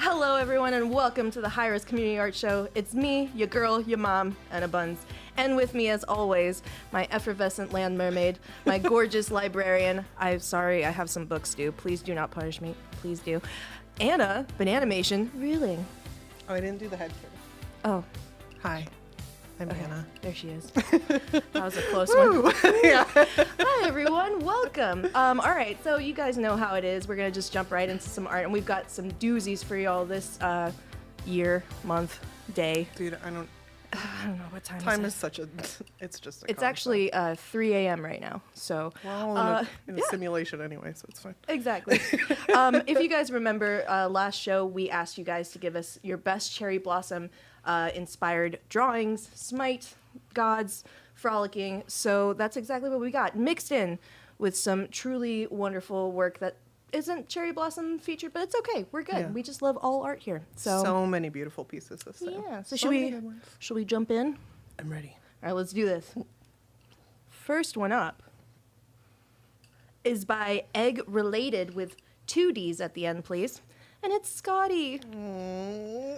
Hello, everyone, and welcome to the Hi-Rez Community Art Show. It's me, your girl, your mom, EnaBuns. And with me, as always, my effervescent land mermaid, my gorgeous librarian. I'm sorry, I have some books due. Please do not punish me. Please do. Anna, Bananamation, reeling. Oh, I didn't do the head first. Oh. Hi, I'm Okay, Anna. there she is. That was a close one. Yeah. Hi, everyone. Welcome. All right, so you guys know how it is. We're going to just jump right into some art, and we've got some doozies for y'all this year, month, day. Dude, I don't know what time Time is is such a. It's just a. It's concept. actually 3 a.m. right now, so. We're all in a simulation anyway, so it's fine. Exactly. If you guys remember last show, we asked you guys to give us your best cherry blossom inspired drawings, SMITE, gods, frolicking. So that's exactly what we got, mixed in with some truly wonderful work that isn't cherry blossom featured, but it's okay. We're good. Yeah. We just love all art here. So many beautiful pieces this time. yeah. So many good ones. should we jump in? I'm ready. All right, let's do this. First one up is by Egg Related with 2 Ds at the end, please. And it's Scotty.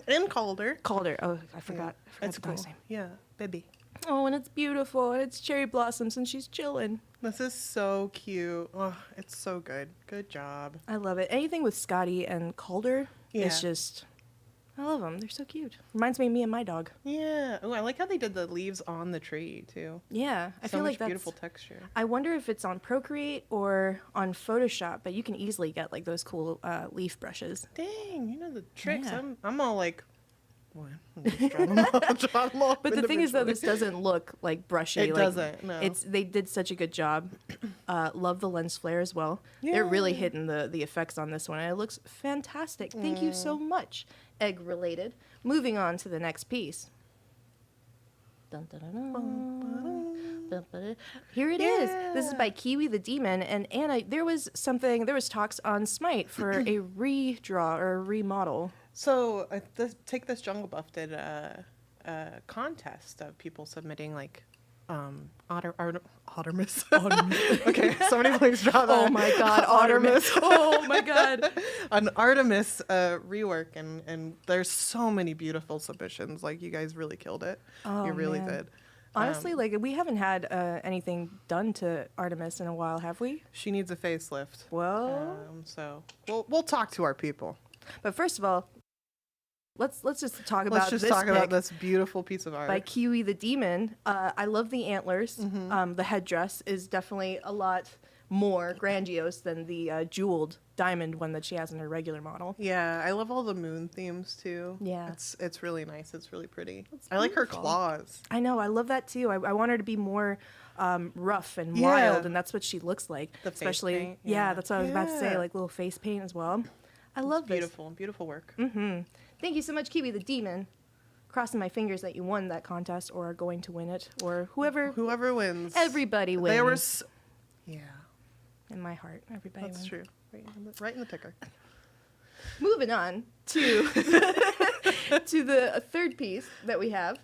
And Calder. Calder. Oh, I forgot. That's the cool. dog's name. Yeah, baby. Oh, and it's beautiful. And it's cherry blossoms, and she's chilling. This is so cute. Oh, it's so good. Good job. I love it. Anything with Scotty and Calder is Yeah. just... I love them. They're so cute. Reminds me of me and my dog. Yeah. Oh, I like how they did the leaves on the tree too. Yeah. I So feel much like that's... beautiful texture. I wonder if it's on Procreate or on Photoshop, but you can easily get like those cool leaf brushes. Dang, you know the tricks. Yeah. I'm all like, what? Just draw them all But the thing is, though, individually. this doesn't look like brushy. It like, doesn't, no. They did such a good job. Love the lens flare as well. They're really Yeah. hitting the effects on this one, and it looks fantastic. Thank you so much, Egg Related. Moving on to the next piece. Dun, dun, dun, dun. Dun, dun, dun. Here it is. This is by Kiwi the Demon, and Anna. There was talks on SMITE for a redraw or a remodel. So Take This Jungle Buff did a contest of people submitting like Artemis. Okay, somebody please draw that. Oh my God, Artemis. Oh my God. An Artemis rework, and there's so many beautiful submissions. Like, you guys really killed it. Oh, You really man. did. Honestly, like, we haven't had anything done to Artemis in a while, have we? She needs a facelift. Well, So we'll talk to our people. but first of all, let's just talk about Let's just this talk pic about this beautiful piece of art. by Kiwi the Demon. I love the antlers. The headdress is definitely a lot more grandiose than the jeweled diamond one that she has in her regular model. Yeah, I love all the moon themes too. Yeah. It's really nice. It's really pretty. It's I like her beautiful. claws. I know. I love that too. I want her to be more rough and Yeah. wild, and that's what she looks like. The face Especially, paint, yeah, yeah. that's what I was about to say. Yeah. Like little face paint as well. I love It's this. beautiful. Beautiful work. Thank you so much, Kiwi the Demon. Crossing my fingers that you won that contest or are going to win it, or whoever. Whoever wins. Everybody wins. They were. Yeah, In my heart, everybody that's wins. true. Right in the ticker. Moving on to to the third piece that we have.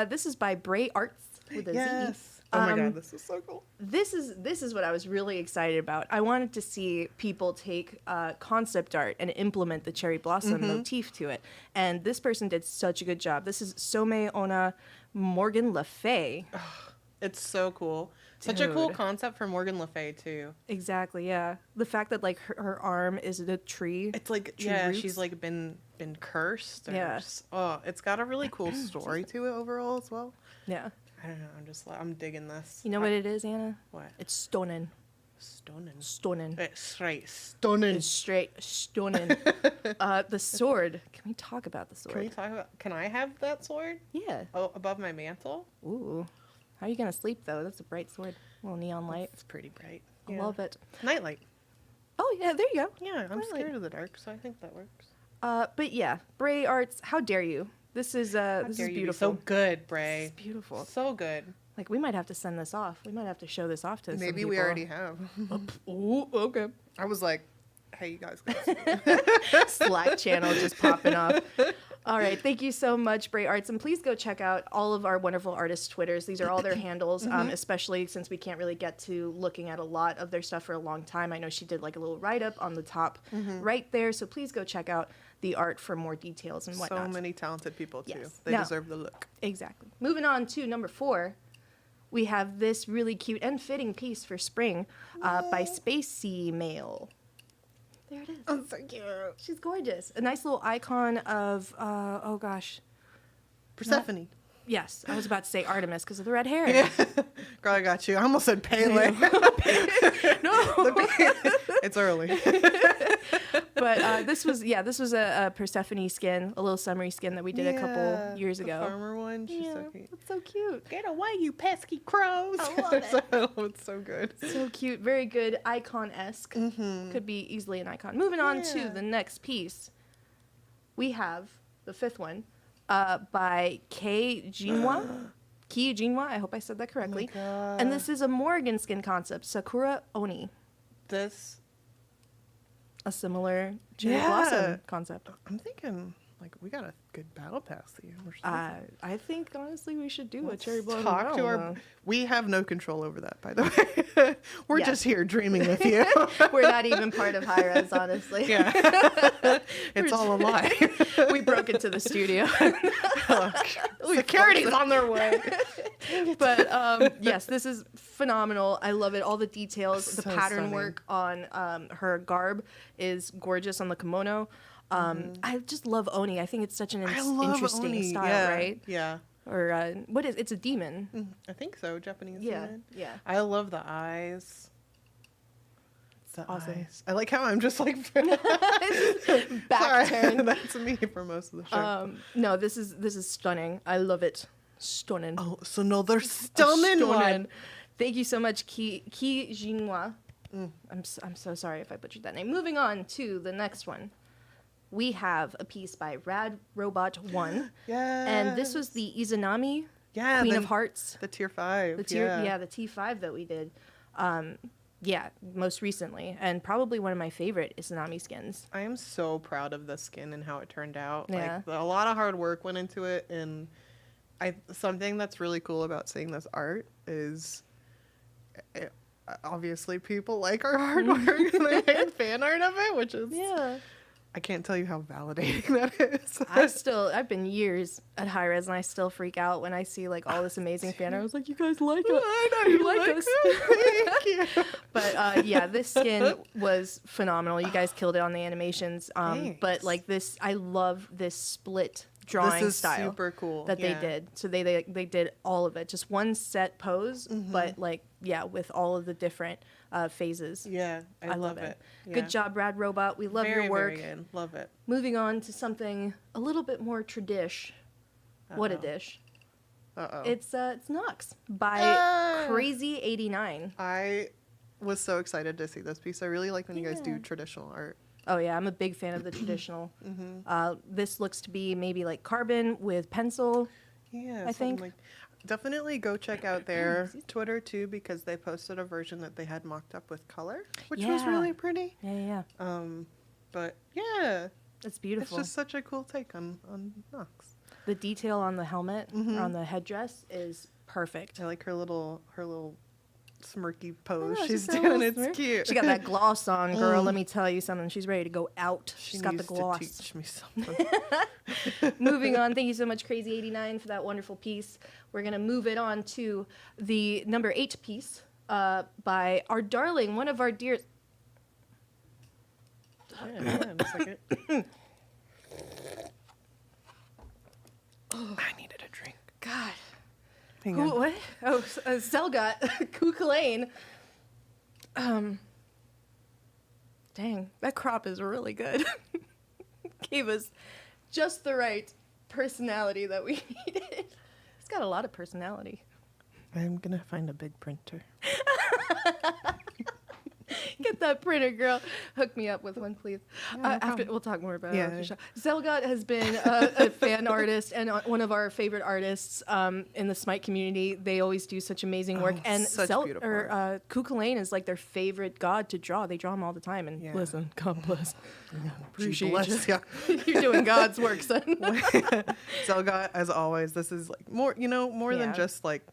This is by Bray Arts with a Z. Yes. Oh my God, this is so cool. This is what I was really excited about. I wanted to see people take concept art and implement the cherry blossom motif to it. And this person did such a good job. This is Some Ona Morgan Le Fay. It's so cool. Such a cool Dude. concept for Morgan Le Fay too. Exactly, yeah. The fact that like her arm is a tree. It's like Tree yeah, roots. she's like been cursed. Or Yeah. it's got a really cool story to it overall as well. Yeah. I don't know. I'm digging this. You know what it is, Anna? What? It's stunning. Stunning. Stunning. It's right. Stunning. It's straight stunning. The sword. Can we talk about the sword? Can we talk about? Can I have that sword? Yeah. Oh, above my mantle. Ooh. How are you gonna sleep though? That's a bright sword. A little neon light. It's pretty bright. I love it. Nightlight. Oh yeah, there you go. Yeah, I'm Nightlight. scared of the dark, so I think that works. But yeah, Bray Arts. How dare you? This is How this dare is you be beautiful. so good, Bray. It's beautiful. So good. Like we might have to send this off. We might have to show this off to some Maybe we people. already have. Ooh, okay. I was like, hey, you guys. Slack channel just popping up. All right, thank you so much, Bray Arts, and please go check out all of our wonderful artists' Twitters. These are all their handles, especially since we can't really get to looking at a lot of their stuff for a long time. I know she did like a little write-up on the top right there, so please go check out the art for more details and whatnot. So many talented people too. Yes. They Now- deserve the look. Exactly. Moving on to number 4, we have this really cute and fitting piece for spring by Spacey Mail. There it is. Oh, so cute. She's gorgeous. A nice little icon of, oh gosh. Persephone. Yes, I was about to say Artemis because of the red hair. Yeah. Girl, I got you. I almost said Pele. No. It's early. But this was a Persephone skin, a little summery skin that we did a couple years the ago. farmer one. She's so cute. It's so cute. Get away, you pesky crows. I love it. It's so good. So cute. Very good. Icon-esque. Could be easily an icon. Moving on to Yeah. the next piece. We have the 5th one by Kei Jinwa. Kei Jinwa. I hope I said that correctly. God. And this is a Morrigan skin concept. Sakura Oni. This, A similar cherry Yeah. blossom concept. I'm thinking, like, we got a good battle pass here. We're so I think honestly we should do Let's a cherry blossom. talk to our. battle. We have no control over that, by the way. We're Yeah. just here dreaming with you. We're not even part of Hi-Rez, honestly. Yeah, it's all a lie. We broke into the studio. Security's on their way. But yes, this is phenomenal. I love it. All the details, the So pattern stunning. work on her garb is gorgeous on the kimono. I just love Oni. I think it's such an I love interesting Oni. style, Yeah. right? Yeah, Or what is it's a demon? I think so. Japanese. Yeah, demon. yeah. I love the eyes. The Awesome. eyes. I like how I'm just like Back Sorry. turn. That's me for most of the show. No, this is stunning. I love it. Stunning. Oh, so no, they're stunning one. Thank you so much, Ki Jinhua. I'm so sorry if I butchered that name. Moving on to the next one. We have a piece by Rad Robot 1. Yeah. And this was the Izanami Queen of Hearts. The tier 5. The T5 that we did. Most recently. And probably one of my favorite Izanami skins. I am so proud of the skin and how it turned out. Yeah. Like, a lot of hard work went into it, and something that's really cool about seeing this art is obviously people like our hard work and they made fan art of it, which is I can't tell you how validating that is. I've been years at Hi-Rez and I still freak out when I see like all this amazing fan art. I was like, you guys like it. I know you like us. it. Thank you. But this skin was phenomenal. You guys killed it on the animations. Thanks. But like this, I love this split drawing This is style super cool. that they did. So they did all of it, just one set pose, but with all of the different phases. Yeah, I love it. Yeah. Good job, Rad Robot. We love your work. Very good. Love it. Moving on to something a little bit more tradish. What a dish. Uh-oh. It's Nox by Crazy89. I was so excited to see this piece. I really like when you guys do traditional art. Oh yeah, I'm a big fan of the traditional. This looks to be maybe like carbon with pencil. Yeah, I think. Like, definitely go check out their Twitter too, because they posted a version that they had mocked up with color, which was Yeah. really pretty. Yeah. But yeah, It's beautiful. it's just such a cool take on Nox. The detail on the helmet, or on the headdress, is perfect. I like her little smirky pose know, she's just a doing. little It's smirk. cute. She got that gloss on, girl. Let me tell you something. She's ready to go out. She She's got the needs gloss. to teach me something. Moving on. Thank you so much, Crazy89, for that wonderful piece. We're going to move it on to the number 8 piece by our darling, one of our dear... Yeah, a second. I needed a drink. God. Hang Who, on. what? Oh, Zelgot. Kukulane. Dang, that crop is really good. Gave us just the right personality that we needed. It's got a lot of personality. I'm gonna find a big printer. Get that printer, girl. Hook me up with one, please. Yeah, no After problem. we'll talk more about it Yeah, after the yeah. show. Zelgot has been a fan artist and one of our favorite artists in the SMITE community. They always do such amazing work. Oh, And such beautiful Kukulane is like their favorite god to draw. They draw him all the time. And Yeah. listen, God bless. Appreciate bless you. ya. You're doing God's work, son. Zelgot, as always, this is like more Yeah. than just like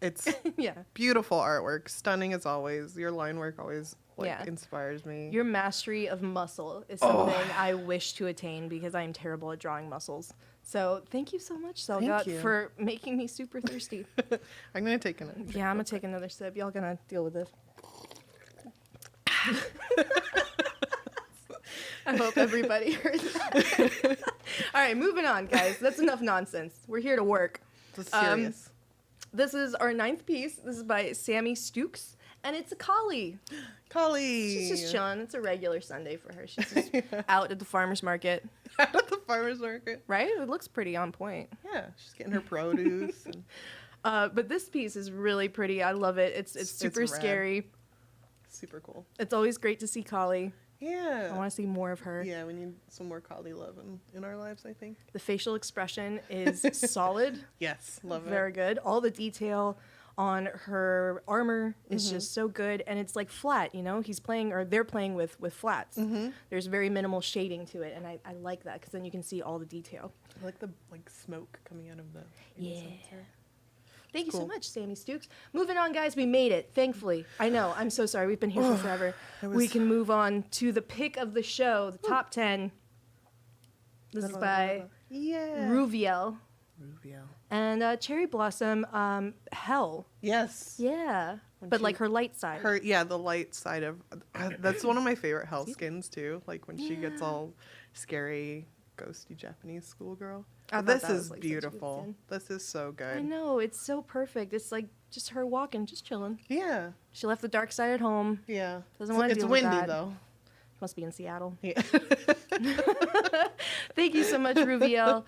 It's Yeah. beautiful artwork, stunning as always. Your line work always Yeah. inspires me. Your mastery of muscle is something I wish to attain because I'm terrible at drawing muscles. So thank you so much, Selgot, you. for making me super thirsty. I'm gonna take another. Yeah, I'm gonna take another sip. Y'all gonna deal with this. I hope everybody heard that. All right, moving on, guys. That's enough nonsense. We're here to work. This is serious. This is our 9th piece. This is by Sammy Stooks, and it's a collie. Collie. She's just chilling. It's a regular Sunday for her. She's just out at the farmer's market. Out at the farmer's market. Right? It looks pretty on point. Yeah, she's getting her produce. And But this piece is really pretty. I love it. It's super rad. scary. Super cool. It's always great to see Collie. Yeah. I want to see more of her. Yeah, we need some more collie love in our lives, I think. The facial expression is solid. Yes, love it. Very good. All the detail on her armor is just so good, and it's like flat, you know. They're playing with flats. There's very minimal shading to it, and I like that because then you can see all the detail. I like the smoke coming out of the sensor. Thank you so Cool. much, Sammy Stooks. Moving on, guys. We made it, thankfully. I know. I'm so sorry. We've been here for forever. We can move on to the pick of the show, the top 10. This is by Ruviel and Cherry Blossom Hell. Yes. Yeah. But like her light side. The light side of that's one of my favorite Hell skins too. Like when she gets all scary, ghosty Japanese schoolgirl. This is beautiful. This is so good. I know, it's so perfect. It's like just her walking, just chilling. Yeah. She left the dark side at home. Yeah. Doesn't want to deal with that. It's windy though. Must be in Seattle. Yeah. Thank you so much, Ruviel,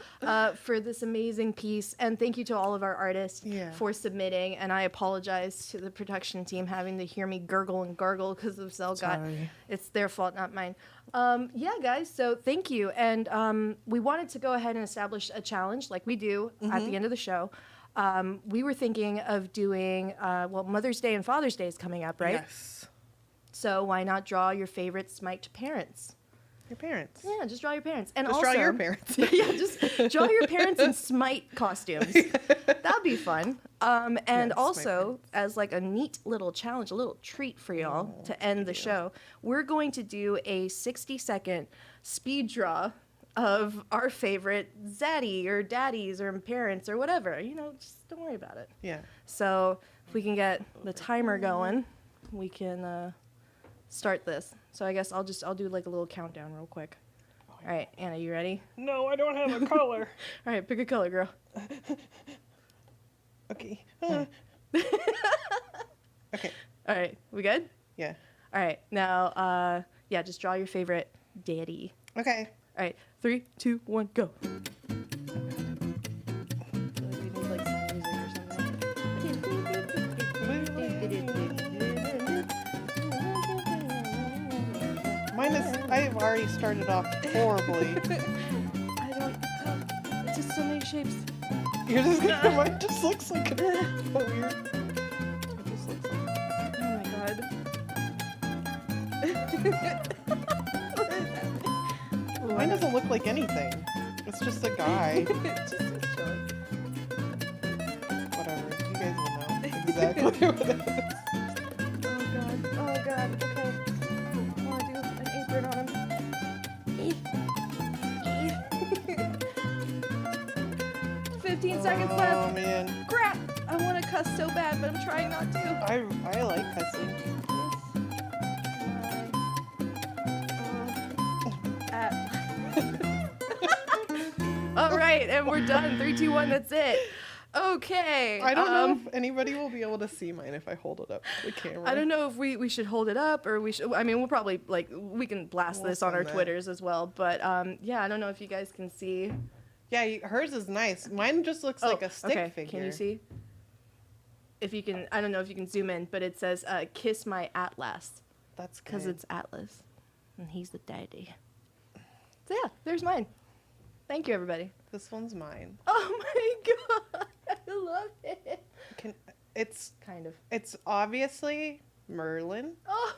for this amazing piece. And thank you to all of our artists for submitting. And I apologize to the production team having to hear me gurgle and gargle because of Zelgot. It's their fault, not mine. Yeah, guys, so thank you. And we wanted to go ahead and establish a challenge like we do at the end of the show. We were thinking of doing, Mother's Day and Father's Day is coming up, right? Yes. So why not draw your favorite SMITE parents? Your parents. Yeah, just draw your parents. And just also, draw your parents. Yeah, just draw your parents in SMITE costumes. That'd be fun. And also, as like a neat little challenge, a little treat for y'all to end the show, we're going to do a 60-second speed draw of our favorite zaddy or daddies or parents or whatever. You know, just don't worry about it. Yeah. So if we can get the timer going, we can start this. So I guess I'll do like a little countdown real quick. All right, Anna, you ready? No, I don't have a color. All right, pick a color, girl. Okay. Okay. All right, we good? Yeah. All right, now, just draw your favorite daddy. Okay. All right, 3, 2, 1, go. I feel like we need like some music or I've already started off horribly. It's just so many shapes. You're just gonna, mine just looks like a weird. It just looks like. Oh my god. Mine doesn't look like anything. It's just a guy. It's just a show. Whatever. You guys will know exactly what it is. Oh god. Okay. I want to do an apron on him. 15 seconds left. Oh man. Crap! I want to cuss so bad, but I'm trying not to. I like cussing. All right, and we're done. 3, 2, 1. That's it. Okay. I don't know if anybody will be able to see mine if I hold it up to the camera. I don't know if we should hold it up or we should. I mean, we'll probably we can blast this on our Twitters as well. But yeah, I don't know if you guys can see. Yeah, hers is nice. Mine just looks like a stick figure. Can you see? If you can, I don't know if you can zoom in, but it says "Kiss my Atlas." That's because it's Atlas, and he's the daddy. So yeah, there's mine. Thank you, everybody. This one's mine. Oh my god, I love it. It's kind of. It's obviously Merlin. Oh.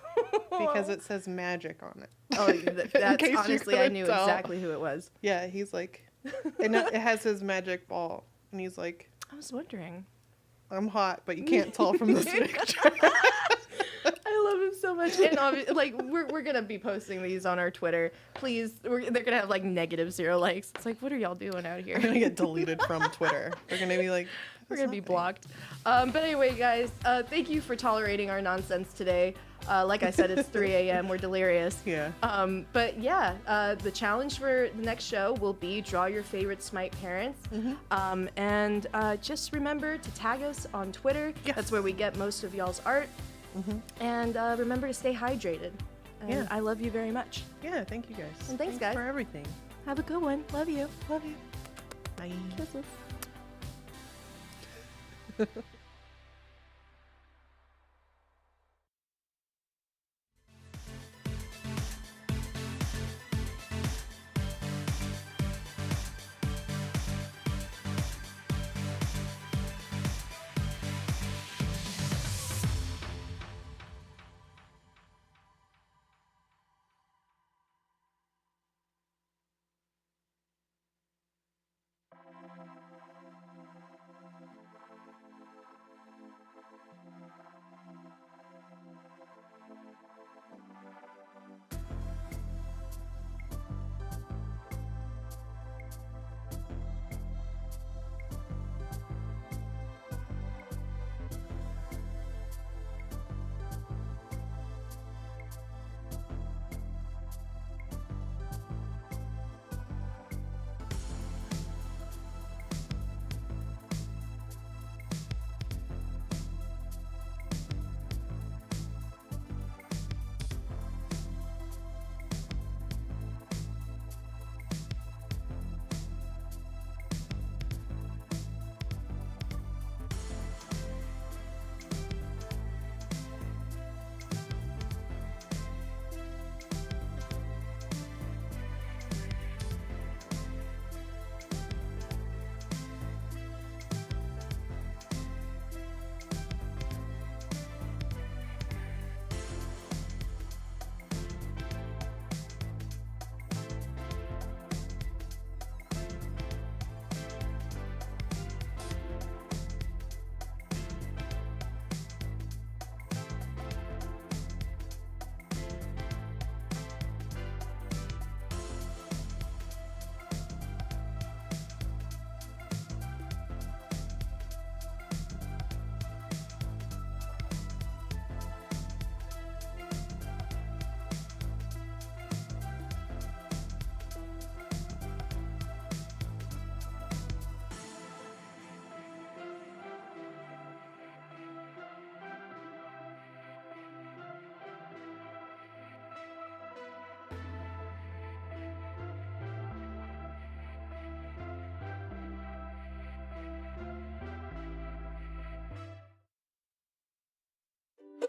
Because it says magic on it. Oh, that's honestly, I knew exactly who it was. Yeah, he's like, and it has his magic ball, and he's like. I was wondering. I'm hot, but you can't tell from this picture. I love him so much, and like we're gonna be posting these on our Twitter. Please, they're gonna have like -0 likes. It's like, what are y'all doing out here? They're gonna get deleted from Twitter. They're gonna be like, we're gonna be blocked. But anyway, guys, thank you for tolerating our nonsense today. Like I said, it's 3 a.m. We're delirious. Yeah. But yeah, the challenge for the next show will be draw your favorite Smite parents. And just remember to tag us on Twitter. Yes. That's where we get most of y'all's art. And remember to stay hydrated. And Yeah. I love you very much. Yeah, thank you guys. And thanks, guys. for everything. Have a good one. Love you. Love you. Bye. Kisses.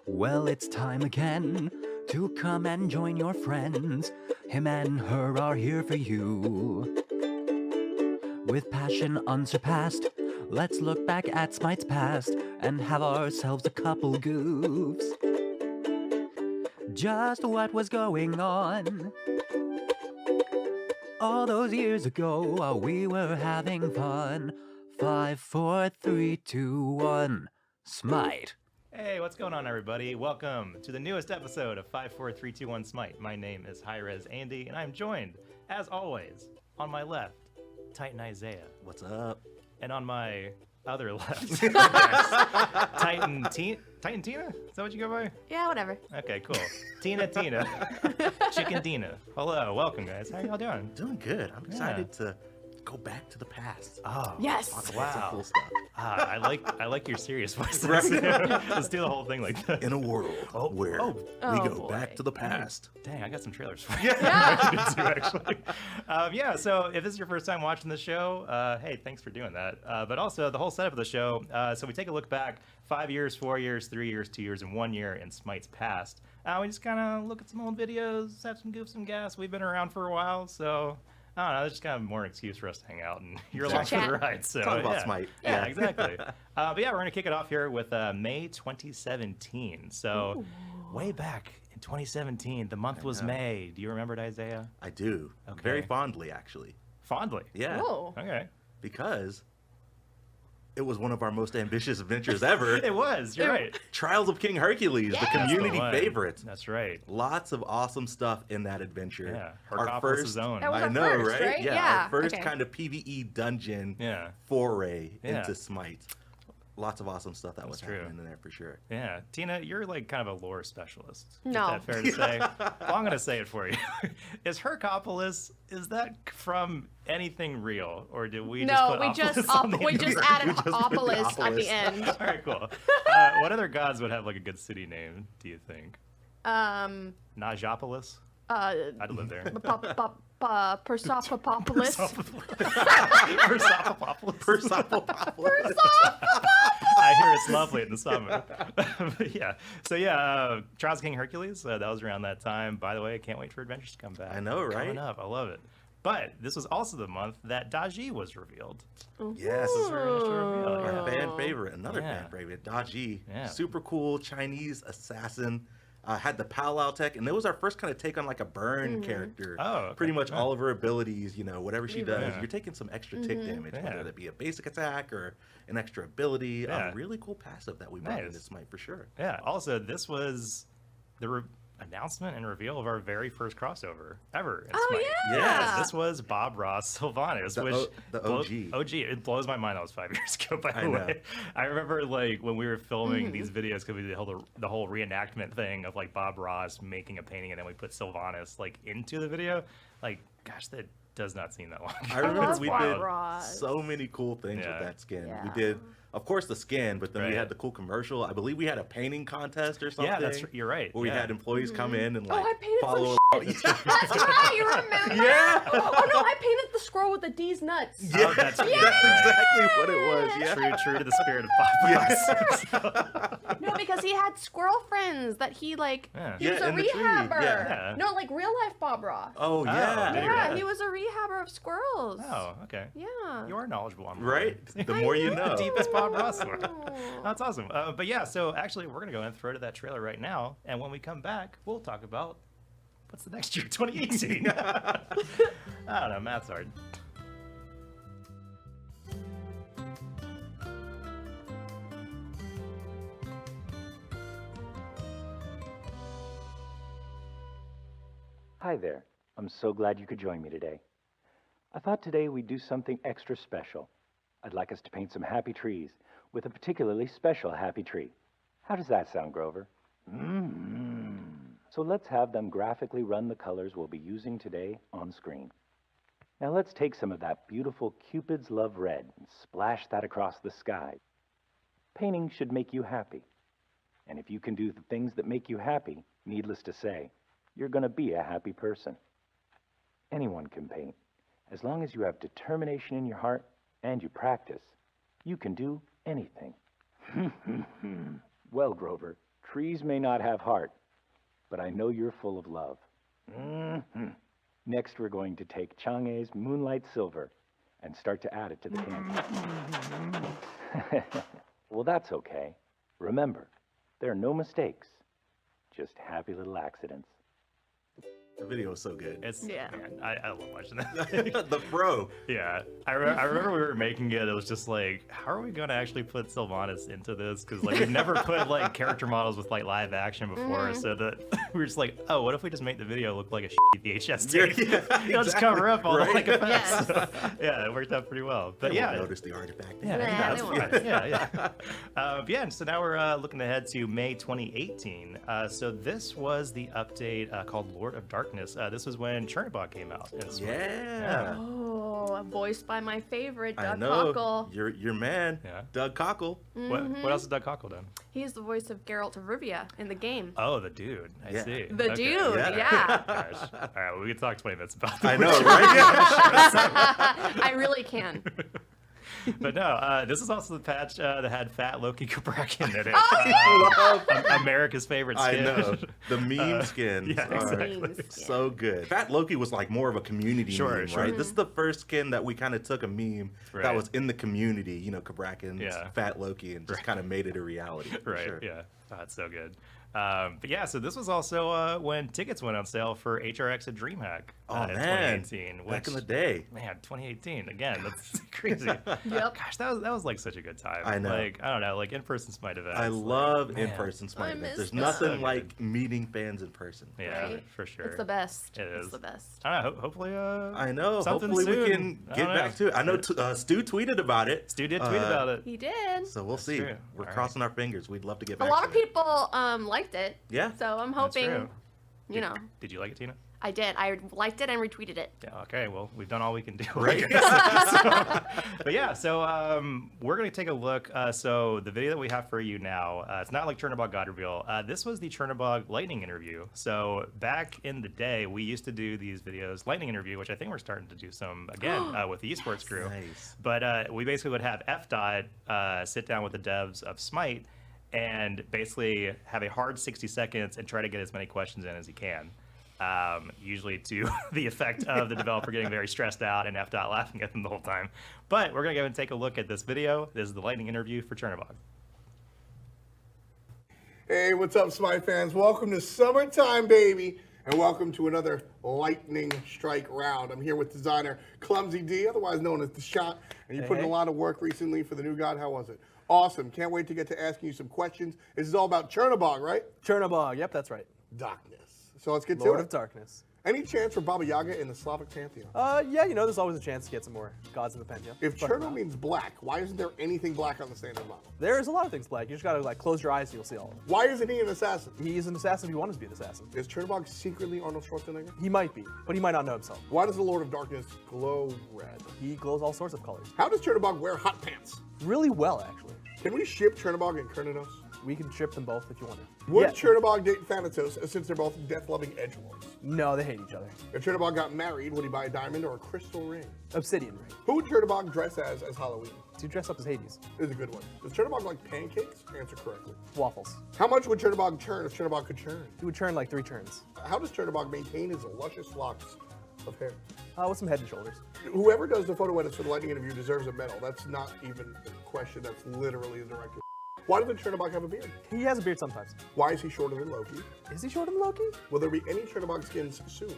Well, it's time again to come and join your friends. Him and her are here for you. With passion unsurpassed, let's look back at Smite's past and have ourselves a couple goofs. Just what was going on? All those years ago, while we were having fun. 5, 4, 3, 2, 1, Smite. Hey, what's going on, everybody? Welcome to the newest episode of 54321 Smite. My name is Hi-Rez Andy, and I'm joined, as always, on my left, Titan Isaiah. What's up? And on my other left, Titan Tina? Is that what you go by? Yeah, whatever. Okay, cool. Tina. Chicken Dina. Hello, welcome, guys. How y'all doing? Doing good. I'm excited to go back to the past. Oh, Yes. Talk about wow. some cool stuff. I like your serious voice. Right. Let's do the whole thing like that. In a world where we Oh, go boy. back to the past. Dang, I got some trailers for you. Actually. Yeah, so if this is your first time watching the show, hey, thanks for doing that. But also, the whole setup of the show, so we take a look back 5 years, 4 years, 3 years, 2 years, and 1 year in Smite's past. We just kind of look at some old videos, have some goofs, some gas. We've been around for a while, so I don't know, it's just kind of more an excuse for us to hang out, and you're along for the ride. So, Talk about yeah. Smite. Yeah, exactly. But yeah, we're going to kick it off here with May 2017. So way back in 2017, the month was May. Do you remember it, Isaiah? I do. Okay. Very fondly, actually. Fondly. Yeah. Oh. Okay. Because it was one of our most ambitious adventures ever. It was. You're right. Trials of King Hercules, the community favorite. That's right. Lots of awesome stuff in that adventure. Yeah. Our first zone. That was I our know, first, right? Yeah. Our first Okay. kind of PvE dungeon Yeah. foray Yeah. into Smite. Lots of awesome stuff that was true. happening in there for sure. Yeah, Tina, you're like kind of a lore specialist. No. Is that fair to say? Well, I'm going to say it for you. Is Hercopolis, is that from anything real, or did we just No, put we Opolis just on the we end? just added Opolis at the end. All right, cool. What other gods would have like a good city name? Do you think? Najapolis? I'd live there. Persepolis. Persepolis. I hear it's lovely in the summer. But yeah. So yeah, Trials of King Hercules, that was around that time. By the way, I can't wait for Adventures to come back. I know, right? Coming up. I love it. But this was also the month that Daji was revealed. Yes, our fan favorite, another Yeah. fan favorite, Daji. Yeah. Super cool Chinese assassin. Had the powwow tech, and it was our first kind of take on like a burn character. Oh, okay. Pretty much Yeah. all of her abilities, you know, whatever she does, Yeah. you're taking some extra tick damage, Yeah. whether that be a basic attack or an extra ability. Yeah. Really cool passive that we brought Nice. into Smite for sure. Yeah. Also, this was the announcement and reveal of our very first crossover ever in Oh, Smite. yeah. Yes. This was Bob Ross Sylvanas, The which the OG. OG. It blows my mind. That was 5 years ago. By I the know. way, I remember like when we were filming these videos because we did the whole reenactment thing of like Bob Ross making a painting, and then we put Sylvanas like into the video. Like, gosh, that does not seem that long. I remember love we Bob did Ross. so many cool things Yeah. with that skin. Yeah. We did, of course, the skin, but then we Right. had the cool commercial. I believe we had a painting contest or something. Yeah, you're right. Where we yeah. had employees come in and like I painted some follow. That's right, you remember? Yeah. Oh no, I painted the squirrel with the D's nuts. Oh, that's That's exactly what it was. Yeah. true to the spirit of Bob Ross. No, because he had squirrel friends that he like. Yeah. He was Yeah, a in the tree, rehabber. yeah. No, like real life Bob Ross. Oh yeah. did yeah, really? he was a rehabber of squirrels. Oh, okay. Yeah. You are knowledgeable on Right? lore. The more you know. The deepest Bob Ross lore. That's awesome. But yeah, so actually, we're gonna go and throw to that trailer right now, and when we come back, we'll talk about what's the next year, 2018. I don't know, math's hard. Hi there. I'm so glad you could join me today. I thought today we'd do something extra special. I'd like us to paint some happy trees with a particularly special happy tree. How does that sound, Grover? So let's have them graphically run the colors we'll be using today on screen. Now let's take some of that beautiful Cupid's Love Red and splash that across the sky. Painting should make you happy. And if you can do the things that make you happy, needless to say, you're going to be a happy person. Anyone can paint. As long as you have determination in your heart and you practice, you can do anything. Well, Grover, trees may not have heart, but I know you're full of love. Next, we're going to take Chang'e's Moonlight Silver and start to add it to the canvas. Well, that's okay. Remember, there are no mistakes, just happy little accidents. The video was so good. It's Yeah. man, I love watching that. The pro. Yeah, I remember we were making it. It was just like, how are we going to actually put Sylvanas into this? Because like we've never put like character models with like live action before, so that we were just like, oh, what if we just make the video look like a shitty VHS tape? Yeah, It'll just cover up all the right? like effects. Yes. Yeah, it worked out pretty well. But They yeah, won't notice the artifact. yeah, Nah, that's they fine. won't. Yeah. Yeah, and so now we're looking ahead to May 2018. So this was the update called Lord of Darkness. This was when Chernobog came out. in Sweden. Yeah. Oh, voiced by my favorite, I Doug know. Cockle. Your man, Yeah. Doug Cockle. What else has Doug Cockle done? He's the voice of Geralt of Rivia in the game. Oh, the dude. I Yeah. see. The Okay. dude, Yeah. yeah. Gosh. All right, well, we can talk 20 minutes about that. I know, right? I really can. But no, this is also the patch that had Fat Loki Kabrakin in it. Oh, America's favorite I skin. know. The meme skins yeah, are exactly. Meme skin. so good. Fat Loki was like more of a community Sure, meme, sure. right? This is the first skin that we kind of took a meme Right. that was in the community, you know, Kabrakin's Yeah. Fat Loki, and just kind of made it a reality. for Right, sure. yeah. Oh, it's so good. But yeah, so this was also when tickets went on sale for HRX at DreamHack in man, 2018. back in the day. Man, 2018 again. That's crazy. Yep. Gosh, that was like such a good time. I know. Like I don't know, like in-person SMITE events. I like, love man. in-person SMITE events. There's miss nothing them. like meeting fans in person. Yeah, Right? for sure. It's the best. It It's is. the best. I don't know. Hopefully, I know. something Hopefully we soon. can I get don't back to it. I know Stu tweeted about it. Stu did tweet about it. He did. So we'll see. true. We're All crossing our fingers. We'd love to get A back lot to of it. people liked it. Yeah. So I'm That's hoping, true. you know, Did you like it, Tina? I did. I liked it and retweeted it. Yeah. Okay. Well, we've done all we can do. Right. But yeah, so we're going to take a look. So the video that we have for you now, it's not like Chernobog God Reveal. This was the Chernobog Lightning interview. So back in the day, we used to do these videos, Lightning interview, which I think we're starting to do some again with the esports crew. Nice. But we basically would have FDOT sit down with the devs of SMITE and basically have a hard 60 seconds and try to get as many questions in as he can. Usually to the effect of the developer getting very stressed out and FDOT laughing at them the whole time. But we're going to go and take a look at this video. This is the lightning interview for Chernobog. Hey, what's up, SMITE fans? Welcome to summertime, baby, and welcome to another lightning strike round. I'm here with designer Clumsy D, otherwise known as The Shot, and you put in a lot of work recently for the new God. How was it? Awesome. Can't wait to get to asking you some questions. This is all about Chernobog, right? Chernobog, yep, that's right. Darkness. So let's get Lord to of it. Darkness. Any chance for Baba Yaga in the Slavic pantheon? Yeah, you know, there's always a chance to get some more gods in the pantheon. If But Cherno means black, why isn't there anything black on the standard model? there's a lot of things black. You just gotta like close your eyes and you'll see all of them. Why isn't he an assassin? He's an assassin if he wanted to be an assassin. Is Chernobog secretly Arnold Schwarzenegger? He might be, but he might not know himself. Why does the Lord of Darkness glow red? He glows all sorts of colors. How does Chernobog wear hot pants? Really well, actually. Can we ship Chernobog and Kerninos? We can ship them both if you want to. Would Yeah. Chernobog date Thanatos since they're both death-loving edgelords? No, they hate each other. If Chernobog got married, would he buy a diamond or a crystal ring? Obsidian ring. Who would Chernobog dress as Halloween? To dress up as Hades. This is a good one. Does Chernobog like pancakes? Answer correctly. Waffles. How much would Chernobog churn if Chernobog could churn? He would churn like 3 turns. How does Chernobog maintain his luscious locks of hair? With some head and shoulders. Whoever does the photo edits for the lightning interview deserves a medal. That's not even a question. That's literally the director. Why doesn't Chernobog have a beard? He has a beard sometimes. Why is he shorter than Loki? Is he shorter than Loki? Will there be any Chernobog skins soon?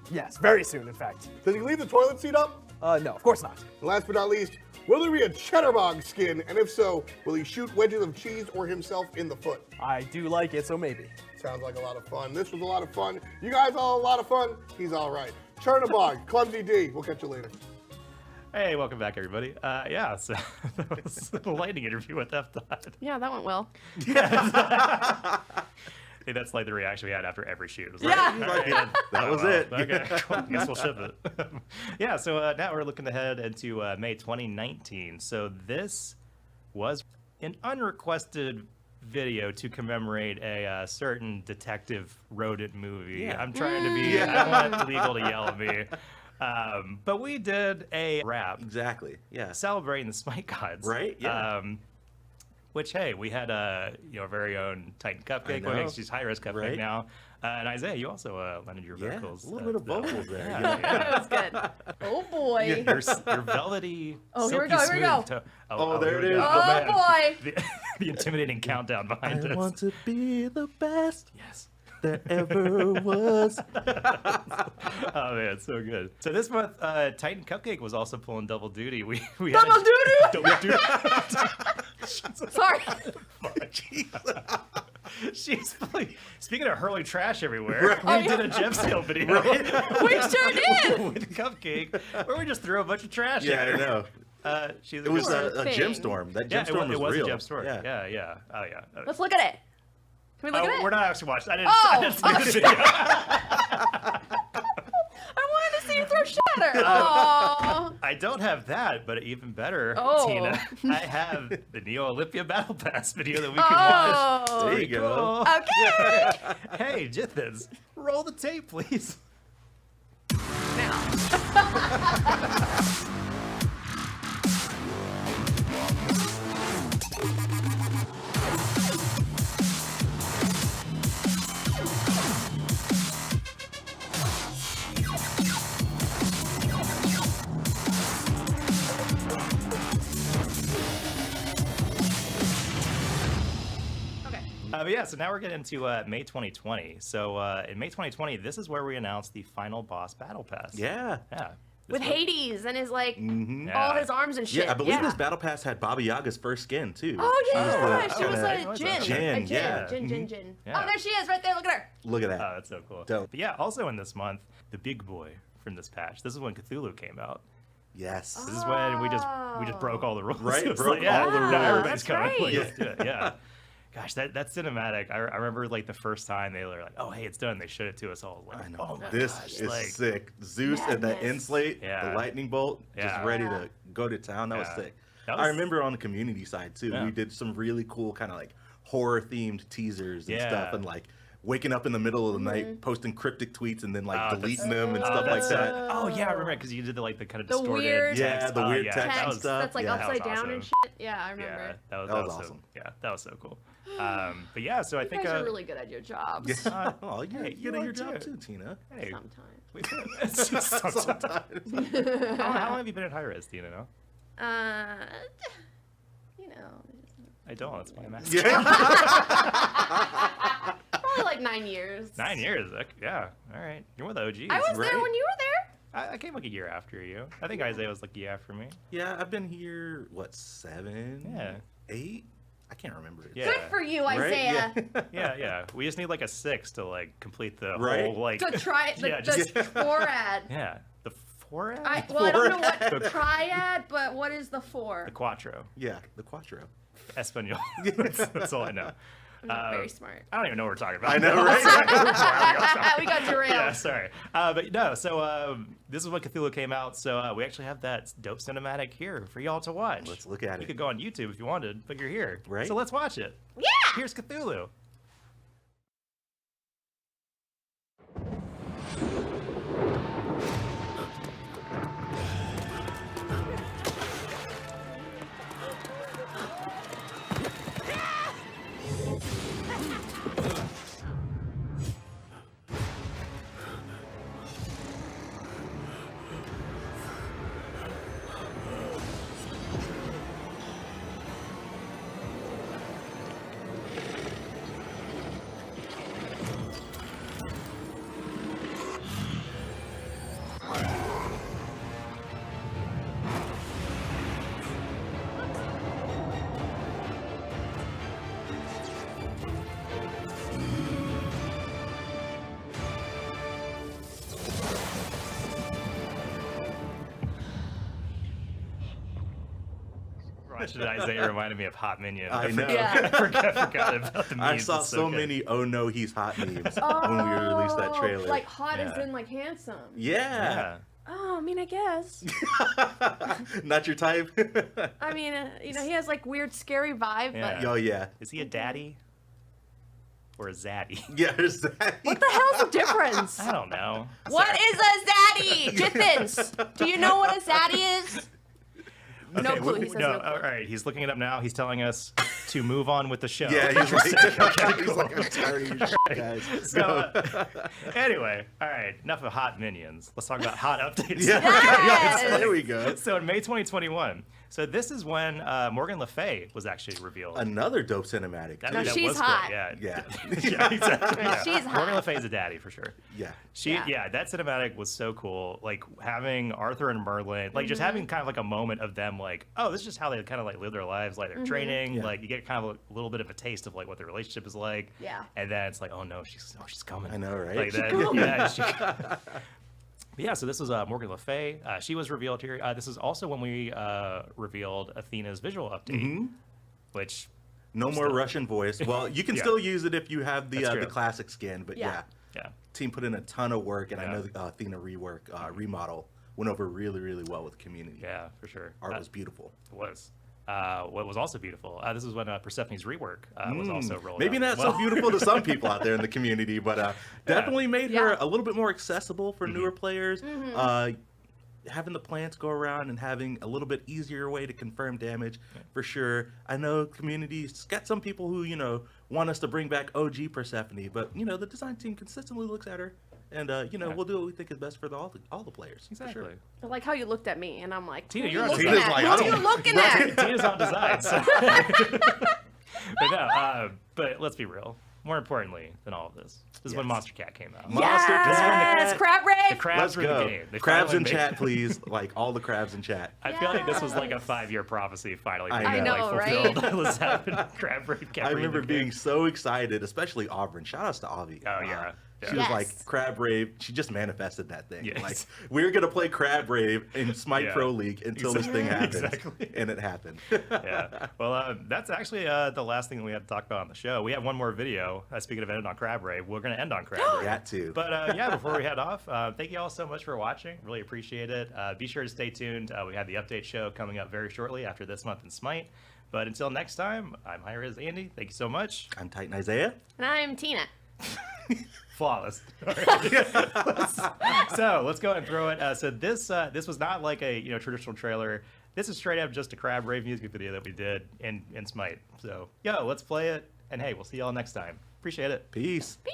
Yes, very soon, in fact. Does he leave the toilet seat up? No, of course not. And last but not least, will there be a Chedarbog skin? And if so, will he shoot wedges of cheese or himself in the foot? I do like it, so maybe. Sounds like a lot of fun. This was a lot of fun. You guys all a lot of fun. He's all right. Chernobog, Clumsy D. We'll catch you later. Hey, welcome back, everybody. Yeah, so that was the lightning interview with FDOT. Yeah, that went well. Hey, that's like the reaction we had after every shoot. It was Yeah. Like, all right, That was well, it. Okay, cool. I guess we'll ship it. Yeah, so now we're looking ahead into May 2019. So this was an unrequested video to commemorate a certain detective rodent movie. Yeah. I'm trying to be, I don't want legal to yell at me. But we did a rap Exactly. Yeah. celebrating the SMITE gods. Right, yeah. Which, hey, we had our very own Titan Cupcake. know. Well, actually, she's Hi-Rez Cupcake Right. now. And Isaiah, you also lended your Yeah, vocals. a little bit of vocals there. Yeah, you know? yeah. That was good. Oh boy. Your velvety, Oh, here we silky go, here we go. smooth to- Oh, there here it we is. go. Oh, man. boy. The intimidating countdown behind us. to be the best Yes. there ever was. Oh man, it's so good. So this month, Titan Cupcake was also pulling double duty. We Double had doo-doo? double duty. Sorry. She's like, speaking of hurling trash everywhere, we did a gem sale video We sure did. with Cupcake where we just threw a bunch of trash Yeah, at I her. know. She's It was Poor a thing. gemstorm. That yeah, gemstorm it was real. a gem store. Yeah. Yeah. Oh yeah. Let's look at it. Can we look at it? We're not actually watching. I Oh, didn't see the video. I wanted to see you throw shatter. Oh. I don't have that, but even better, Oh. Tina, I have the Neo Olympia Battle Pass video that we can watch. Oh. There you go. Cool. Okay. Hey, Jithens, roll the tape, please. Now. But yeah, so now we're getting into May 2020. So in May 2020, this is where we announced the final boss battle pass. Yeah. Yeah. With Hades and his like Mm-hmm. all his arms and shit. Yeah, I believe this battle pass had Baba Yaga's first skin too. Oh yeah, She she was the- a Jin. Jin, A yeah. Jin. Yeah. Oh, there she is, right there. Look at her. Look at that. Oh, that's so cool. Dope. But yeah, also in this month, the big boy from this patch. This is when Cthulhu came out. Yes. This is when we just broke all the rules. Right, It was broke like, yeah, all the now rules. everybody's That's coming. right. Like, let's do it. Yeah. Gosh, that cinematic. I remember like the first time they were like, "Oh, hey, it's done." They showed it to us all. Like, I know. Oh my This gosh, is like, sick. Zeus and that Madness. Enslate, Yeah. the lightning bolt, just Yeah. ready to go to town. That was Yeah. sick. That I was- remember on the community side too. Yeah. We did some really cool kind of like horror themed teasers and Yeah. stuff, and like waking up in the middle of the night, posting cryptic tweets, and then like Oh, that's- deleting them and stuff like that's that. Oh yeah, I remember because you did the like the kind of The distorted weird- Yeah, text. the Oh, weird yeah, text that and was, stuff. That's like Yeah. upside That was down and awesome. shit. Yeah, I remember. Yeah, that was was so, awesome. yeah, that was so cool. But yeah, so I You think guys are really good at your jobs. Oh, yeah, Hey, you you good at are your job too. too, Tina. hey, Sometimes. it's just sometimes. Sometimes. How long have you been at Hi-Rez, do you know? You know, I don't. That's why I'm asking. probably like 9 years. 9 years. Yeah. All right. You're one of the OGs. I was there right? when you were there. I came like a year after you. I think Isaiah was like a year after me. Yeah, I've been here, what, 7? Yeah. 8? I can't remember. Yeah. Good for you, Right? Isaiah. Yeah. We just need like a 6 to like complete the Right? whole like. To try the, Yeah, the just- triad. Yeah. The 4? I don't know what The- triad, but what is the 4? The Quattro. Yeah, the Quattro. Espanol. that's all I know. I'm not very smart. I don't even know what we're talking about. I know, right? We got derailed. Yeah, sorry. But no, so this is when Cthulhu came out. So we actually have that dope cinematic here for y'all to watch. Let's look at You it. could go on YouTube if you wanted, but you're here. Right. So let's watch it. Yeah. Here's Cthulhu. Watching Isaiah reminded me of Hot Minion. I know. Yeah. I forgot about the memes. I saw It's so good. many "Oh no, he's hot" memes when we released that trailer. Like hot as Yeah. in like handsome. yeah. Yeah. Oh, I mean, I guess. Not your type. I mean, you know, he has like weird, scary vibe, Yeah. Oh yeah. Is he a daddy? Or a zaddy? Yeah, there's that. What the hell's the difference? I don't know. What is a zaddy? Jithins, do you know what a zaddy is? No Okay, clue. He says no, no clue. all right, he's looking it up now. He's telling us to move on with the show. Yeah, he's like, Okay, he's like, I'm tired of your shit, guys. So, anyway, all right, enough of hot minions. Let's talk about hot updates. Yeah, Yes! there we go. So in May 2021, so this is when Morgan Le Fay was actually revealed. Another dope cinematic. That- No, that she's was good, hot. Yeah, Yeah. yeah, exactly. Yeah. She's hot. Morgan Le Fay is a daddy for sure. Yeah. Yeah. That cinematic was so cool. Like having Arthur and Merlin, like just having kind of like a moment of them, like, oh, this is just how they kind of like live their lives, like they're training. Yeah. Like you get kind of a little bit of a taste of like what their relationship is like. Yeah. And then it's like, oh no, she's coming. I know, right? Like that, yeah. Yeah, so this was Morgan Le Fay. She was revealed here. This is also when we revealed Athena's visual update, which No more Russian voice. Well, you can Yeah. still use it if you have That's the true. classic skin, but Yeah. yeah. Team put in a ton of work, and I Yeah. know the Athena remodel went over really, really well with the community. yeah, for sure. Art was beautiful. It was. What was also beautiful, this is when Persephone's rework was also rolled Maybe out not as well. so beautiful to some people out there in the community, but definitely made her Yeah. a little bit more accessible for Mm-hmm. newer players. Having the plants go around and having a little bit easier way to confirm damage, for sure. I know community's got some people who, want us to bring back OG Persephone, but, the design team consistently looks at her, and, we'll do what we think is best for all the players. Exactly. For sure. I like how you looked at me, and I'm like, Tina, who you're you on looking Tina's at? like, Who I are you don't- looking at? Tina's on design. So. But no, but let's be real. More importantly than all of this is when Monster Cat came out. Yes, Crab The Rave. crabs Let's were the go. game. They Crabs finally in made chat, it. please. Like all the crabs in chat. I feel like this was like a 5-year prophecy finally being I know, fulfilled. right? Let's have Crab Rave kept I remember bringing being so excited, especially Auburn. Shout outs to Avi. Oh, yeah. She was Yes. like Crab Rave. She just manifested that thing. Yes. Like we're gonna play Crab Rave in Smite Yeah. Pro League until this thing happens, Exactly. and it happened. Yeah. Well, that's actually the last thing that we had to talk about on the show. We have one more video. Speaking of ending on Crab Rave, we're going to end on Crab Rave. Got to. But yeah, before we head off, thank you all so much for watching. Really appreciate it. Be sure to stay tuned. We have the update show coming up very shortly after this month in Smite. But until next time, I'm Hi-Rez Andy. Thank you so much. I'm Titan Isaiah. And I'm Tina. Flawless. All right. So let's go ahead and throw it. So this was not like a traditional trailer. This is straight up just a Crab Rave music video that we did in Smite. So let's play it. And hey, we'll see y'all next time. Appreciate it. Peace. Peace.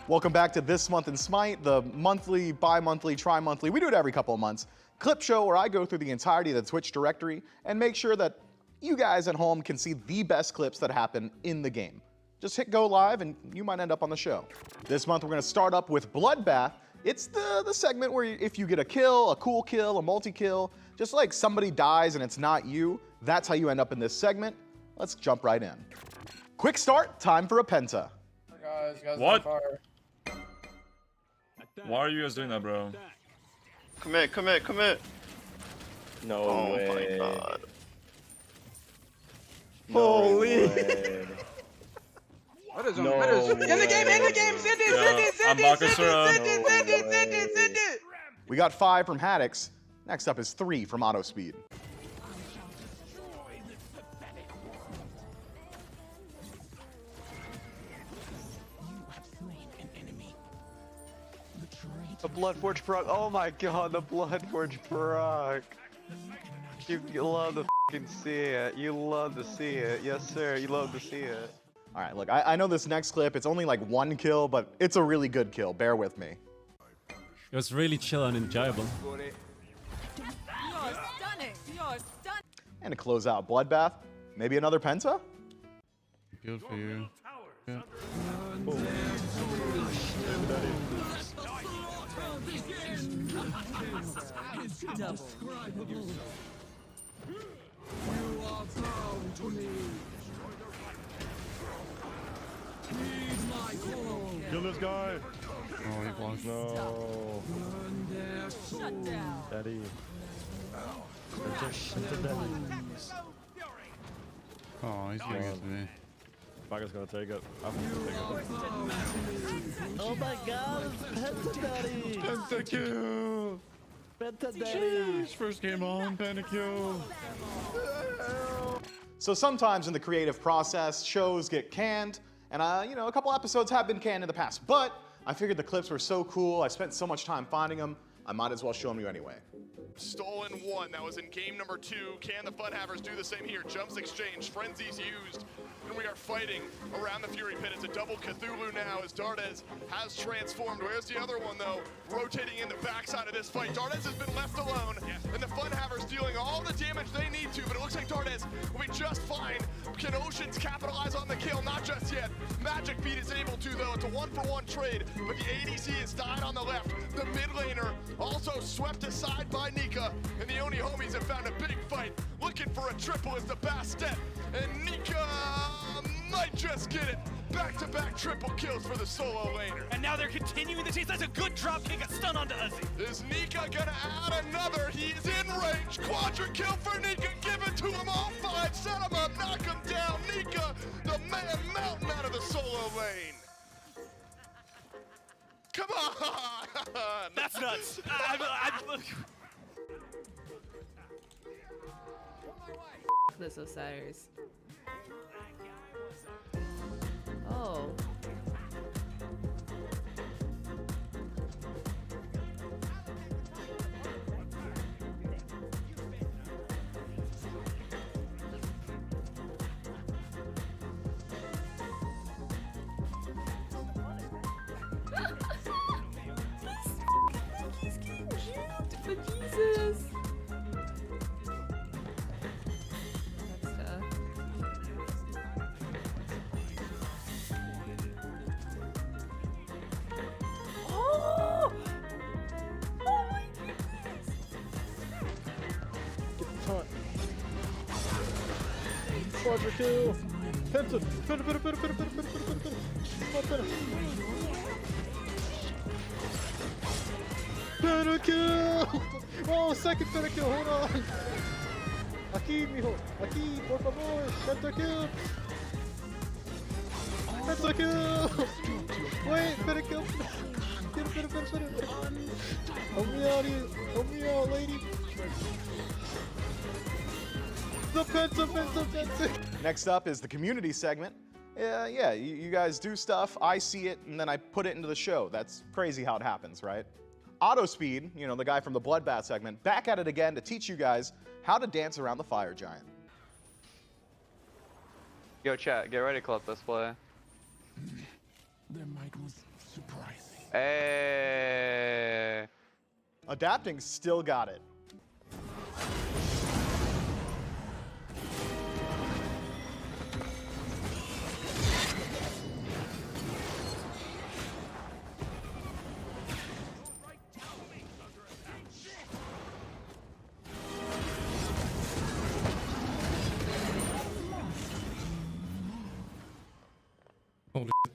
Welcome back to This Month in Smite, the monthly, bi-monthly, tri-monthly, we do it every couple of months, clip show where I go through the entirety of the Twitch directory and make sure that you guys at home can see the best clips that happen in the game. Just hit go live and you might end up on the show. This month we're going to start up with Bloodbath, It's the segment where if you get a kill, a cool kill, a multi-kill, just like somebody dies and it's not you, that's how you end up in this segment. Let's jump right in. Quick start, time for a penta. Guys, what? Why are you guys doing that, bro? Commit. No my way. god. Holy. What is in the game, send it. We got 5 from Haddix. Next up is 3 from Autospeed. The Bloodforge proc. Oh my god, the Bloodforge proc. You love to fucking see it. You love to see it. Yes, sir. You love to see it. All right, look, I know this next clip, it's only like 1 kill, but it's a really good kill. Bear with me. It was really chill and enjoyable. And to close out Bloodbath, maybe another penta? Good for you. Yeah. Kill this guy! Oh, he blocked. No. Daddy. Oh, he's gonna get to me. Bugger's gonna take it. I'm gonna take it. Oh my god, Penta Daddy! Pentakill! Penta Daddy! First game on, Pentakill! So sometimes in the creative process, shows get canned, and you know, a couple episodes have been canned in the past, but I figured the clips were so cool, I spent so much time finding them, I might as well show them you anyway. Stolen 1, that was in game number 2. Can the Funhavers do the same here? Jumps exchanged, frenzies used, and we are fighting around the Fury Pit. It's a double Cthulhu now as Dardes has transformed. Where's the other one though? Rotating in the backside of this fight. Dardes has been left alone, and the Funhavers dealing all the damage they need to, but it looks like Dardes will be just fine. Can Oceans capitalize on the kill? Not just yet. Magic Beat is able to though. It's a 1-for-1 trade, but the ADC has died on the left. The mid laner also swept aside by Nika, and the Oni homies have found a big fight, looking for a triple as the Bastet, and Nika might just get it. Back-to-back triple kills for the solo laner. And now they're continuing the chase. That's a good drop kick, a stun onto Uzi. Is Nika gonna add another? He's in range. Quadra kill for Nika. Give it to him, all 5. Set him up, knock him down. Nika, the man mountain out of the solo lane. Come on! That's nuts. This Osiris. Oh. He's getting jumped, but Jesus. That's tough. Oh! Oh my goodness! Get the taunt. Quadra kill. Penta. Penta kill. Oh, second penta kill. Hold on. Aquí, mijo. Aquí, por favor. Penta kill. Penta kill. Wait, penta kill. Get it. Help me out here. Help me out, lady. The penta. Next up is the community segment. Yeah, you guys do stuff, I see it, and then I put it into the show. That's crazy how it happens, right? Autospeed, you know, the guy from the Bloodbath segment, back at it again to teach you guys how to dance around the fire giant. Yo, chat, get ready, clip this play. Their mic was surprising. Hey. Adapting still got it.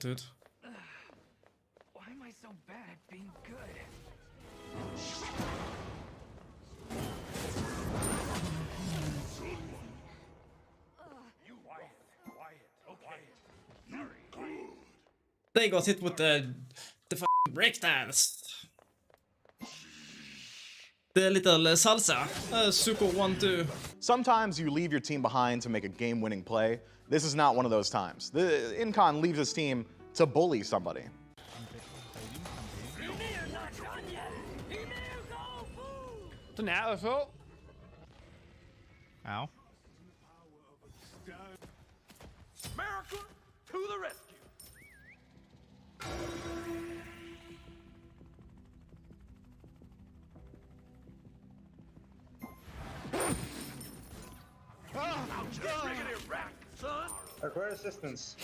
dude. Why am I so bad at being good? They got hit with the fucking breakdance. The little salsa. Super 1-2. Sometimes you leave your team behind to make a game-winning play. This is not one of those times. The Incon leaves his team to bully somebody. Ow. America to the rescue. Require assistance.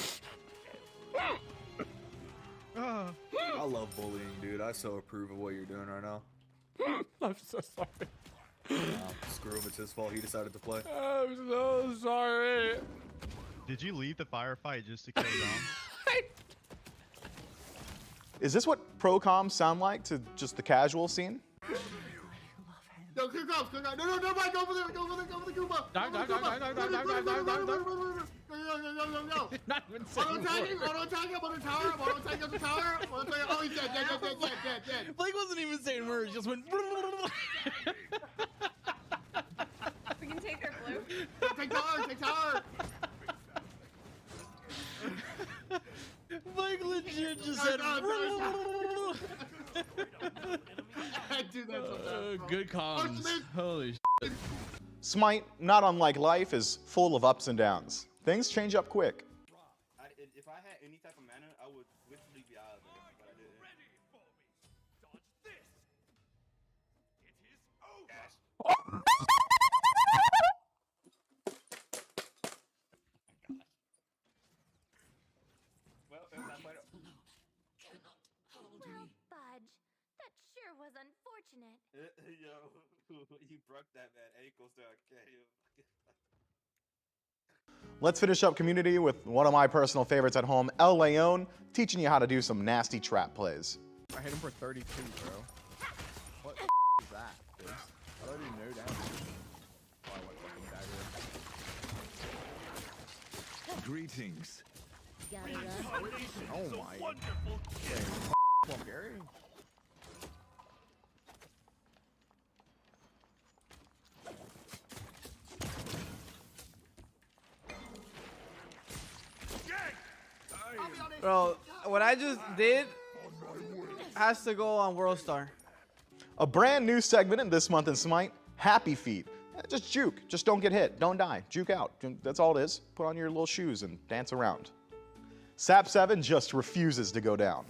I love bullying, dude. I so approve of what you're doing right now. I'm so sorry. Screw him, it's his fault. He decided to play. I'm so sorry. Did you leave the firefight just to kill Dom? Is this what pro comms sound like to just the casual scene? Yo, here goes. No, Mike, go for the Koopa. Yo. Not even Auto-attacking, on the tower, auto-attacking the tower. Oh, he's dead. Blake wasn't even saying words, just went. We can take their blue. Take tower. Blake legit just said. Good comms. Holy shit. Smite, not unlike life, is full of ups and downs. Things change up quick. If I had any type of mana, I would literally be out of there, but I didn't. Fudge, that sure was unfortunate. Yo, you broke that man ankles to a cave. Let's finish up community with one of my personal favorites at home, El Leon, teaching you how to do some nasty trap plays. I hit him for 32, bro. What the is that, dude? I don't even know that. Oh, I went fucking dagger. Greetings. Oh my. Well, Gary. Bro, what I just did has to go on World Star. A brand new segment in this month in Smite, Happy Feet. Just juke, just don't get hit, don't die, juke out. That's all it is. Put on your little shoes and dance around. Sap7 just refuses to go down.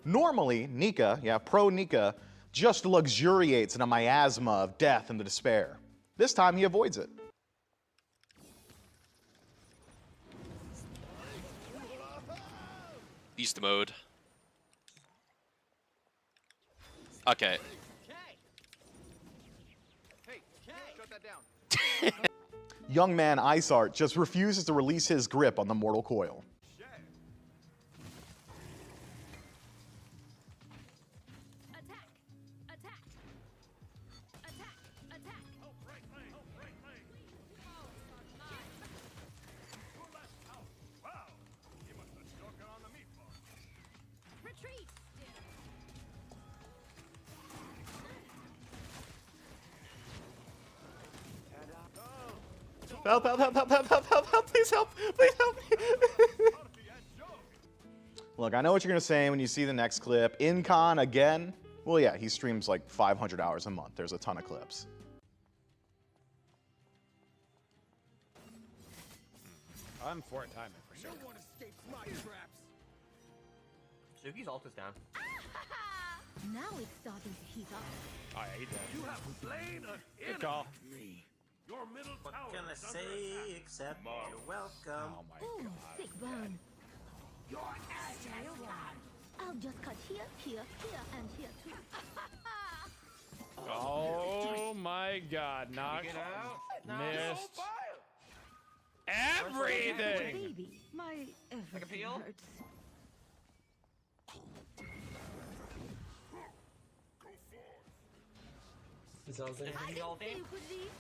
Normally, Nika, pro Nika, just luxuriates in a miasma of death and the despair. This time he avoids it. Beast mode. Okay. Hey, shut that down. Young man Isart just refuses to release his grip on the mortal coil. Help, please help me. Look, I know what you're gonna say when you see the next clip. Incon again? Well, yeah, he streams like 500 hours a month. There's a ton of clips. I'm for it timing for sure. Suki's ult is down. Now it's starting to heat up. Oh yeah, he did. You have slain an Good call. What can I say except you're welcome? Oh my Ooh, sick burn. I'll just cut here, here, here, and here too. Oh my god, knocked. Missed. Everything! Baby, my everything hurts. I didn't say you could leave.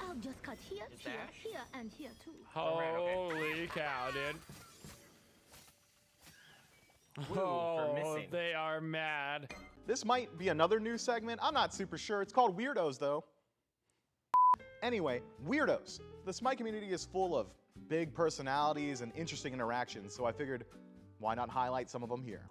I'll just cut here, here, here, and here too. Holy cow, dude. Oh, they are mad. This might be another new segment. I'm not super sure. It's called Weirdos, though. Anyway, Weirdos. The SMITE community is full of big personalities and interesting interactions, so I figured, why not highlight some of them here?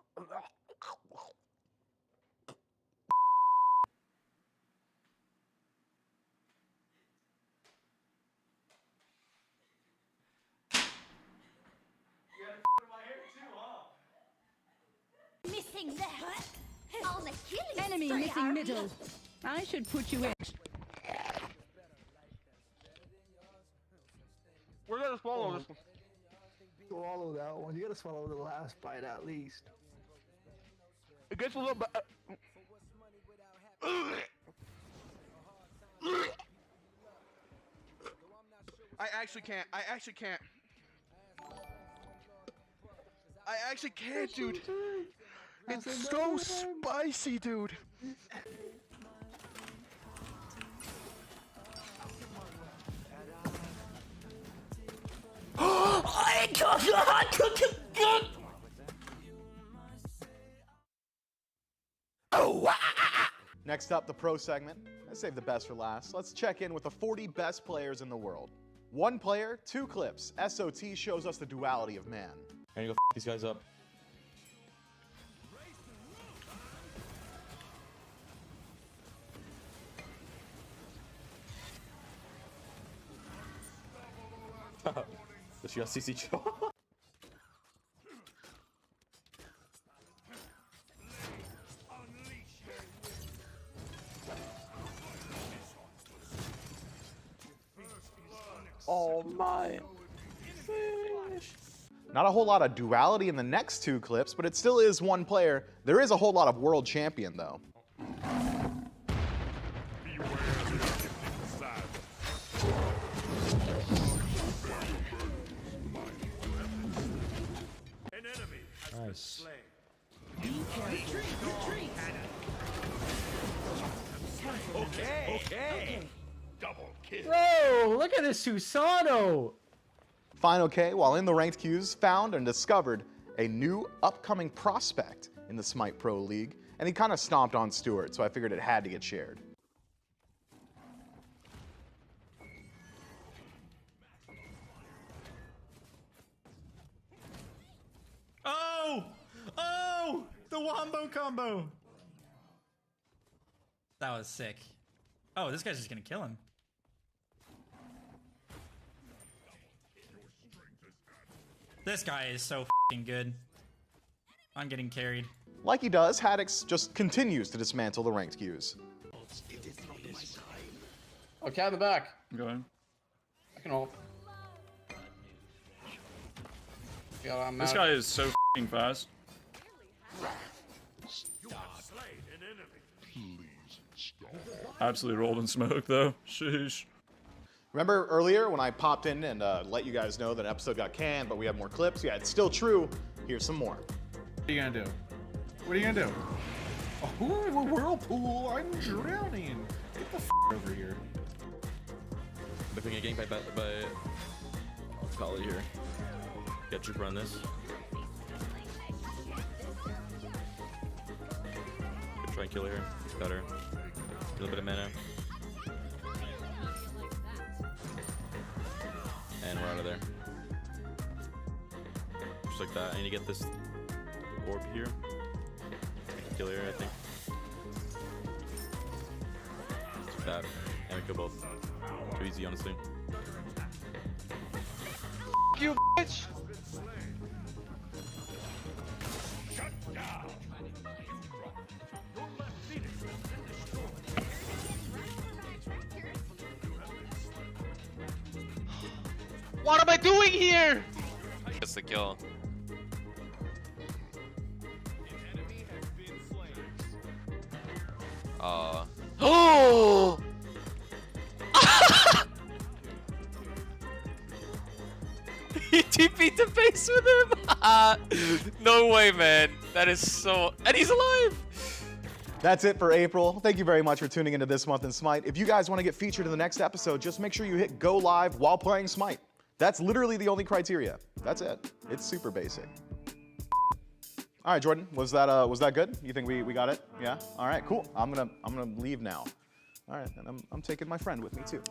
Missing there. On the killing Enemy spree, missing are middle. we? I should put you in. We're gonna swallow this one. Swallow that one. You gotta swallow the last bite at least. It gets a little bit. I actually can't. I actually can't. I actually can't, dude. It's so spicy, dude. Next up, the pro segment. I saved the best for last. Let's check in with the 40 best players in the world. One player, two clips. SOT shows us the duality of man. I'm gonna go these guys up. Does she got CC chill? Oh my. Not a whole lot of duality in the next two clips, but it still is one player. There is a whole lot of world champion, though. Nice. Okay. Double kill. Bro, look at this Susano. Final K, while in the ranked queues, found and discovered a new upcoming prospect in the SMITE Pro League, and he kind of stomped on Stewart, so I figured it had to get shared. Oh! Oh! The wombo combo! That was sick. Oh, this guy's just gonna kill him. This guy is so f***ing good. I'm getting carried. Like he does, Haddix just continues to dismantle the ranked queues. Oh, cat in the back. I'm going. I can hold. Yeah, I'm This out. guy is so f***ing fast. Absolutely rolled in smoke, though. Sheesh. Remember earlier when I popped in and let you guys know that an episode got canned, but we have more clips? Yeah, it's still true. Here's some more. What are you gonna do? What are you gonna do? Oh, a whirlpool! I'm drowning! Get the f over here. Whipping a gang by I'll call it here. Get trooper on this. Good try and kill her. Got her. A little bit of mana. And we're out of there. Just like that. I need to get this orb here. Kill her, I think. Just like that. And we kill both. Too easy, honestly. You bitch! What am I doing here? Gets the kill. Oh! He TP'd the base with him. No way, man. That is so. And he's alive. That's it for April. Thank you very much for tuning into This Month in Smite. If you guys want to get featured in the next episode, just make sure you hit go live while playing Smite. That's literally the only criteria. That's it. It's super basic. All right, Jordan, was that good? You think we got it? Yeah. All right, cool. I'm gonna leave now. All right, and I'm taking my friend with me too.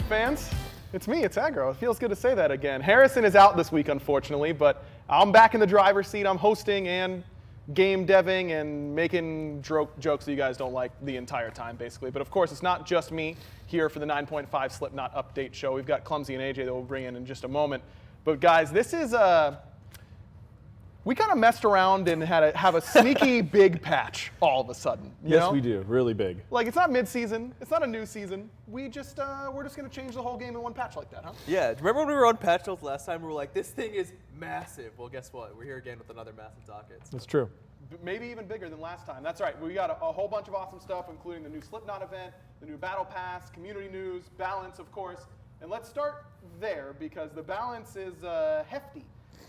fans. It's me, it's Aggro. It feels good to say that again. Harrison is out this week, unfortunately, but I'm back in the driver's seat. I'm hosting and game deving and making jokes that you guys don't like the entire time, basically. But of course, it's not just me here for the 9.5 Slipknot update show. We've got Clumsy and AJ that we'll bring in just a moment. But guys, this is we kind of messed around and have a sneaky big patch all of a sudden. You know? We do. Really big. Like, it's not mid-season. It's not a new season. We're just going to change the whole game in one patch like that, huh? Yeah. Remember when we were on patch notes last time? We were like, this thing is massive. Well, guess what? We're here again with another massive docket. That's true. Maybe even bigger than last time. That's right. We got a whole bunch of awesome stuff, including the new Slipknot event, the new Battle Pass, community news, balance, of course. And let's start there because the balance is hefty.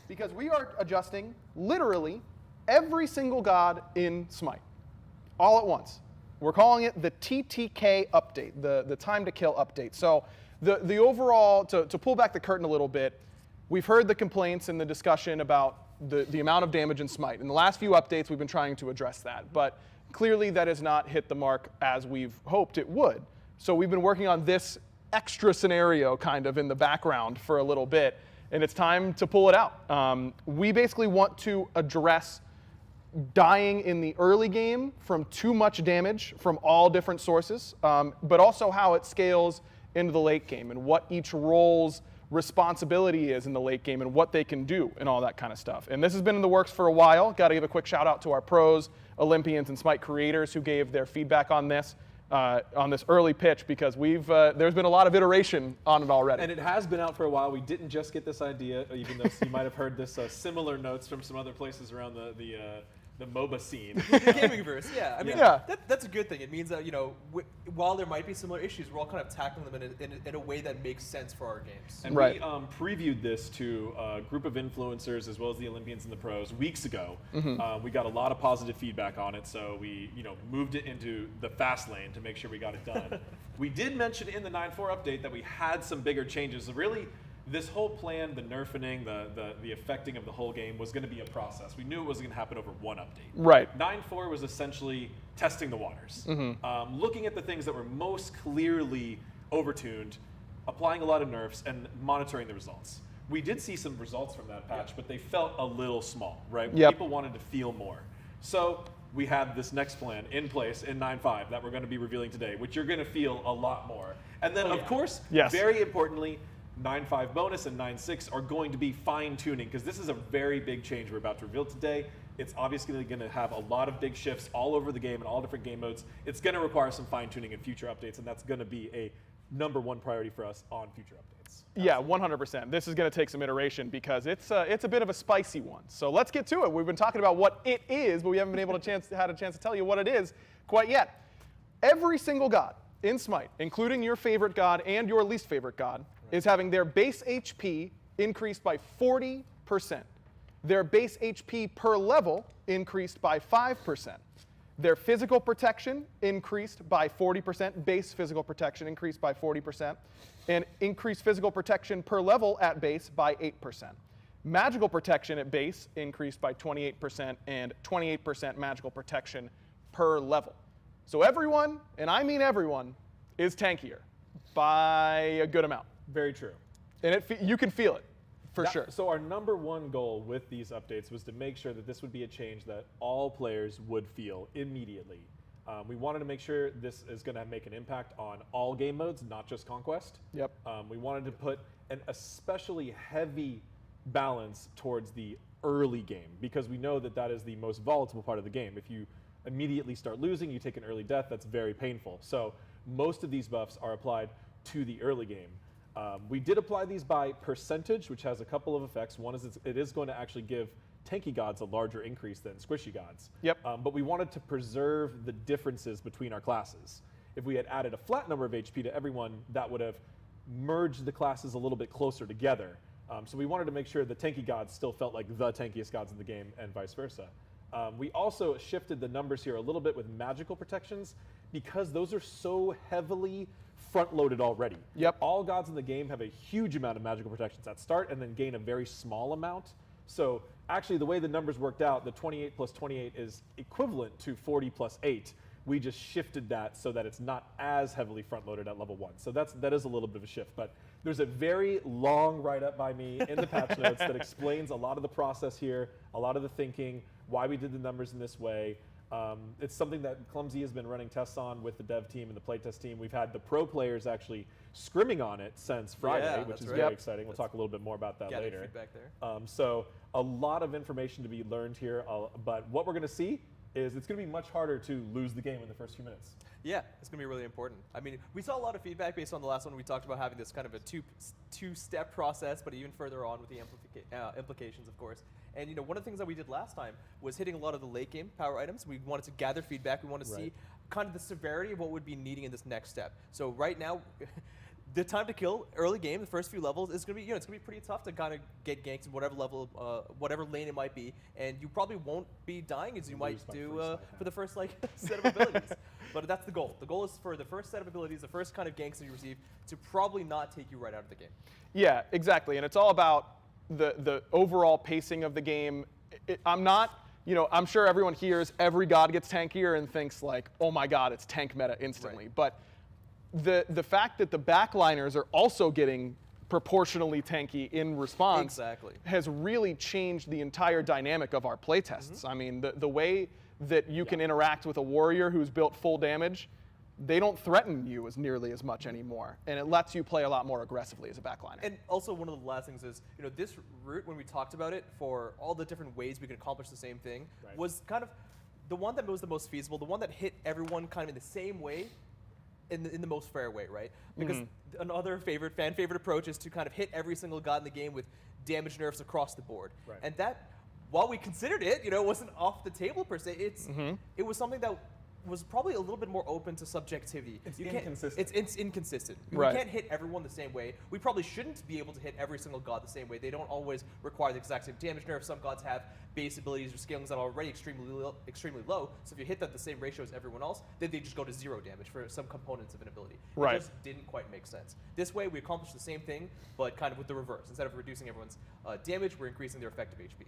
Because we are adjusting literally every single god in SMITE, all at once. We're calling it the TTK update, the time to kill update. So the overall, to pull back the curtain a little bit, we've heard the complaints and the discussion about the amount of damage in SMITE. In the last few updates, we've been trying to address that. But clearly that has not hit the mark as we've hoped it would. So we've been working on this extra scenario kind of in the background for a little bit. And it's time to pull it out. We basically want to address dying in the early game from too much damage from all different sources, but also how it scales into the late game and what each role's responsibility is in the late game and what they can do and all that kind of stuff. And this has been in the works for a while. Got to give a quick shout out to our pros, Olympians, and SMITE creators who gave their feedback on this early pitch because there's been a lot of iteration on it already. And it has been out for a while. We didn't just get this idea, even though you might have heard this similar notes from some other places around the MOBA scene. The gamingverse, yeah. I mean, yeah. That's a good thing. It means that, you know, while there might be similar issues, we're all kind of tackling them in a way that makes sense for our games. And we previewed this to a group of influencers as well as the Olympians and the pros weeks ago. We got a lot of positive feedback on it, so we moved it into the fast lane to make sure we got it done. We did mention in the 9.4 update that we had some bigger changes. So really, this whole plan, the nerfing, the affecting of the whole game was going to be a process. We knew it wasn't going to happen over one update. Right. 9.4 was essentially testing the waters, looking at the things that were most clearly overtuned, applying a lot of nerfs, and monitoring the results. We did see some results from that patch, but they felt a little small, right? Yep. People wanted to feel more. So we had this next plan in place in 9.5 that we're going to be revealing today, which you're going to feel a lot more. And then, of course, very importantly, 9.5 bonus and 9.6 are going to be fine-tuning because this is a very big change we're about to reveal today. It's obviously going to have a lot of big shifts all over the game and all different game modes. It's going to require some fine-tuning in future updates, and that's going to be a #1 priority for us on future updates. Yeah, 100%. This is going to take some iteration because it's a bit of a spicy one. So let's get to it. We've been talking about what it is, but we haven't been able to had a chance to tell you what it is quite yet. Every single god in SMITE, including your favorite god and your least favorite god, is having their base HP increased by 40%. Their base HP per level increased by 5%. Their physical protection increased by 40%. Base physical protection increased by 40%. And increased physical protection per level at base by 8%. Magical protection at base increased by 28% and 28% magical protection per level. So everyone, and I mean everyone, is tankier by a good amount. Very true. And you can feel it, for sure. So our #1 goal with these updates was to make sure that this would be a change that all players would feel immediately. We wanted to make sure this is going to make an impact on all game modes, not just Conquest. Yep. We wanted to put an especially heavy balance towards the early game because we know that that is the most volatile part of the game. If you immediately start losing, you take an early death, that's very painful. So most of these buffs are applied to the early game. We did apply these by percentage, which has a couple of effects. One is it is going to actually give tanky gods a larger increase than squishy gods. Yep. But we wanted to preserve the differences between our classes. If we had added a flat number of HP to everyone, that would have merged the classes a little bit closer together. So we wanted to make sure the tanky gods still felt like the tankiest gods in the game and vice versa. We also shifted the numbers here a little bit with magical protections because those are so heavily front-loaded already. Yep. All gods in the game have a huge amount of magical protections at start and then gain a very small amount. So actually the way the numbers worked out, the 28 plus 28 is equivalent to 40 plus 8, we just shifted that so that it's not as heavily front-loaded at level 1. So that is a little bit of a shift. But there's a very long write-up by me in the patch notes that explains a lot of the process here, a lot of the thinking, why we did the numbers in this way. It's something that Clumsy has been running tests on with the dev team and the playtest team. We've had the pro players actually scrimming on it since Friday, which is very exciting. We'll talk a little bit more about that later. Feedback there. So a lot of information to be learned here, but what we're going to see is it's going to be much harder to lose the game in the first few minutes. Yeah, it's going to be really important. I mean, we saw a lot of feedback based on the last one. We talked about having this kind of a two-step process, but even further on with the implications, of course. And one of the things that we did last time was hitting a lot of the late game power items. We wanted to gather feedback. We wanted to see kind of the severity of what we'd be needing in this next step. So right now, the time to kill early game, the first few levels, is going to be it's going to be pretty tough to kind of get ganks in whatever level, whatever lane it might be, and you probably won't be dying as you might do for the first set of abilities. But that's the goal. The goal is for the first set of abilities, the first kind of ganks that you receive, to probably not take you right out of the game. Yeah, exactly, and it's all about the overall pacing of the game. I'm not. I'm sure everyone hears every god gets tankier and thinks like, oh my god, it's tank meta instantly. But the fact that the backliners are also getting proportionally tanky in response has really changed the entire dynamic of our playtests. I mean, the way that you can interact with a warrior who's built full damage, they don't threaten you as nearly as much anymore, and it lets you play a lot more aggressively as a backliner. And also one of the last things is, this route, when we talked about it, for all the different ways we can accomplish the same thing, was kind of the one that was the most feasible, the one that hit everyone kind of in the same way, in the most fair way, right? Because another fan favorite approach is to kind of hit every single god in the game with damage nerfs across the board. And that, while we considered it, wasn't off the table per se, it was something that was probably a little bit more open to subjectivity. It's inconsistent. It's inconsistent. We can't hit everyone the same way. We probably shouldn't be able to hit every single god the same way. They don't always require the exact same damage nerf. Some gods have base abilities or scalings that are already extremely low. So if you hit that the same ratio as everyone else, then they just go to 0 damage for some components of an ability. It just didn't quite make sense. This way, we accomplished the same thing, but kind of with the reverse. Instead of reducing everyone's damage, we're increasing their effective HP.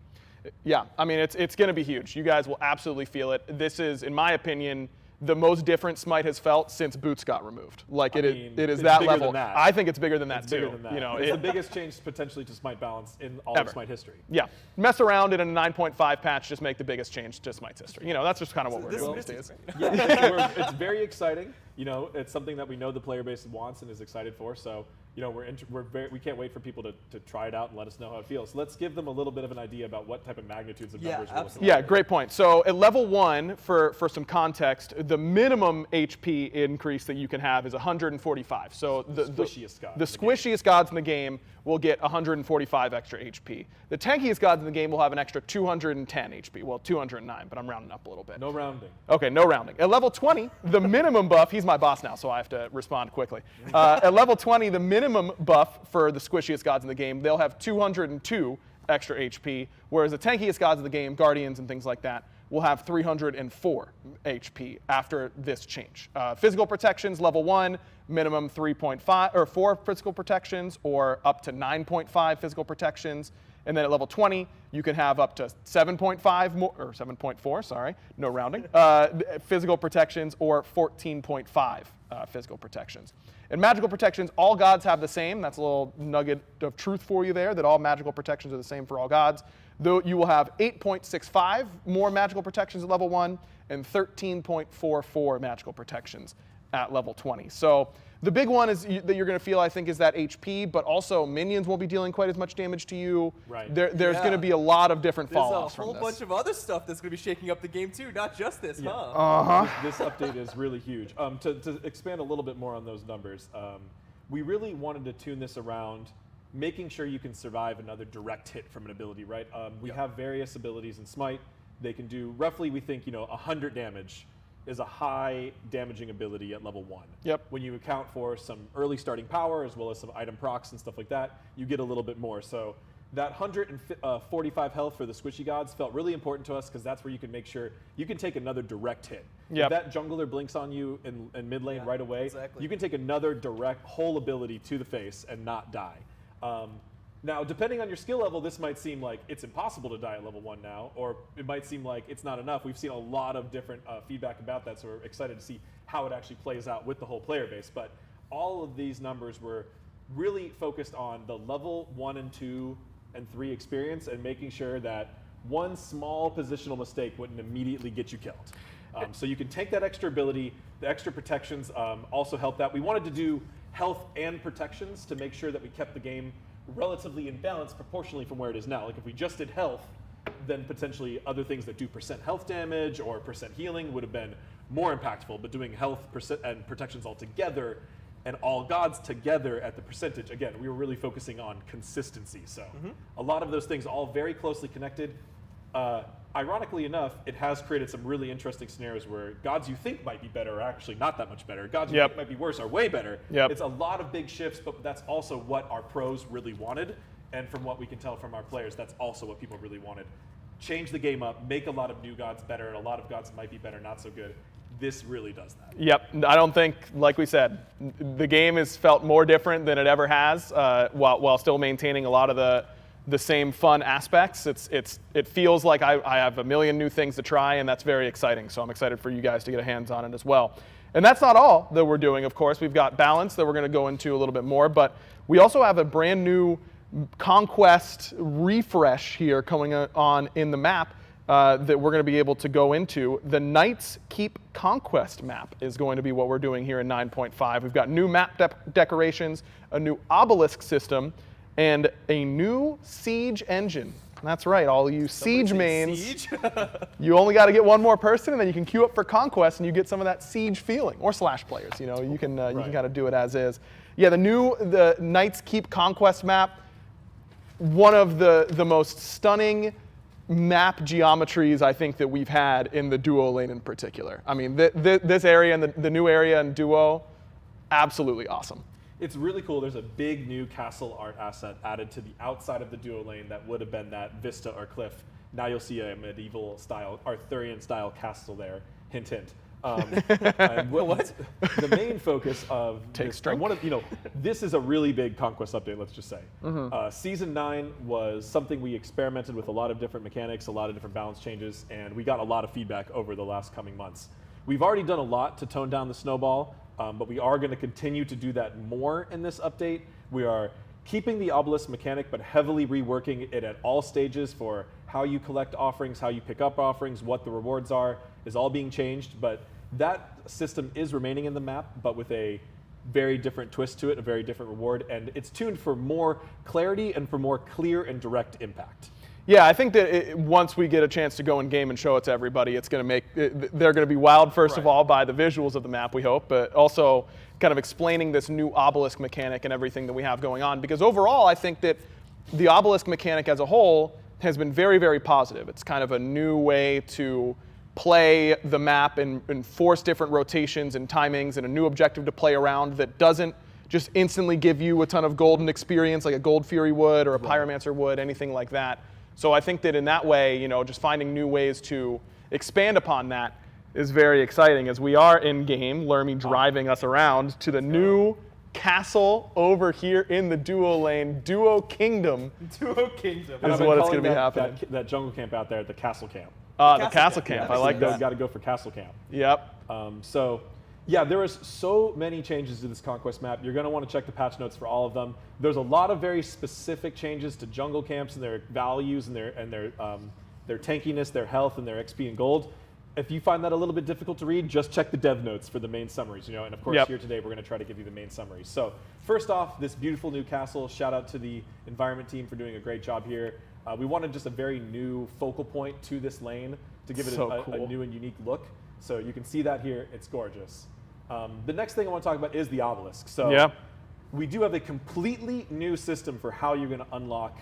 Yeah, I mean, it's going to be huge. You guys will absolutely feel it. This is, in my opinion, the most different Smite has felt since Boots got removed. Like it is that level. I think it's bigger than that too. It's the biggest change potentially to Smite balance in all of Smite history. Yeah, mess around in a 9.5 patch, just make the biggest change to Smite's history. That's just kind of what we're doing these days. Yeah, it's very exciting. It's something that we know the player base wants and is excited for. So we can't wait for people to try it out and let us know how it feels. So let's give them a little bit of an idea about what type of magnitudes of numbers we're looking at. Yeah, great point. So at level 1, for some context, the minimum HP increase that you can have is 145. So the squishiest gods in the game will get 145 extra HP. The tankiest gods in the game will have an extra 210 HP. Well, 209, but I'm rounding up a little bit. No rounding. Okay, no rounding. At level 20, the minimum buff, he's my boss now, so I have to respond quickly. At level 20, the minimum buff for the squishiest gods in the game, they'll have 202 extra HP, whereas the tankiest gods of the game, Guardians and things like that, will have 304 HP after this change. Physical protections, level 1, minimum 3.5 or 4 physical protections, or up to 9.5 physical protections. And then at level 20, you can have up to 7.5 more, or 7.4, sorry, no rounding, physical protections, or 14.5 physical protections. And magical protections, all gods have the same. That's a little nugget of truth for you there, that all magical protections are the same for all gods. Though you will have 8.65 more magical protections at level 1 and 13.44 magical protections at level 20. So the big one is that you're going to feel, I think, is that HP, but also minions won't be dealing quite as much damage to you. There's going to be a lot of different fallouts from this. There's a whole bunch of other stuff that's going to be shaking up the game too, not just this, This update is really huge. To expand a little bit more on those numbers, we really wanted to tune this around making sure you can survive another direct hit from an ability, right? We have various abilities in Smite. They can do roughly, we think, 100 damage is a high damaging ability at level 1. When you account for some early starting power as well as some item procs and stuff like that, you get a little bit more. So that 145 health for the squishy gods felt really important to us because that's where you can make sure you can take another direct hit. If that jungler blinks on you in mid lane right away, you can take another direct whole ability to the face and not die. Now, depending on your skill level, this might seem like it's impossible to die at level 1 now, or it might seem like it's not enough. We've seen a lot of different feedback about that, so we're excited to see how it actually plays out with the whole player base. But all of these numbers were really focused on the level 1 and 2 and 3 experience and making sure that one small positional mistake wouldn't immediately get you killed. So you can take that extra ability, the extra protections also help that. We wanted to do health and protections to make sure that we kept the game relatively in balance proportionally from where it is now. Like if we just did health, then potentially other things that do % health damage or % healing would have been more impactful, but doing health and protections all together and all gods together at the percentage, again, we were really focusing on consistency. So a lot of those things all very closely connected. Ironically enough, it has created some really interesting scenarios where gods you think might be better are actually not that much better. Gods you think might be worse are way better. It's a lot of big shifts, but that's also what our pros really wanted. And from what we can tell from our players, that's also what people really wanted. Change the game up, make a lot of new gods better, and a lot of gods might be better, not so good. This really does that. Yep, I don't think, like we said, the game has felt more different than it ever has, while still maintaining a lot of the same fun aspects. It feels like I have a million new things to try, and that's very exciting. So I'm excited for you guys to get a hands on it as well. And that's not all that we're doing, of course. We've got balance that we're going to go into a little bit more, but we also have a brand new Conquest refresh here coming on in the map that we're going to be able to go into. The Knights Keep Conquest map is going to be what we're doing here in 9.5. We've got new map decorations, a new obelisk system, and a new siege engine. That's right, all you siege mains. Siege? You only got to get one more person, and then you can queue up for Conquest, and you get some of that siege feeling. Or Slash players, you know, you can kind of do it as is. Yeah, the Knights Keep Conquest map, one of the most stunning map geometries I think that we've had in the duo lane in particular. I mean, this area and the new area in duo, absolutely awesome. It's really cool. There's a big new castle art asset added to the outside of the duo lane that would have been that vista or cliff. Now you'll see a medieval style, Arthurian style castle there. Hint, hint. What? The main focus of this is a really big Conquest update, let's just say. Season 9 was something we experimented with a lot of different mechanics, a lot of different balance changes, and we got a lot of feedback over the last coming months. We've already done a lot to tone down the snowball, but we are going to continue to do that more in this update. We are keeping the obelisk mechanic, but heavily reworking it at all stages for how you collect offerings, how you pick up offerings, what the rewards are, is all being changed. But that system is remaining in the map, but with a very different twist to it, a very different reward, and it's tuned for more clarity and for more clear and direct impact. Yeah, I think that once we get a chance to go in game and show it to everybody, it's going to make they're going to be wowed first of all by the visuals of the map, we hope, but also kind of explaining this new obelisk mechanic and everything that we have going on. Because overall, I think that the obelisk mechanic as a whole has been very, very positive. It's kind of a new way to play the map and force different rotations and timings and a new objective to play around that doesn't just instantly give you a ton of golden experience like a Gold Fury would or a Pyromancer would, anything like that. So I think that in that way, you know, just finding new ways to expand upon that is very exciting as we are in game, Lermy driving us around to the new castle over here in the duo lane, Duo Kingdom. Duo Kingdom. Is what it's going to be happening. That jungle camp out there, the castle camp. The castle camp. I like that. You got to go for castle camp. Yep. So, yeah, there is so many changes to this Conquest map. You're going to want to check the patch notes for all of them. There's a lot of very specific changes to jungle camps and their values and their tankiness, their health, and their XP and gold. If you find that a little bit difficult to read, just check the dev notes for the main summaries. You know, and of course here today we're going to try to give you the main summaries. So first off, this beautiful new castle. Shout out to the environment team for doing a great job here. We wanted just a very new focal point to this lane to give it a new and unique look. So you can see that here. It's gorgeous. The next thing I want to talk about is the obelisk. So we do have a completely new system for how you're going to unlock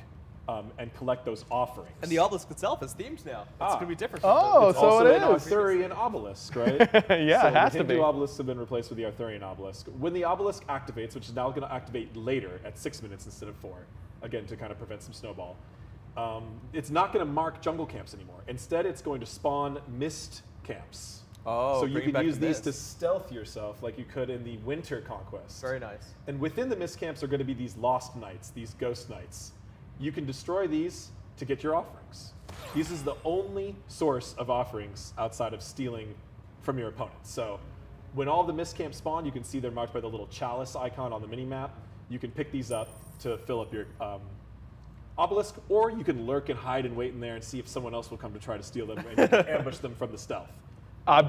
and collect those offerings. And the obelisk itself is themed now. It's going to be different. Oh, it's so also it an is. Arthurian obelisk, right? Yeah, so it has to be. The Hindu obelisks have been replaced with the Arthurian obelisk. When the obelisk activates, which is now going to activate later at 6 minutes instead of 4, again to kind of prevent some snowball, it's not going to mark jungle camps anymore. Instead, it's going to spawn mist camps. Oh, so you can use these to stealth yourself like you could in the Winter Conquest. Very nice. And within the mist camps are going to be these lost knights, these ghost knights. You can destroy these to get your offerings. This is the only source of offerings outside of stealing from your opponent. So when all the mist camps spawn, you can see they're marked by the little chalice icon on the mini-map. You can pick these up to fill up your obelisk, or you can lurk and hide and wait in there and see if someone else will come to try to steal them and you can ambush them from the stealth. I've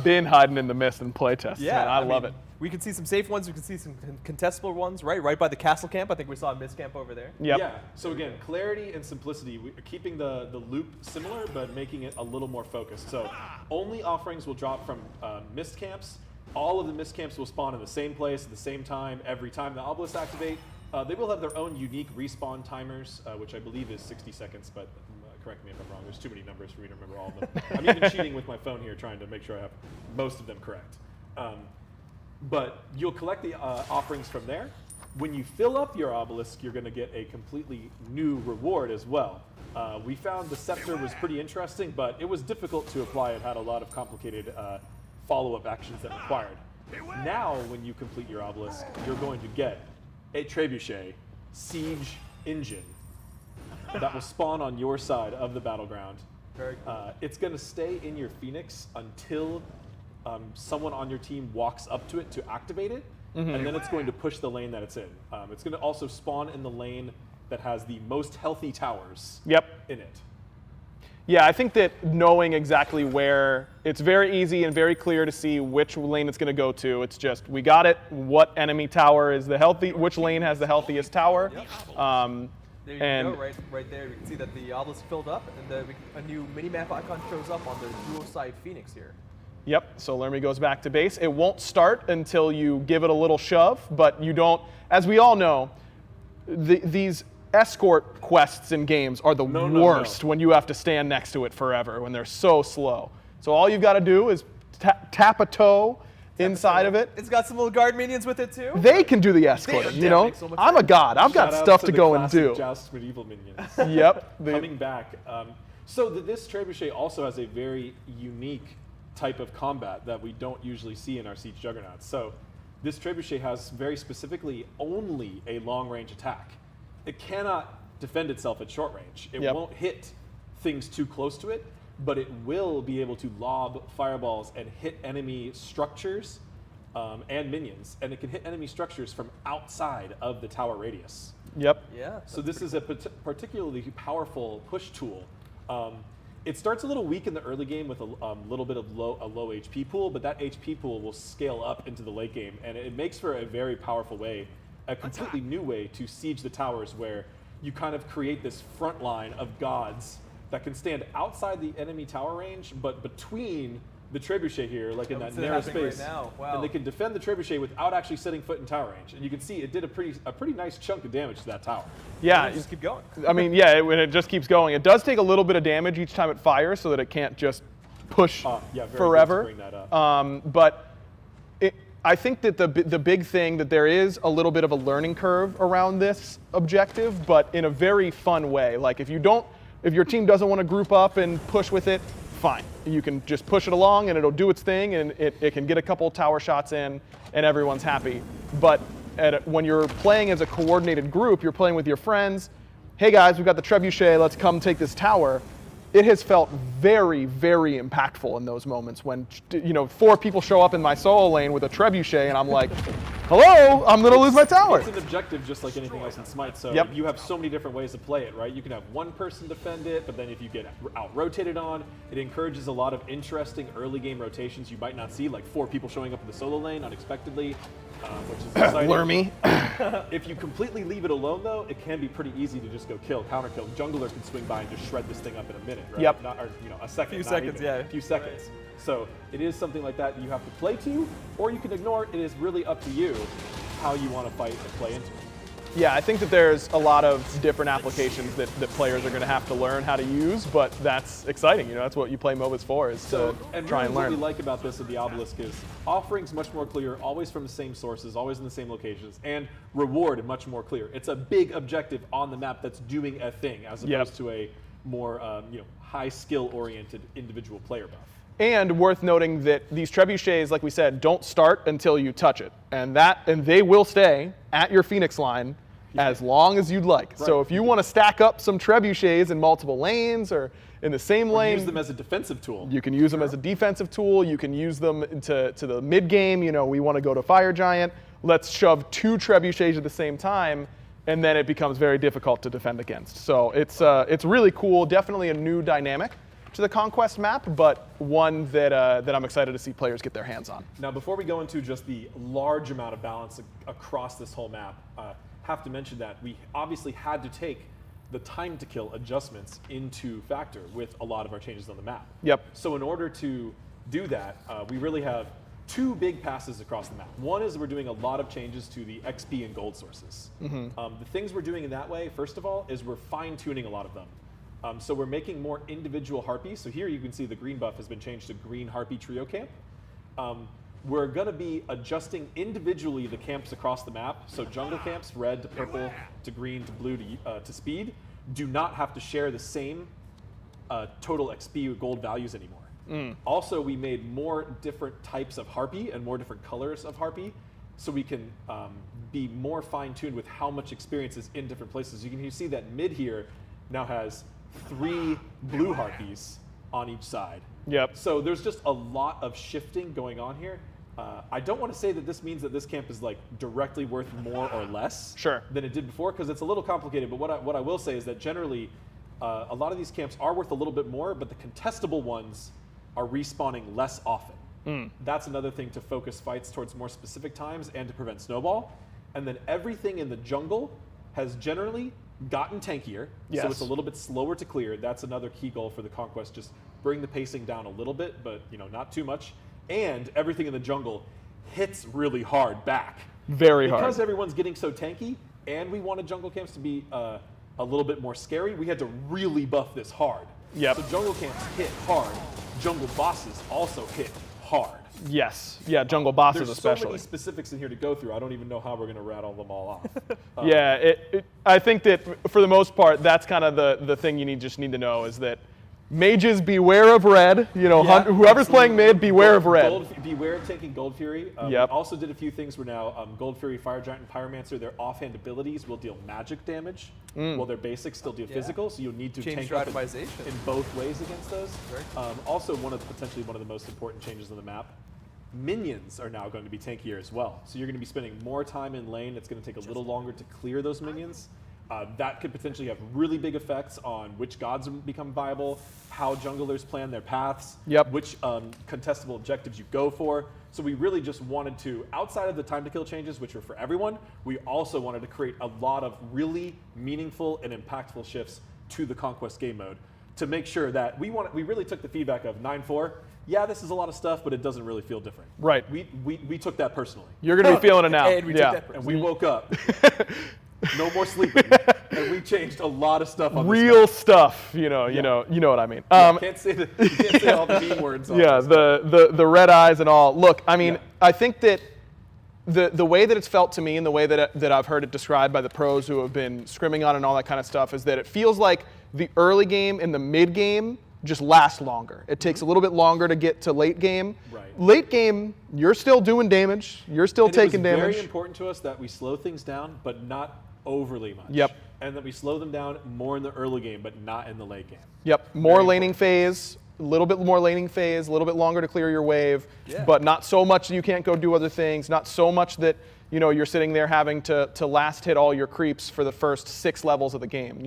been hiding in the mist and playtests. Yeah, man. I love it. We can see some safe ones. We can see some contestable ones, right by the castle camp. I think we saw a mist camp over there. Yep. Yeah. So again, clarity and simplicity. We're keeping the loop similar, but making it a little more focused. So only offerings will drop from mist camps. All of the mist camps will spawn in the same place at the same time every time the obelisks activate. They will have their own unique respawn timers, which I believe is 60 seconds, but correct me if I'm wrong. There's too many numbers for me to remember all of them. I'm even cheating with my phone here, trying to make sure I have most of them correct. But you'll collect the offerings from there. When you fill up your obelisk, you're going to get a completely new reward as well. We found the scepter was pretty interesting, but it was difficult to apply. It had a lot of complicated follow-up actions that required. Now, when you complete your obelisk, you're going to get a trebuchet siege engine that will spawn on your side of the battleground. Very cool. It's going to stay in your Phoenix until someone on your team walks up to it to activate it, and then it's going to push the lane that it's in. It's going to also spawn in the lane that has the most healthy towers in it. Yeah, I think that knowing exactly where, it's very easy and very clear to see which lane it's going to go to. It's just, we got it, what enemy tower is the which lane has the healthiest tower. There you go, right there. We can see that the obelisk filled up, and a new mini-map icon shows up on the dual-side Phoenix here. Yep, so Lermy goes back to base. It won't start until you give it a little shove, but you don't, as we all know, these escort quests in games are the worst when you have to stand next to it forever, when they're so slow. So all you've got to do is tap a toe inside of it. It's got some little guard minions with it too. They can do the escorting, you know? I'm a god. I've got stuff to go and do. Joust medieval minions. Yep. Coming back. So this trebuchet also has a very unique type of combat that we don't usually see in our Siege Juggernauts. So this trebuchet has very specifically only a long-range attack. It cannot defend itself at short range. It won't hit things too close to it, but it will be able to lob fireballs and hit enemy structures and minions. And it can hit enemy structures from outside of the tower radius. Yep. Yeah. So this is a particularly powerful push tool. It starts a little weak in the early game with a little bit of a low HP pool, but that HP pool will scale up into the late game, and it makes for a very powerful way, a completely new way to siege the towers, where you kind of create this front line of gods that can stand outside the enemy tower range, but between the trebuchet here, like in that narrow space, and they can defend the trebuchet without actually setting foot in tower range. And you can see it did a pretty nice chunk of damage to that tower. Yeah, just keep going. I mean, yeah, it just keeps going. It does take a little bit of damage each time it fires, so that it can't just push forever. Good to bring that up. But I think that the big thing that there is a little bit of a learning curve around this objective, but in a very fun way. Like if your team doesn't want to group up and push with it, fine. You can just push it along and it'll do its thing, and it can get a couple tower shots in and everyone's happy. But when you're playing as a coordinated group, you're playing with your friends, hey guys, we've got the trebuchet, let's come take this tower. It has felt very, very impactful in those moments when 4 people show up in my solo lane with a trebuchet and I'm like, hello, I'm going to lose my tower. It's an objective just like anything else in Smite, so you have so many different ways to play it, right? You can have one person defend it, but then if you get out-rotated on, it encourages a lot of interesting early game rotations you might not see, like 4 people showing up in the solo lane unexpectedly, which is exciting. Lermy. If you completely leave it alone, though, it can be pretty easy to just go counter kill. Jungler can swing by and just shred this thing up in a minute, right? Yep. A second. A few seconds, A few seconds. Right. So it is something like that you have to play to, or you can ignore it. It is really up to you how you want to fight and play into it. Yeah, I think that there's a lot of different applications that players are going to have to learn how to use, but that's exciting. That's what you play MOBAs for, is to try and learn. What we like about this with the Obelisk is offerings much more clear, always from the same sources, always in the same locations, and reward much more clear. It's a big objective on the map that's doing a thing, as opposed to a more high skill-oriented individual player buff. And worth noting that these trebuchets, like we said, don't start until you touch it, and they will stay at your Phoenix line as long as you'd like. Right. So if you want to stack up some trebuchets in multiple lanes or in the same lane, use them as a defensive tool. You can use them as a defensive tool. You can use them to the mid game. You know, we want to go to Fire Giant. Let's shove 2 trebuchets at the same time, and then it becomes very difficult to defend against. So it's really cool. Definitely a new dynamic to the Conquest map, but one that I'm excited to see players get their hands on. Now, before we go into just the large amount of balance across this whole map, have to mention that we obviously had to take the time to kill adjustments into factor with a lot of our changes on the map. Yep. So in order to do that, we really have 2 big passes across the map. One is we're doing a lot of changes to the XP and gold sources. The things we're doing in that way, first of all, is we're fine-tuning a lot of them. So we're making more individual harpies. So here you can see the green buff has been changed to green harpy trio camp. We're going to be adjusting individually the camps across the map. So jungle camps, red to purple to green to blue to speed, do not have to share the same total XP or gold values anymore. Also, we made more different types of harpy and more different colors of harpy, so we can be more fine-tuned with how much experience is in different places. You can see that mid here now has 3 blue harpies on each side. Yep. So there's just a lot of shifting going on here. I don't want to say that this means that this camp is like directly worth more or less than it did before, because it's a little complicated. But what I will say is that generally, a lot of these camps are worth a little bit more, but the contestable ones are respawning less often. That's another thing to focus fights towards more specific times and to prevent snowball. And then everything in the jungle has generally gotten tankier, so it's a little bit slower to clear. That's another key goal for the Conquest, just bring the pacing down a little bit, but not too much. And everything in the jungle hits really hard back. Very hard. Because everyone's getting so tanky, and we wanted jungle camps to be a little bit more scary, we had to really buff this hard. Yep. So jungle camps hit hard. Jungle bosses also hit hard. Yes. Yeah, jungle bosses There's especially. so many specifics in here to go through. I don't even know how we're going to rattle them all off. Yeah, I think that for the most part, that's kind of the thing you just need to know is that mages beware of red. Whoever's playing mid, beware of red. Beware of taking Gold Fury. We also did a few things where now Gold Fury, Fire Giant, and Pyromancer, their offhand abilities will deal magic damage, while their basics still deal physical. So you'll need to tank up in both ways against those. Also, potentially one of the most important changes on the map. Minions are now going to be tankier as well. So you're going to be spending more time in lane. It's going to take a little longer to clear those minions. That could potentially have really big effects on which gods become viable, how junglers plan their paths, which contestable objectives you go for. So we really just wanted to, outside of the time to kill changes, which are for everyone, we also wanted to create a lot of really meaningful and impactful shifts to the Conquest game mode to make sure that we really took the feedback of 9.4. Yeah, this is a lot of stuff, but it doesn't really feel different. Right. We took that personally. You're going to be feeling it now. And we took that personally. And we woke up. No more sleeping. And we changed a lot of stuff on real this stuff, you know what I mean. Can't say all the mean words. The red eyes and all. Look, I mean, I think that the way that it's felt to me and the way that I've heard it described by the pros who have been scrimming on and all that kind of stuff is that it feels like the early game and the mid game just last longer. It takes a little bit longer to get to late game. Right. Late game, you're still doing damage. You're still taking damage. It was very important to us that we slow things down, but not overly much. Yep. And that we slow them down more in the early game, but not in the late game. Yep. More laning phase, a little bit more laning phase, a little bit longer to clear your wave, but not so much that you can't go do other things, not so much that you're sitting there having to last hit all your creeps for the first 6 levels of the game.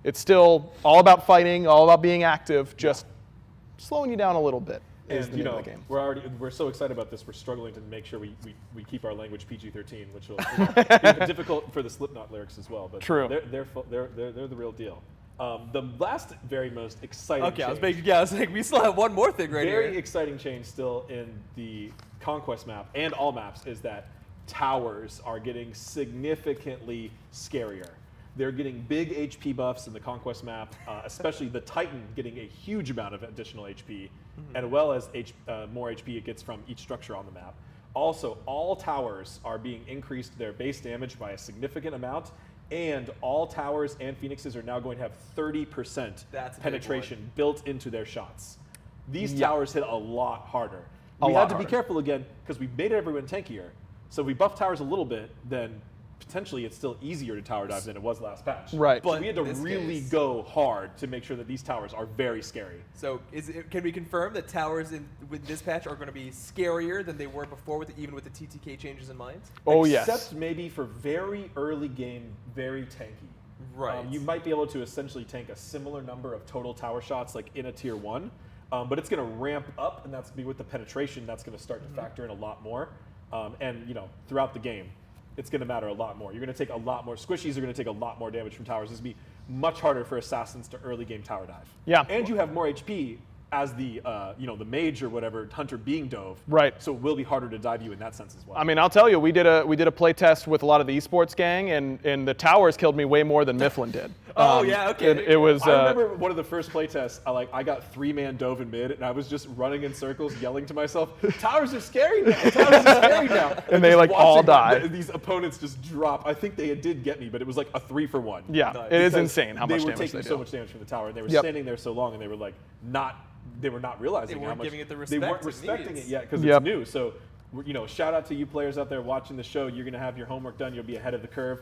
It's still all about fighting, all about being active, just slowing you down a little bit. And the game. We're so excited about this. We're struggling to make sure we keep our language PG-13, which will be difficult for the Slipknot lyrics as well. But true. They're the real deal. The last very most exciting. Okay, I was like, we still have one more thing right here. Very exciting change still in the Conquest map and all maps is that towers are getting significantly scarier. They're getting big HP buffs in the Conquest map, especially the Titan getting a huge amount of additional HP, as well as more HP it gets from each structure on the map. Also, all towers are being increased their base damage by a significant amount, and all towers and phoenixes are now going to have 30% penetration built into their shots. These towers hit a lot harder. We had to be careful again because we made everyone tankier. So we buffed towers a little bit, then potentially it's still easier to tower dive than it was last patch. Right. So we had to really go hard to make sure that these towers are very scary. So can we confirm that towers with this patch are going to be scarier than they were before, even with the TTK changes in mind? Oh, yes. Except maybe for very early game, very tanky. Right. You might be able to essentially tank a similar number of total tower shots like in a tier 1, but it's going to ramp up, and that's with the penetration, that's going to start to factor in a lot more. And throughout the game, it's going to matter a lot more. You're going to take a lot more. Squishies are going to take a lot more damage from towers. This will be much harder for assassins to early game tower dive. Yeah. And you have more HP as the the mage or whatever hunter being dove. Right. So it will be harder to dive you in that sense as well. I mean, I'll tell you, we did a play test with a lot of the esports gang, and the towers killed me way more than Mifflin did. Oh yeah, okay. It was. I remember one of the first play tests. I got 3-man dove in mid, and I was just running in circles, yelling to myself, "Towers are scary now! Towers are scary now!" And they like all died. These opponents just drop. I think they did get me, but it was like a 3-for-1. Yeah, it is insane how much damage they were taking so much damage from the tower, and they were standing there so long, and they were like They were not realizing how much giving it the respect they weren't it respecting needs. it yet because it's new. So, shout out to you players out there watching the show. You're going to have your homework done. You'll be ahead of the curve.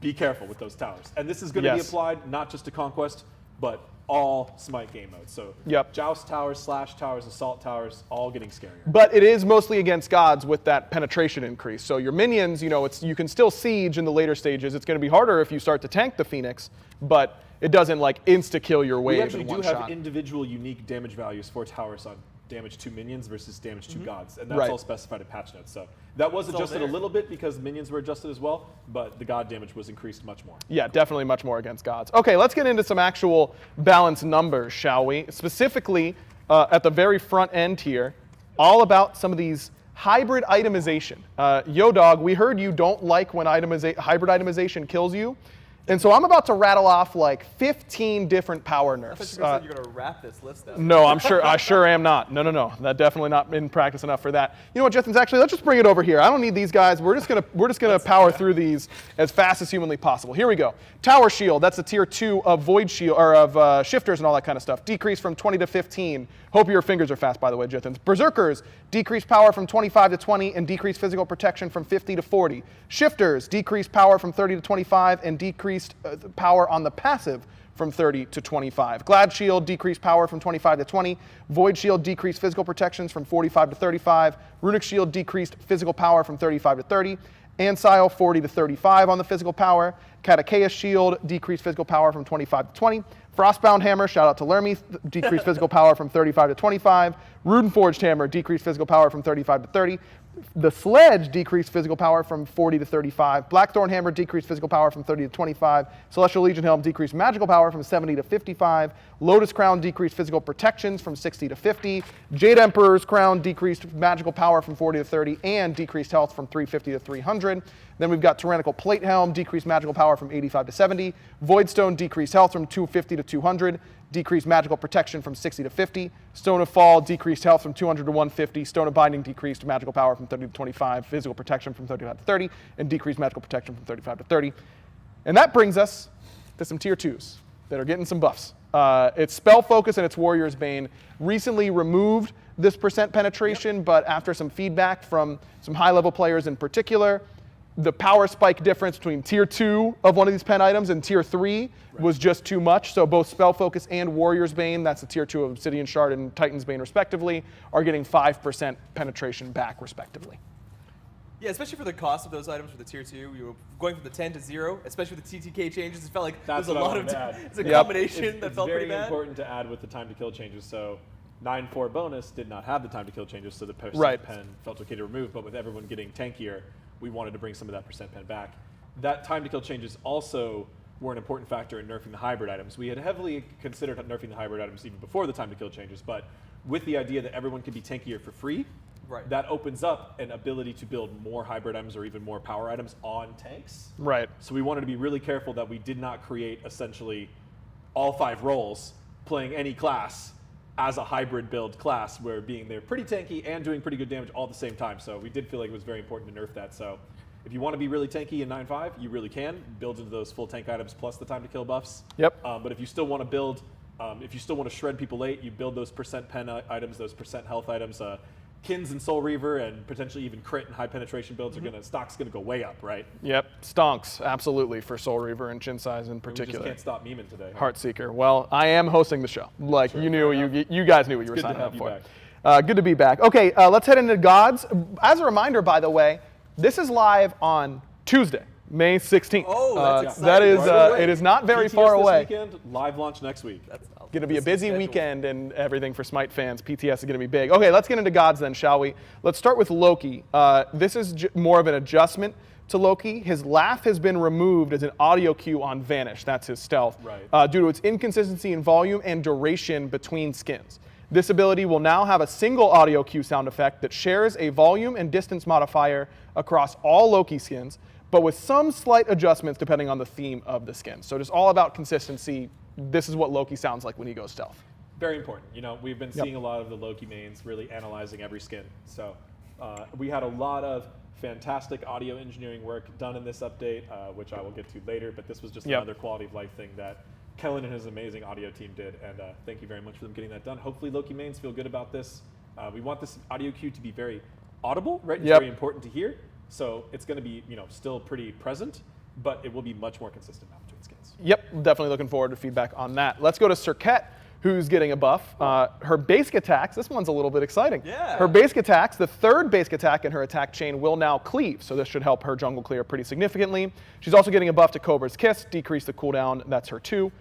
Be careful with those towers. And this is going to be applied not just to Conquest, but all Smite game modes. So, Joust towers, Slash towers, Assault towers, all getting scarier. But it is mostly against gods with that penetration increase. So your minions, you can still siege in the later stages. It's going to be harder if you start to tank the Phoenix, but it doesn't like insta-kill your wave We actually in one do have shot. individual unique damage values for towers on damage to minions versus damage to gods, and that's all specified in patch notes. So that was adjusted a little bit because minions were adjusted as well, but the god damage was increased much more. Yeah, definitely much more against gods. Okay, let's get into some actual balance numbers, shall we? Specifically, at the very front end here, all about some of these hybrid itemization. Yo Dog, we heard you don't like when hybrid itemization kills you. And so I'm about to rattle off like 15 different power nerfs. I thought you were going to wrap this list up. No, I sure am not. No. That definitely not in practice enough for that. You know what, Justin's actually, let's just bring it over here. I don't need these guys. We're just gonna power through these as fast as humanly possible. Here we go. Tower Shield, that's the tier 2 of Void Shield, or of Shifters and all that kind of stuff. Decrease from 20 to 15. Hope your fingers are fast, by the way, Jithens. Berserkers, decreased power from 25 to 20 and decreased physical protection from 50 to 40. Shifters, decreased power from 30 to 25 and decreased power on the passive from 30 to 25. Glad Shield, decreased power from 25 to 20. Void Shield, decreased physical protections from 45 to 35. Runic Shield, decreased physical power from 35 to 30. Ancile, 40 to 35 on the physical power. Cataceus Shield, decreased physical power from 25 to 20. Frostbound Hammer, shout out to Lermy, decreased physical power from 35 to 25. Rudenforged Hammer, decreased physical power from 35 to 30. The Sledge, decreased physical power from 40 to 35. Blackthorn Hammer, decreased physical power from 30 to 25. Celestial Legion Helm, decreased magical power from 70 to 55. Lotus Crown, decreased physical protections from 60 to 50. Jade Emperor's Crown, decreased magical power from 40 to 30 and decreased health from 350 to 300. Then we've got Tyrannical Plate Helm, decreased magical power from 85 to 70. Voidstone, decreased health from 250 to 200. Decreased magical protection from 60 to 50. Stone of Fall, decreased health from 200 to 150. Stone of Binding, decreased magical power from 30 to 25. Physical protection from 35 to 30. And decreased magical protection from 35 to 30. And that brings us to some tier 2s that are getting some buffs. It's Spell Focus and it's Warrior's Bane. Recently removed this percent penetration, but after some feedback from some high-level players in particular, the power spike difference between tier 2 of one of these pen items and tier 3 was just too much. So both Spell Focus and Warrior's Bane, that's the tier 2 of Obsidian Shard and Titan's Bane respectively, are getting 5% penetration back respectively. Yeah, especially for the cost of those items for the tier 2, you were going from the 10 to 0, especially with the TTK changes. It felt like there's a lot of it's a combination that felt pretty bad. It's very important to add with the time to kill changes. So 9-4 bonus did not have the time to kill changes, so the percent pen felt okay to remove. But with everyone getting tankier, we wanted to bring some of that percent pen back. That time to kill changes also were an important factor in nerfing the hybrid items. We had heavily considered nerfing the hybrid items even before the time to kill changes, but with the idea that everyone could be tankier for free, that opens up an ability to build more hybrid items or even more power items on tanks. Right. So we wanted to be really careful that we did not create essentially all 5 roles playing any class as a hybrid build class where they're pretty tanky and doing pretty good damage all at the same time. So we did feel like it was very important to nerf that. So if you want to be really tanky in 9.5, you really can build into those full tank items plus the time to kill buffs. Yep. But if you still want to build, if you still want to shred people late, you build those percent pen items, those percent health items. Kins and Soul Reaver and potentially even crit and high penetration builds stock's gonna go way up, right? Yep, stonks, absolutely, for Soul Reaver and Chin Size in particular. We just can't stop memeing today. Huh? Heartseeker. Well, I am hosting the show. Like, Sure, you guys knew what you were signing up for. Back. Good to be back. Okay, let's head into Gods. As a reminder, by the way, this is live on Tuesday, May 16th. Oh, that's exciting. That is, it is not very far away. This weekend, live launch next week. That's going to be a busy weekend and everything for Smite fans. PTS is going to be big. Okay, let's get into Gods then, shall we? Let's start with Loki. This is more of an adjustment to Loki. His laugh has been removed as an audio cue on Vanish. That's his stealth. Right. Due to its inconsistency in volume and duration between skins. This ability will now have a single audio cue sound effect that shares a volume and distance modifier across all Loki skins, but with some slight adjustments depending on the theme of the skin. So just all about consistency. This is what Loki sounds like when he goes stealth. Very important. You know, we've been seeing a lot of the Loki mains really analyzing every skin. So we had a lot of fantastic audio engineering work done in this update, which I will get to later, but this was just another quality of life thing that Kellen and his amazing audio team did, and thank you very much for them getting that done. Hopefully Loki mains feel good about this. We want this audio cue to be very audible, right? It's very important to hear. So it's going to be, still pretty present, but it will be much more consistent now between skins. Yep, definitely looking forward to feedback on that. Let's go to Serket, who's getting a buff. Her basic attacks, this one's a little bit exciting. Yeah. Her basic attacks, the third basic attack in her attack chain will now cleave, so this should help her jungle clear pretty significantly. She's also getting a buff to Cobra's Kiss, decrease the cooldown, that's her 2,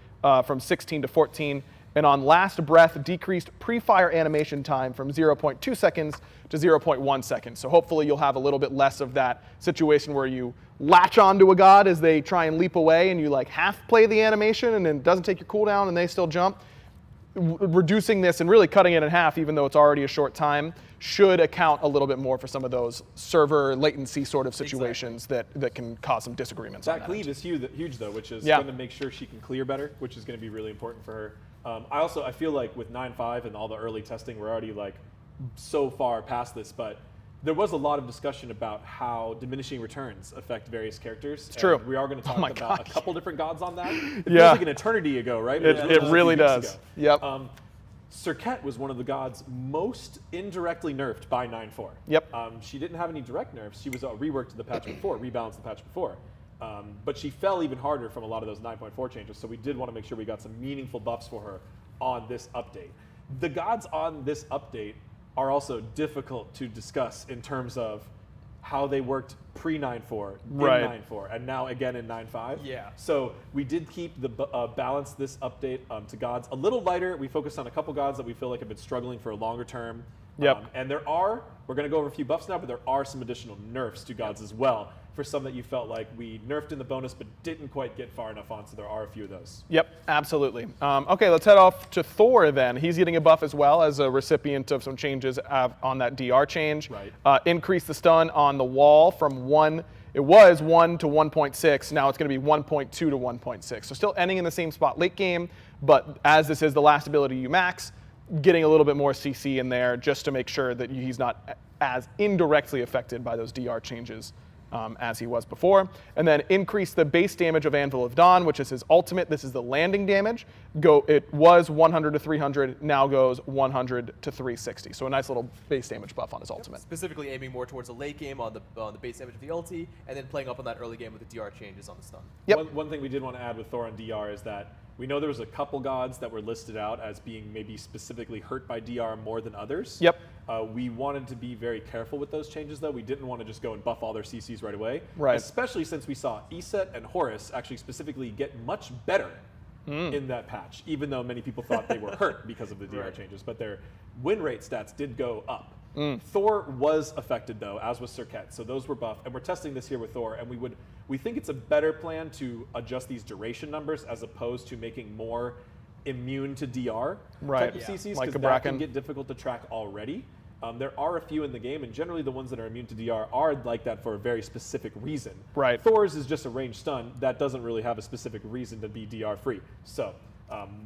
from 16 to 14. And on Last Breath, decreased pre-fire animation time from 0.2 seconds to 0.1 seconds. So hopefully you'll have a little bit less of that situation where you latch onto a god as they try and leap away and you like half play the animation and then it doesn't take your cooldown and they still jump. Reducing this and really cutting it in half, even though it's already a short time, should account a little bit more for some of those server latency sort of situations that can cause some disagreements. That cleave is huge though, which is going to make sure she can clear better, which is going to be really important for her. I feel like with 9.5 and all the early testing, we're already like so far past this, but there was a lot of discussion about how diminishing returns affect various characters. It's true. We are going to talk about a couple different gods on that. It feels Yeah. like an eternity ago, right? It really does. Yep. Serket was one of the gods most indirectly nerfed by 9.4. Yep. She didn't have any direct nerfs. She was reworked to the patch before, rebalanced the patch before. But she fell even harder from a lot of those 9.4 changes, so we did want to make sure we got some meaningful buffs for her on this update. The gods on this update are also difficult to discuss in terms of how they worked pre-9.4, in 9.4, and now again in 9.5. Yeah. So we did keep the balance this update to gods a little lighter. We focused on a couple gods that we feel like have been struggling for a longer term. Yep. And we're going to go over a few buffs now, but there are some additional nerfs to gods as well for some that you felt like we nerfed in the bonus but didn't quite get far enough on, so there are a few of those. Yep, absolutely. Okay, let's head off to Thor then. He's getting a buff as well as a recipient of some changes on that DR change. Right. Increase the stun on the wall from 1, it was 1 to 1.6, now it's going to be 1.2 to 1.6. So still ending in the same spot late game, but as this is the last ability you max, getting a little bit more CC in there just to make sure that he's not as indirectly affected by those DR changes as he was before. And then increase the base damage of Anvil of Dawn, which is his ultimate. This is the landing damage. It was 100 to 300, now goes 100 to 360. So a nice little base damage buff on his ultimate. Specifically aiming more towards the late game on the base damage of the ulti, and then playing up on that early game with the DR changes on the stun. Yep. One thing we did want to add with Thor and DR is that we know there was a couple gods that were listed out as being maybe specifically hurt by DR more than others. Yep. We wanted to be very careful with those changes, though. We didn't want to just go and buff all their CCs right away. Right. Especially since we saw Iset and Horus actually specifically get much better in that patch, even though many people thought they were hurt because of the DR changes. But their win rate stats did go up. Thor was affected, though, as was Serket. So those were buffed. And we're testing this here with Thor. And we think it's a better plan to adjust these duration numbers as opposed to making more immune to DR type of CCs, like because that can get difficult to track already. There are a few in the game, and generally the ones that are immune to DR are like that for a very specific reason. Right. Thor's is just a ranged stun that doesn't really have a specific reason to be DR free. So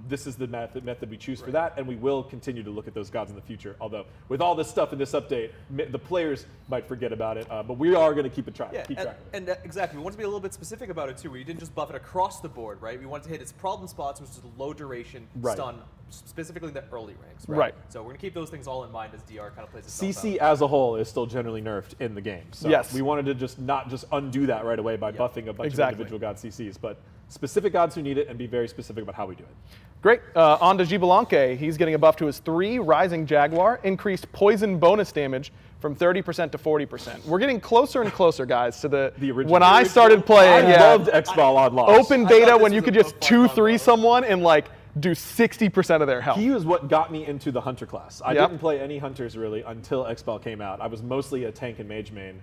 This is the method we choose for that, and we will continue to look at those gods in the future. Although, with all this stuff in this update, the players might forget about it, but we are going to keep track of it. And exactly, we want to be a little bit specific about it too, where you didn't just buff it across the board, right? We wanted to hit its problem spots, which is low duration stun, specifically in the early ranks, right? So we're going to keep those things all in mind as DR kind of plays itself CC as a whole is still generally nerfed in the game. So we wanted to just not just undo that right away by buffing a bunch of individual god CCs, but specific gods who need it and be very specific about how we do it. Great. On to Gibelanke. He's getting a buff to his 3, Rising Jaguar, increased poison bonus damage from 30% to 40%. We're getting closer and closer, guys, to the original. When I started playing, I loved X-Ball on launch. Open beta when you could just 2-3 someone and like do 60% of their health. He was what got me into the Hunter class. I didn't play any Hunters really until X-Ball came out. I was mostly a tank and mage main.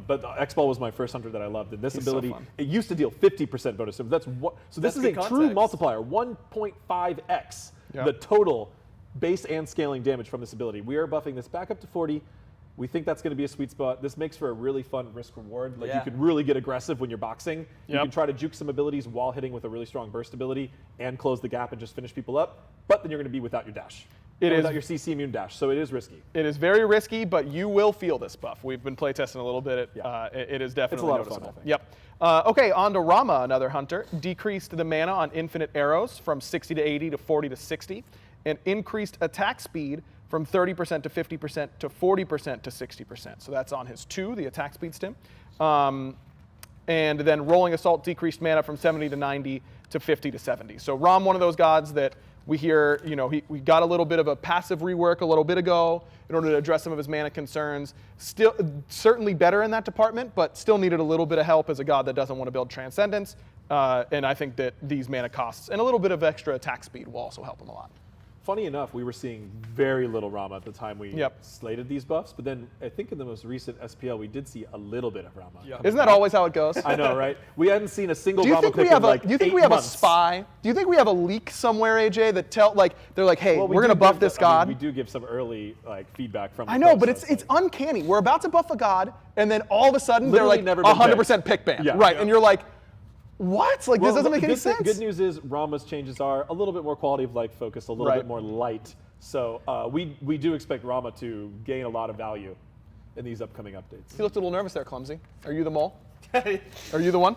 But X-Ball was my first hunter that I loved, and this ability, it used to deal 50% bonus. So this is a true multiplier, 1.5x the total base and scaling damage from this ability. We are buffing this back up to 40. We think that's going to be a sweet spot. This makes for a really fun risk-reward. Like you could really get aggressive when you're boxing. You can try to juke some abilities while hitting with a really strong burst ability and close the gap and just finish people up, but then you're going to be without your dash. Without your CC immune dash, so it is risky. It is very risky, but you will feel this buff. We've been playtesting a little bit. It is definitely noticeable. Of fun, I think. Okay, on to Rama, another hunter. Decreased the mana on infinite arrows from 60 to 80 to 40 to 60, and increased attack speed from 30% to 50% to 40% to 60%. So that's on his 2, the attack speed stim. And then Rolling Assault decreased mana from 70 to 90 to 50 to 70. So Ram, one of those gods that we hear, we got a little bit of a passive rework a little bit ago in order to address some of his mana concerns. Still, certainly better in that department, but still needed a little bit of help as a god that doesn't want to build Transcendence. And I think that these mana costs and a little bit of extra attack speed will also help him a lot. Funny enough, we were seeing very little Rama at the time we slated these buffs, but then I think in the most recent SPL we did see a little bit of Rama. Isn't that always how it goes? I know, right? We hadn't seen a single Rama pick in like 8 months. Do you think we have a spy? Do you think we have a leak somewhere, AJ, that they're like, hey, we're going to buff this god? We do give some early feedback from the I know, but it's uncanny. We're about to buff a god, and then all of a sudden Literally they're like 100% pick ban. Right, and you're like, what? Like, this doesn't make any sense. The good news is Rama's changes are a little bit more quality of life focused, a little bit more light. So we do expect Rama to gain a lot of value in these upcoming updates. You looked a little nervous there, Clumsy. Are you the mole? Are you the one?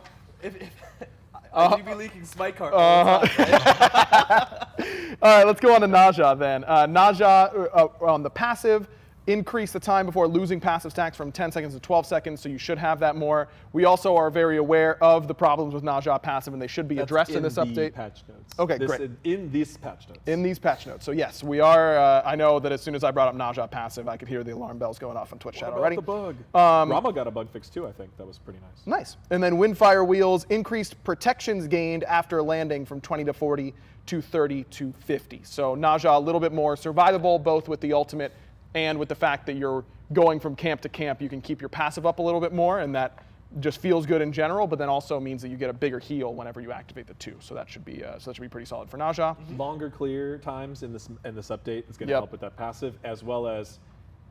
I do be leaking Smite card all the time, right? All right, let's go on to Naja then. Naja on the passive, increase the time before losing passive stacks from 10 seconds to 12 seconds, so you should have that more. We also are very aware of the problems with Naja passive, and they should be addressed in this update. Patch notes. Okay, great. In these patch notes. In these patch notes. So yes, we are. I know that as soon as I brought up Naja passive, I could hear the alarm bells going off on Twitch chat already. The bug? Rama got a bug fix too, I think. That was pretty nice. Nice. And then Windfire Wheels increased protections gained after landing from 20 to 40 to 30 to 50. So Naja a little bit more survivable, both with the ultimate and with the fact that you're going from camp to camp, you can keep your passive up a little bit more, and that just feels good in general, but then also means that you get a bigger heal whenever you activate the 2. So that should be pretty solid for Naja. Longer clear times in this update is going to help with that passive, as well as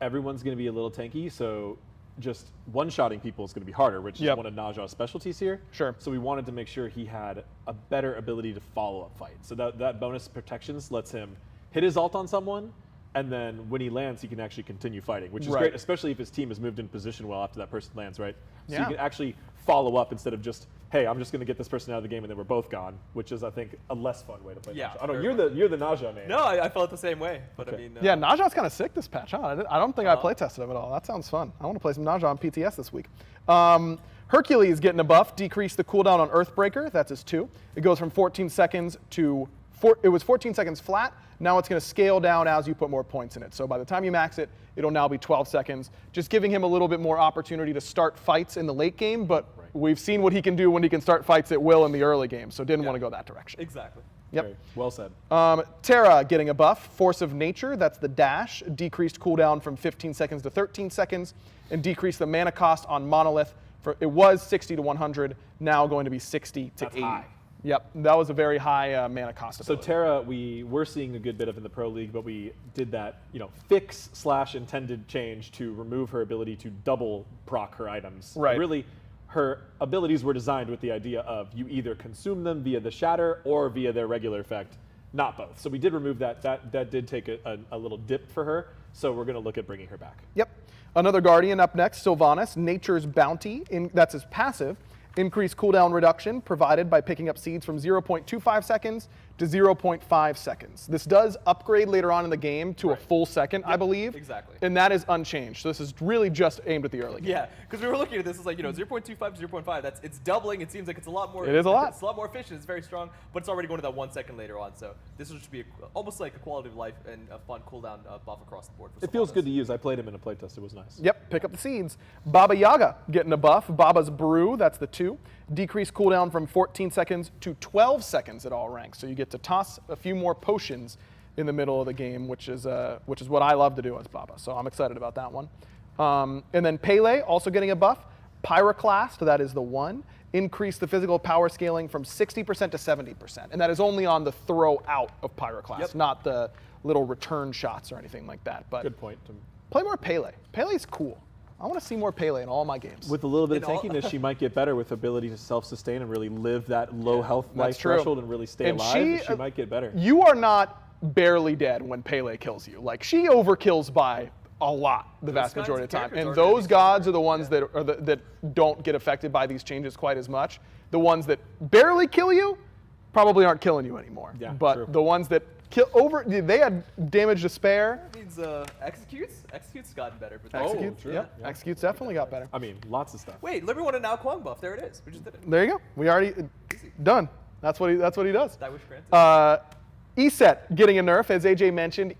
everyone's going to be a little tanky, so just one-shotting people is going to be harder, which is one of Naja's specialties here. Sure. So we wanted to make sure he had a better ability to follow up fight. So that bonus protections lets him hit his ult on someone, and then when he lands, he can actually continue fighting, which is great, especially if his team has moved in position well after that person lands, right? So you can actually follow up instead of just, hey, I'm just going to get this person out of the game and then we're both gone, which is, I think, a less fun way to play Naja. I know you're the Naja man. No, I felt the same way, but I mean. Yeah, Naja's kind of sick this patch, huh? I don't think I play tested him at all. That sounds fun. I want to play some Naja on PTS this week. Hercules getting a buff, decreased the cooldown on Earthbreaker. That's his 2. It goes from 14 seconds to it was 14 seconds flat. Now it's going to scale down as you put more points in it. So by the time you max it, it'll now be 12 seconds, just giving him a little bit more opportunity to start fights in the late game, but we've seen what he can do when he can start fights at will in the early game, so didn't want to go that direction. Exactly. Yep. Okay. Well said. Terra getting a buff, Force of Nature, that's the dash, decreased cooldown from 15 seconds to 13 seconds, and decreased the mana cost on Monolith. It was 60 to 100, now going to be 60 to 80. High. Yep, that was a very high mana cost. So Terra, we were seeing a good bit of in the Pro League, but we did that, fix/intended change to remove her ability to double proc her items. Right. Really her abilities were designed with the idea of you either consume them via the shatter or via their regular effect, not both. So we did remove that. That did take a little dip for her. So we're going to look at bringing her back. Yep. Another Guardian up next, Sylvanas, Nature's Bounty. That's his passive. Increased cooldown reduction provided by picking up seeds from 0.25 seconds to 0.5 seconds. This does upgrade later on in the game to a full second, I believe. Exactly. And that is unchanged. So this is really just aimed at the early game. Yeah, because we were looking at this, it's like, 0.25 to 0.5, it's doubling. It seems like it's a lot more. It is a lot. It's a lot more efficient, it's very strong, but it's already going to that 1 second later on. So this will just be almost like a quality of life and a fun cooldown buff across the board. It feels good to use. I played him in a playtest. It was nice. Yep, pick up the seeds. Baba Yaga getting a buff. Baba's Brew, that's the 2. Decreased cooldown from 14 seconds to 12 seconds at all ranks. So you get to toss a few more potions in the middle of the game, which is what I love to do as Baba. So I'm excited about that one. And then Pele also getting a buff. Pyroclast, that is the 1. Increase the physical power scaling from 60% to 70%. And that is only on the throw out of Pyroclast, not the little return shots or anything like that. But good point. Play more Pele. Pele's cool. I want to see more Pele in all my games. With a little bit of tankiness, she might get better with ability to self-sustain and really live that low health life threshold and really stay alive. She might get better. You are not barely dead when Pele kills you. Like, she overkills by a lot the vast majority of the time. And those gods are the ones that are that don't get affected by these changes quite as much. The ones that barely kill you probably aren't killing you anymore. Yeah, but the ones that they had damage to spare. That means Executes? Executes gotten better. But Executes, Executes definitely got better. I mean, lots of stuff. Wait, let me want a Now Kwang buff. There it is. We just did it. There you go. We already done. That's what he does. That wish granted. ESET getting a nerf, as AJ mentioned.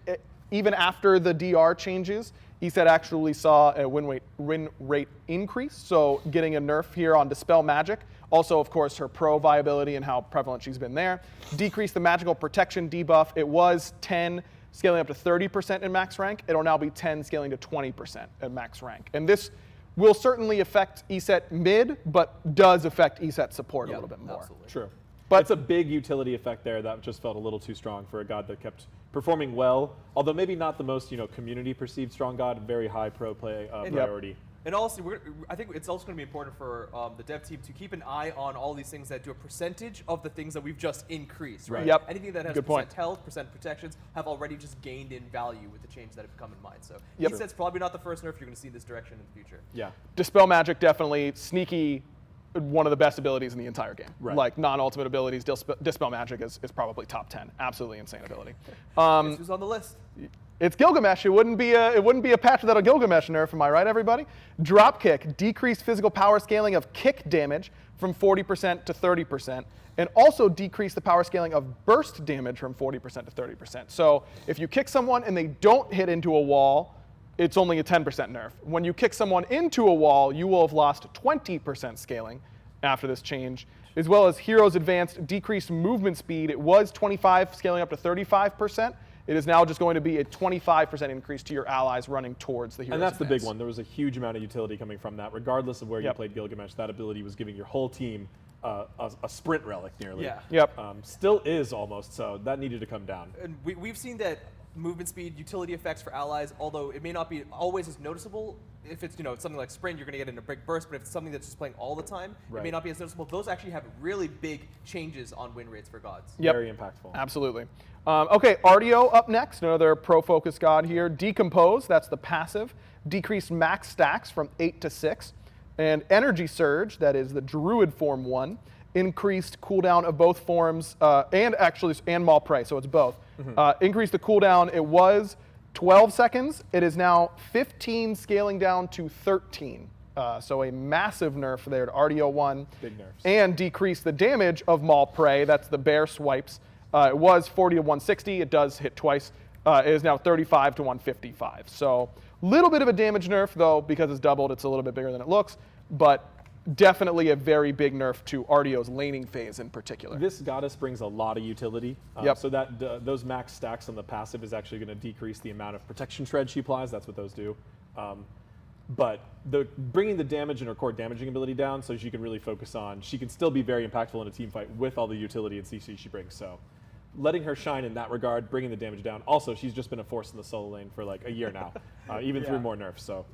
Even after the DR changes, ESET actually saw a win rate increase. So getting a nerf here on Dispel Magic. Also, of course, her pro viability and how prevalent she's been there. Decrease the magical protection debuff. It was 10 scaling up to 30% in max rank. It'll now be 10 scaling to 20% at max rank. And this will certainly affect ESET mid, but does affect ESET support a little bit more. Absolutely. True. But it's a big utility effect there that just felt a little too strong for a god that kept performing well, although maybe not the most community perceived strong god, very high pro play priority. And also, I think it's also going to be important for the dev team to keep an eye on all these things that do a percentage of the things that we've just increased, right? Yep. Anything that has Good percent point. health, percent protections have already just gained in value with the changes that have come in mind. So Yep. ESET's probably not the first nerf you're going to see in this direction in the future. Yeah. Dispel Magic, definitely sneaky, one of the best abilities in the entire game. Right. Like non-ultimate abilities, Dispel Magic is probably top 10. Absolutely insane ability. Guess who's on the list? It's Gilgamesh. It wouldn't be a patch without a Gilgamesh nerf, am I right, everybody? Dropkick, decreased physical power scaling of kick damage from 40% to 30%, and also decrease the power scaling of burst damage from 40% to 30%. So if you kick someone and they don't hit into a wall, it's only a 10% nerf. When you kick someone into a wall, you will have lost 20% scaling after this change, as well as Heroes Advanced decreased movement speed. It was 25, scaling up to 35%. It is now just going to be a 25% increase to your allies running towards the Heroes And that's Advance. the big one. There was a huge amount of utility coming from that. Regardless of where you played Gilgamesh, that ability was giving your whole team a sprint relic nearly. Yeah. Yep. Still is almost, so that needed to come down. And we've seen that movement speed, utility effects for allies, although it may not be always as noticeable. If it's something like Sprint, you're going to get in a big burst, but if it's something that's just playing all the time, it may not be as noticeable. Those actually have really big changes on win rates for gods. Yep. Very impactful. Absolutely. Okay, Artio up next, another pro-focus god here. Decompose, that's the passive. Decreased max stacks from 8 to 6. And Energy Surge, that is the Druid form 1. Increased cooldown of both forms, and Maul Prey, so it's both. Increased the cooldown, it was 12 seconds. It is now 15, scaling down to 13. So a massive nerf there to Artio 1. Big nerfs. And decrease the damage of Maul Prey, that's the bear swipes. It was 40 to 160. It does hit twice. It is now 35 to 155. So a little bit of a damage nerf, though, because it's doubled. It's a little bit bigger than it looks. But definitely a very big nerf to Artio's laning phase in particular. This goddess brings a lot of utility. Yep. So that those max stacks on the passive is actually going to decrease the amount of protection shred she applies. That's what those do. But bringing the damage and her core damaging ability down so she can really focus on, she can still be very impactful in a team fight with all the utility and CC she brings. So letting her shine in that regard, bringing the damage down. Also, she's just been a force in the solo lane for like a year now, even through more nerfs. So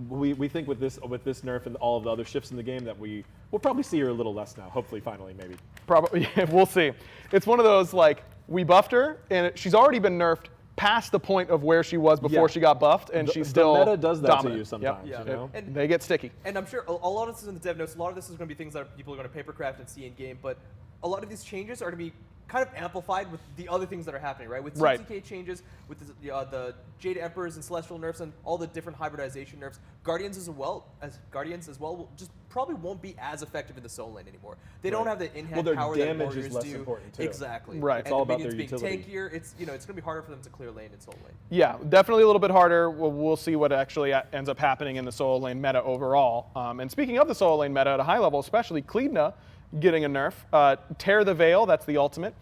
we think with this nerf and all of the other shifts in the game that we'll probably see her a little less now. Hopefully, finally, maybe. Probably, we'll see. It's one of those like we buffed her and she's already been nerfed past the point of where she was before she got buffed, and she's still the meta does that dominant. to you sometimes. You know? And they get sticky. And I'm sure a lot of this is in the dev notes. A lot of this is going to be things that people are going to papercraft and see in game, but a lot of these changes are going to be kind of amplified with the other things that are happening, right? With TTK changes, with the Jade Emperors and Celestial nerfs, and all the different hybridization nerfs, Guardians as well will just probably won't be as effective in the solo lane anymore. They don't have the in-hand power that warriors do. Well, their damage is less important too. Exactly. Right. It's all about their being utility. tankier. It's it's going to be harder for them to clear lane in solo lane. Yeah, definitely a little bit harder. We'll see what actually ends up happening in the solo lane meta overall. And speaking of the solo lane meta at a high level, especially Kleedna getting a nerf. Tear the Veil, that's the ultimate.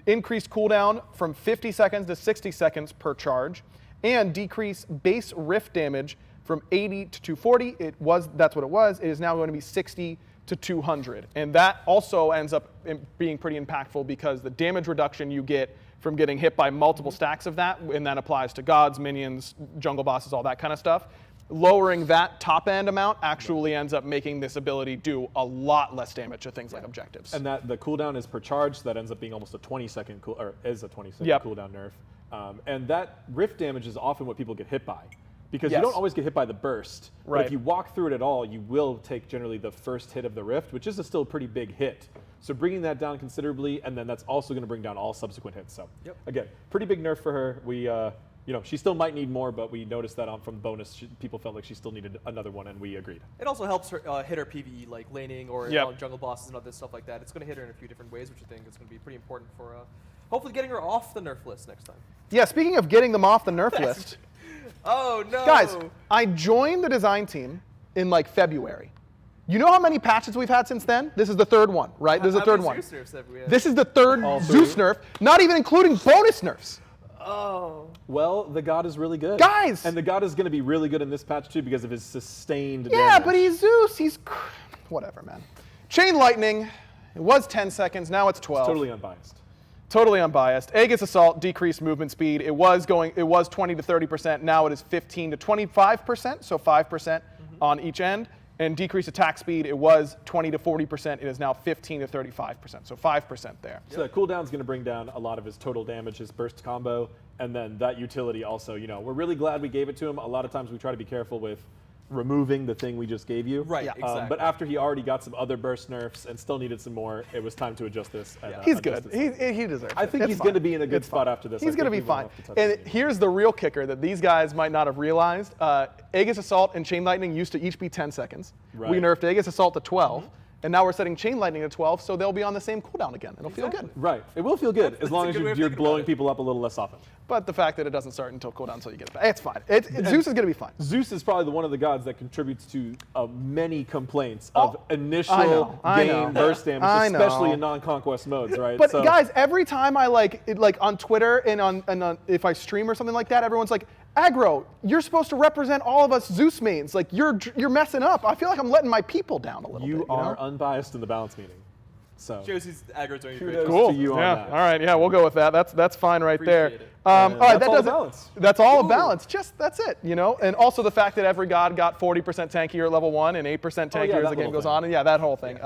Increased cooldown from 50 seconds to 60 seconds per charge, and decrease base rift damage from 80 to 240. That's what it was. It is now going to be 60 to 200, and that also ends up being pretty impactful because the damage reduction you get from getting hit by multiple stacks of that, and that applies to gods, minions, jungle bosses, all that kind of stuff. Lowering that top end amount actually ends up making this ability do a lot less damage to things like objectives. And that the cooldown is per charge, so that ends up being almost a 20-second cooldown nerf. And that rift damage is often what people get hit by, because you don't always get hit by the burst. Right. But if you walk through it at all, you will take generally the first hit of the rift, which is still a pretty big hit. So bringing that down considerably, and then that's also going to bring down all subsequent hits. So again, pretty big nerf for her. We she still might need more, but we noticed that from bonus, people felt like she still needed another one, and we agreed. It also helps her hit her PvE, like laning or jungle bosses and other stuff like that. It's going to hit her in a few different ways, which I think is going to be pretty important for hopefully getting her off the nerf list next time. Yeah, speaking of getting them off the nerf list. Oh, no. Guys, I joined the design team in like February. You know how many patches we've had since then? This is the third one, right? This is the third one. Zeus nerfs have we had? This is the third Zeus nerf, not even including bonus nerfs. Oh. Well, the god is really good. Guys! And the god is going to be really good in this patch, too, because of his sustained damage. Yeah, but he's Zeus. He's... Whatever, man. Chain Lightning. It was 10 seconds. Now it's 12. It's totally unbiased. Totally unbiased. Aegis Assault, decreased movement speed. It was 20 to 30%. Now it is 15 to 25%, so 5% on each end. And decreased attack speed, it was 20 to 40%. It is now 15 to 35%, so 5% there. So that cooldown's going to bring down a lot of his total damage, his burst combo, and then that utility also. We're really glad we gave it to him. A lot of times we try to be careful with removing the thing we just gave you. Right, exactly. But after he already got some other burst nerfs and still needed some more, it was time to adjust this. And, he's good. He deserves it. I think he's going to be in a good spot after this. He's going to be fine. And here's the real kicker that these guys might not have realized. Aegis Assault and Chain Lightning used to each be 10 seconds. Right. We nerfed Aegis Assault to 12. And now we're setting Chain Lightning to 12, so they'll be on the same cooldown again. It'll feel good. Right. It will feel good as long as you're blowing people up a little less often. But the fact that it doesn't start until cooldown until you get it back, it's fine. Zeus is going to be fine. Zeus is probably one of the gods that contributes to many complaints of initial game burst damage, especially in non-conquest modes, right? But guys, every time I like on Twitter and on if I stream or something like that, everyone's like, Aggro, you're supposed to represent all of us Zeus mains. Like you're messing up. I feel like I'm letting my people down a little bit. You are unbiased in the balance meeting. So Josie's Aggro's doing a great kudos job. to you on that. All right. Yeah, we'll go with that. That's fine right there. Appreciate it. All right, that's all balance. That's all of balance. Just that's it, And also the fact that every god got 40% tankier at level 1 and 8% tankier as the game goes on, and that whole thing.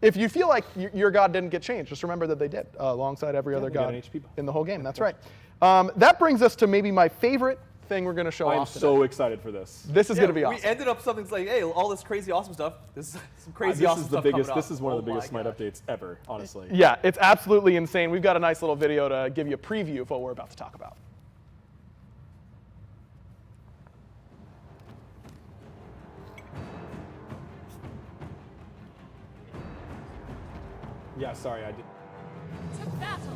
If you feel like your god didn't get changed, just remember that they did alongside every other god in the whole game. That's right. That brings us to maybe my favorite thing we're going to show off today. I'm so excited for this. This is going to be awesome. We ended up something like, hey, all this crazy awesome stuff. This is some crazy awesome stuff coming up. This is one of the biggest SMITE updates ever, honestly. Yeah, it's absolutely insane. We've got a nice little video to give you a preview of what we're about to talk about. Yeah, sorry, I did. To battle.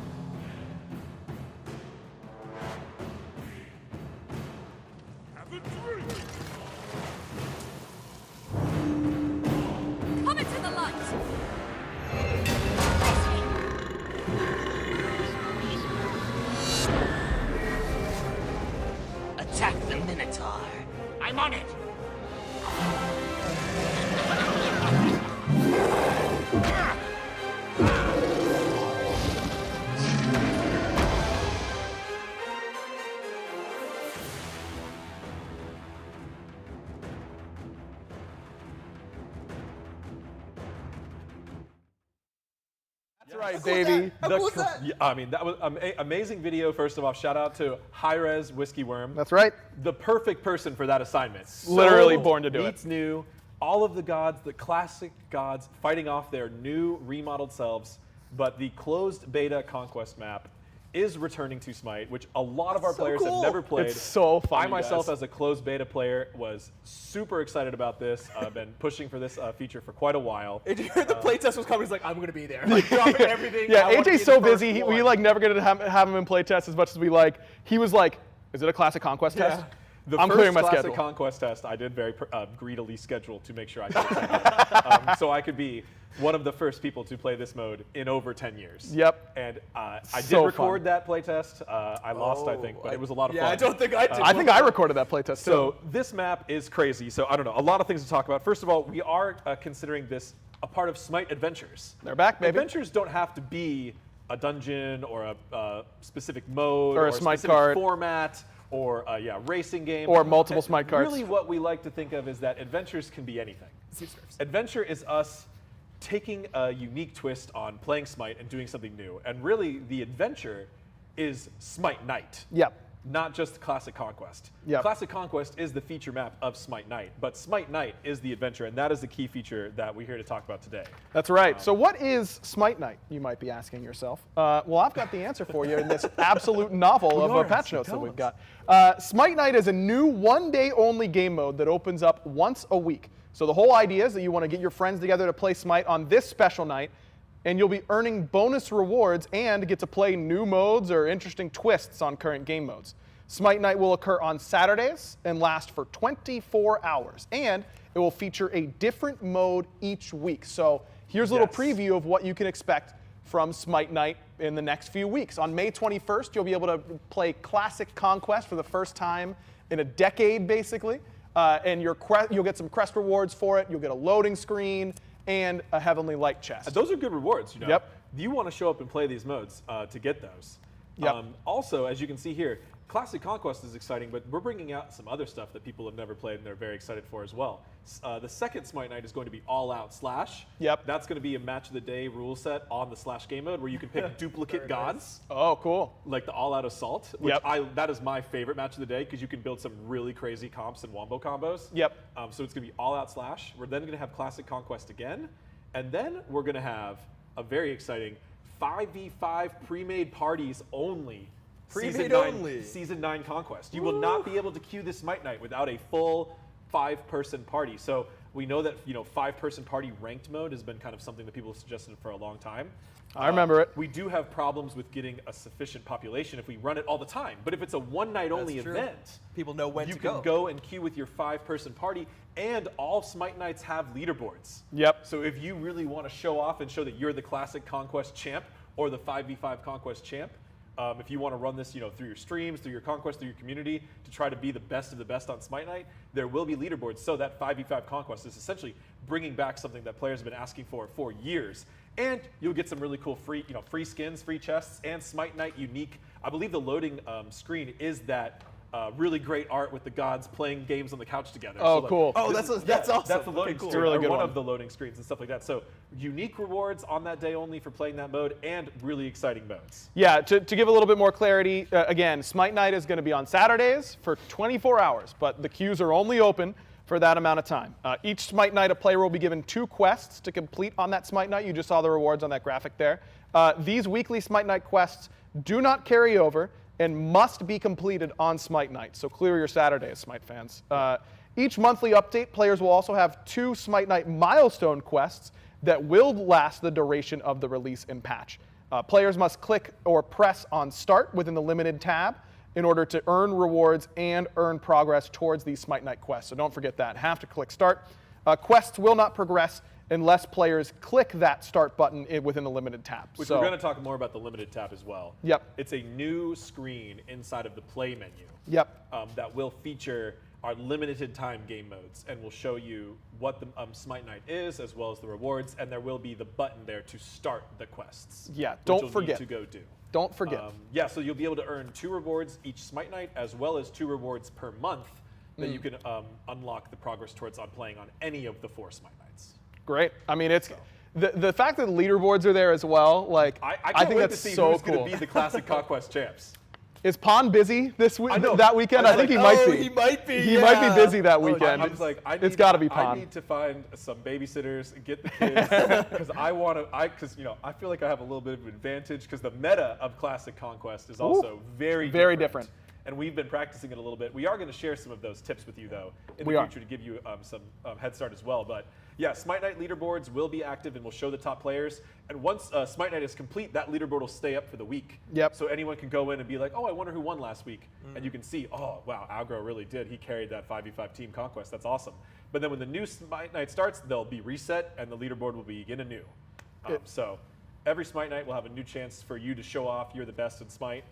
Come into the light. Attack the Minotaur. I'm on it. Smite, baby. Yeah, I mean, that was amazing video. First of all, shout out to Hi-Rez Whiskey Worm. That's right. The perfect person for that assignment. Literally born to do it. Beats new. All of the gods, the classic gods, fighting off their new remodeled selves. But the closed beta Conquest map is returning to Smite, which a lot of our players have never played. It's so fun. I myself, as a closed beta player, was super excited about this. I've been pushing for this feature for quite a while. And you heard the playtest was coming, he's like, I'm going to be there. Like, dropping everything. Yeah, AJ's so busy. We like never get to have him in playtest as much as we like. He was like, is it a classic Conquest test? I'm clearing my schedule. The first classic Conquest test I did very greedily schedule to make sure I could attend so I could be one of the first people to play this mode in over 10 years. Yep. And I did record that playtest. I lost, I think, but it was a lot of fun. I don't think I did. I think I recorded that playtest too. So this map is crazy. So I don't know, a lot of things to talk about. First of all, we are considering this a part of Smite Adventures. They're back, baby. Adventures don't have to be a dungeon or a specific mode or a Smite specific card format. Or racing game. Or multiple Smite cards. Really what we like to think of is that adventures can be anything. Adventure is us taking a unique twist on playing Smite and doing something new. And really, the adventure is Smite Night. Yep. Not just Classic Conquest. Yep. Classic Conquest is the feature map of Smite Night, but Smite Night is the adventure, and that is the key feature that we're here to talk about today. That's right. So what is Smite Night, you might be asking yourself? Well, I've got the answer for you in this absolute novel of patch notes that we've got. Smite Night is a new one-day-only game mode that opens up once a week. So the whole idea is that you want to get your friends together to play Smite on this special night, and you'll be earning bonus rewards and get to play new modes or interesting twists on current game modes. Smite Night will occur on Saturdays and last for 24 hours, and it will feature a different mode each week. So here's a little preview of what you can expect from Smite Night in the next few weeks. On May 21st, you'll be able to play Classic Conquest for the first time in a decade, basically, and you'll get some crest rewards for it. You'll get a loading screen and a Heavenly Light chest. Those are good rewards, you know. Yep. You want to show up and play these modes to get those. Yep. Also, as you can see here, Classic Conquest is exciting, but we're bringing out some other stuff that people have never played and they're very excited for as well. The second Smite Night is going to be All Out Slash. Yep. That's going to be a match of the day rule set on the Slash game mode where you can pick duplicate gods. Oh, cool. Like the All Out Assault, which that is my favorite match of the day because you can build some really crazy comps and wombo combos. Yep. So it's going to be All Out Slash. We're then going to have Classic Conquest again. And then we're going to have a very exciting 5v5 pre-made parties only. Season 9 Conquest. You will not be able to queue this Smite Night without a full 5-person party. So we know that 5-person party ranked mode has been kind of something that people have suggested for a long time. I remember it. We do have problems with getting a sufficient population if we run it all the time. But if it's a one-night-only event, people know when you to can go and queue with your 5-person party. And all Smite Nights have leaderboards. Yep. So if you really want to show off and show that you're the Classic Conquest champ or the 5v5 Conquest champ, if you want to run this, through your streams, through your Conquest, through your community, to try to be the best of the best on Smite Night, there will be leaderboards. So that 5v5 Conquest is essentially bringing back something that players have been asking for years. And you'll get some really cool free skins, free chests, and Smite Night unique. I believe the loading screen is that really great art with the gods playing games on the couch together. Oh, so cool. That's awesome. That's the loading screen. It's a really good one one. of the loading screens and stuff like that. So unique rewards on that day only for playing that mode, and really exciting modes. Yeah, to give a little bit more clarity, again, Smite Night is going to be on Saturdays for 24 hours, but the queues are only open for that amount of time. Each Smite Night, a player will be given 2 quests to complete on that Smite Night. You just saw the rewards on that graphic there. These weekly Smite Night quests do not carry over and must be completed on Smite Night. So clear your Saturdays, Smite fans. Each monthly update, players will also have 2 Smite Night milestone quests that will last the duration of the release and patch. Players must click or press on Start within the limited tab in order to earn rewards and earn progress towards these Smite Night quests. So don't forget that. Have to click Start. Quests will not progress unless players click that Start button within the limited tab. Which we're going to talk more about the limited tab as well. Yep. It's a new screen inside of the play menu. Yep. That will feature our limited time game modes and will show you what the Smite Night is as well as the rewards, and there will be the button there to start the quests. Yeah, which don't you'll forget. Need to go do. Don't forget. Yeah, so you'll be able to earn 2 rewards each Smite Night as well as 2 rewards per month that you can unlock the progress towards on playing on any of the 4 Smite Nights. Great. I mean, The fact that leaderboards are there as well, like I I can't think wait that's to see so who's cool. going to be the Classic Conquest champs. Is Pon busy this week? I know. That weekend? I think he might be. He might be. He might be busy that weekend. I was like, it's got to be I Pon. need to find some babysitters and get the kids because because I feel like I have a little bit of an advantage because the meta of Classic Conquest is also very different. And we've been practicing it a little bit. We are going to share some of those tips with you, though, in the future to give you some head start as well. But yeah, Smite Night leaderboards will be active and we'll show the top players. And once Smite Night is complete, that leaderboard will stay up for the week. Yep. So anyone can go in and be like, oh, I wonder who won last week. And you can see, oh, wow, Algro really did. He carried that 5v5 team Conquest. That's awesome. But then when the new Smite Night starts, they'll be reset and the leaderboard will begin anew. So every Smite Night will have a new chance for you to show off you're the best in Smite.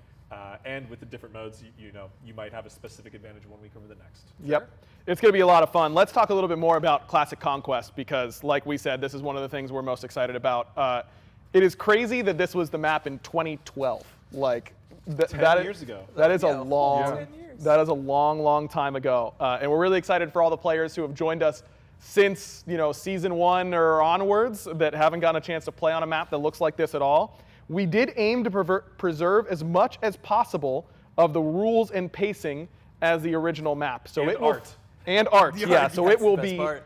And with the different modes, you might have a specific advantage one week over the next. Yep. It's going to be a lot of fun. Let's talk a little bit more about Classic Conquest because, like we said, this is one of the things we're most excited about. It is crazy that this was the map in 2012. Like 10 years ago. That is a long. That is a long time ago, and we're really excited for all the players who have joined us since season 1 or onwards that haven't gotten a chance to play on a map that looks like this at all. We did aim to preserve as much as possible of the rules and pacing as the original map. So and it art. And art, yeah. So it will be. Part.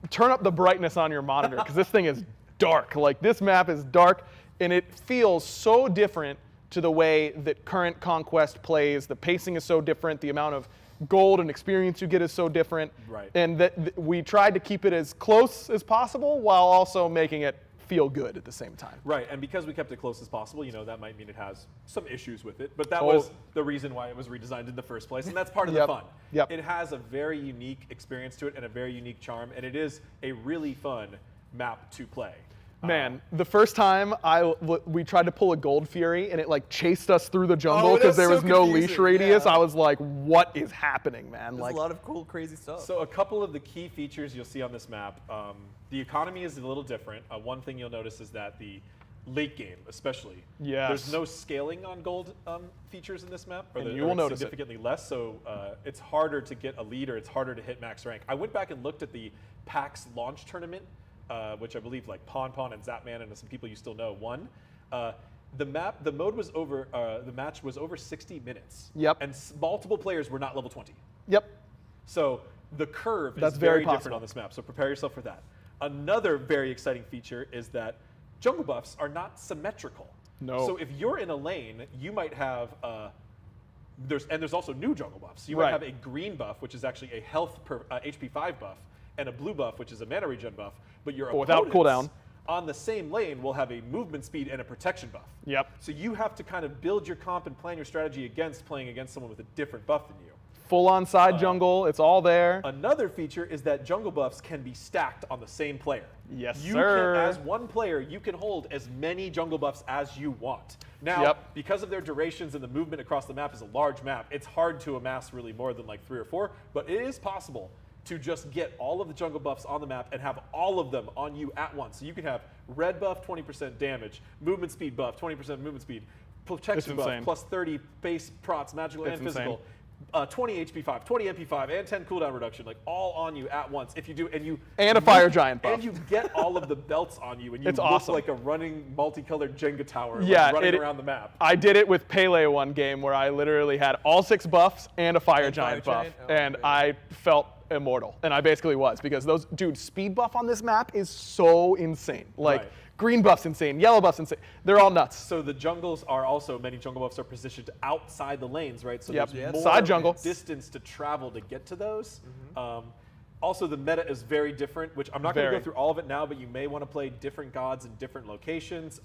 Turn up the brightness on your monitor because this thing is dark. Like this map is dark, and it feels so different to the way that current Conquest plays. The pacing is so different. The amount of gold and experience you get is so different. Right. And that we tried to keep it as close as possible while also making it feel good at the same time. Right, and because we kept it close as possible, that might mean it has some issues with it, but that was the reason why it was redesigned in the first place, and that's part of the fun. Yep. It has a very unique experience to it and a very unique charm, and it is a really fun map to play. Man, the first time we tried to pull a Gold Fury and it like chased us through the jungle because there was no leash radius, I was like, what is happening, man? There's a lot of cool, crazy stuff. So a couple of the key features you'll see on this map, the economy is a little different. One thing you'll notice is that the late game, especially, there's no scaling on gold features in this map, or you will notice significantly less, so it's harder to get a lead or it's harder to hit max rank. I went back and looked at the PAX launch tournament, which I believe like Pon and Zapman and some people you still know won. The mode was over, the match was over 60 minutes. Yep. And multiple players were not level 20. Yep. So the curve is very different on this map, so prepare yourself for that. Another very exciting feature is that jungle buffs are not symmetrical. No. So if you're in a lane, you might have, there's also new jungle buffs. You might have a green buff, which is actually a health per HP 5 buff, and a blue buff, which is a mana regen buff, but your without cooldown on the same lane will have a movement speed and a protection buff. Yep. So you have to kind of build your comp and plan your strategy against playing against someone with a different buff than you. Full on side jungle, it's all there. Another feature is that jungle buffs can be stacked on the same player. Yes, sir. As one player, you can hold as many jungle buffs as you want. Now, because of their durations and the movement across the map is a large map, it's hard to amass really more than like 3 or 4, but it is possible to just get all of the jungle buffs on the map and have all of them on you at once. So you can have red buff, 20% damage, movement speed buff, 20% movement speed, protection buff, plus 30 base prots, magical and physical, 20 HP 5, 20 MP 5, and 10 cooldown reduction, like all on you at once. If you do, and a fire giant buff. And you get all of the belts on you, and you look awesome. like a running multicolored Jenga tower running around the map. I did it with Pele one game where I literally had all 6 buffs and a fire giant buff, and I felt immortal, and I basically was, because speed buff on this map is so insane. Like green buff's insane, yellow buff's insane. They're all nuts. So the jungles are also, many jungle buffs are positioned outside the lanes, right? So there's more side jungle distance to travel to get to those. Also, the meta is very different, which I'm not going to go through all of it now, but you may want to play different gods in different locations.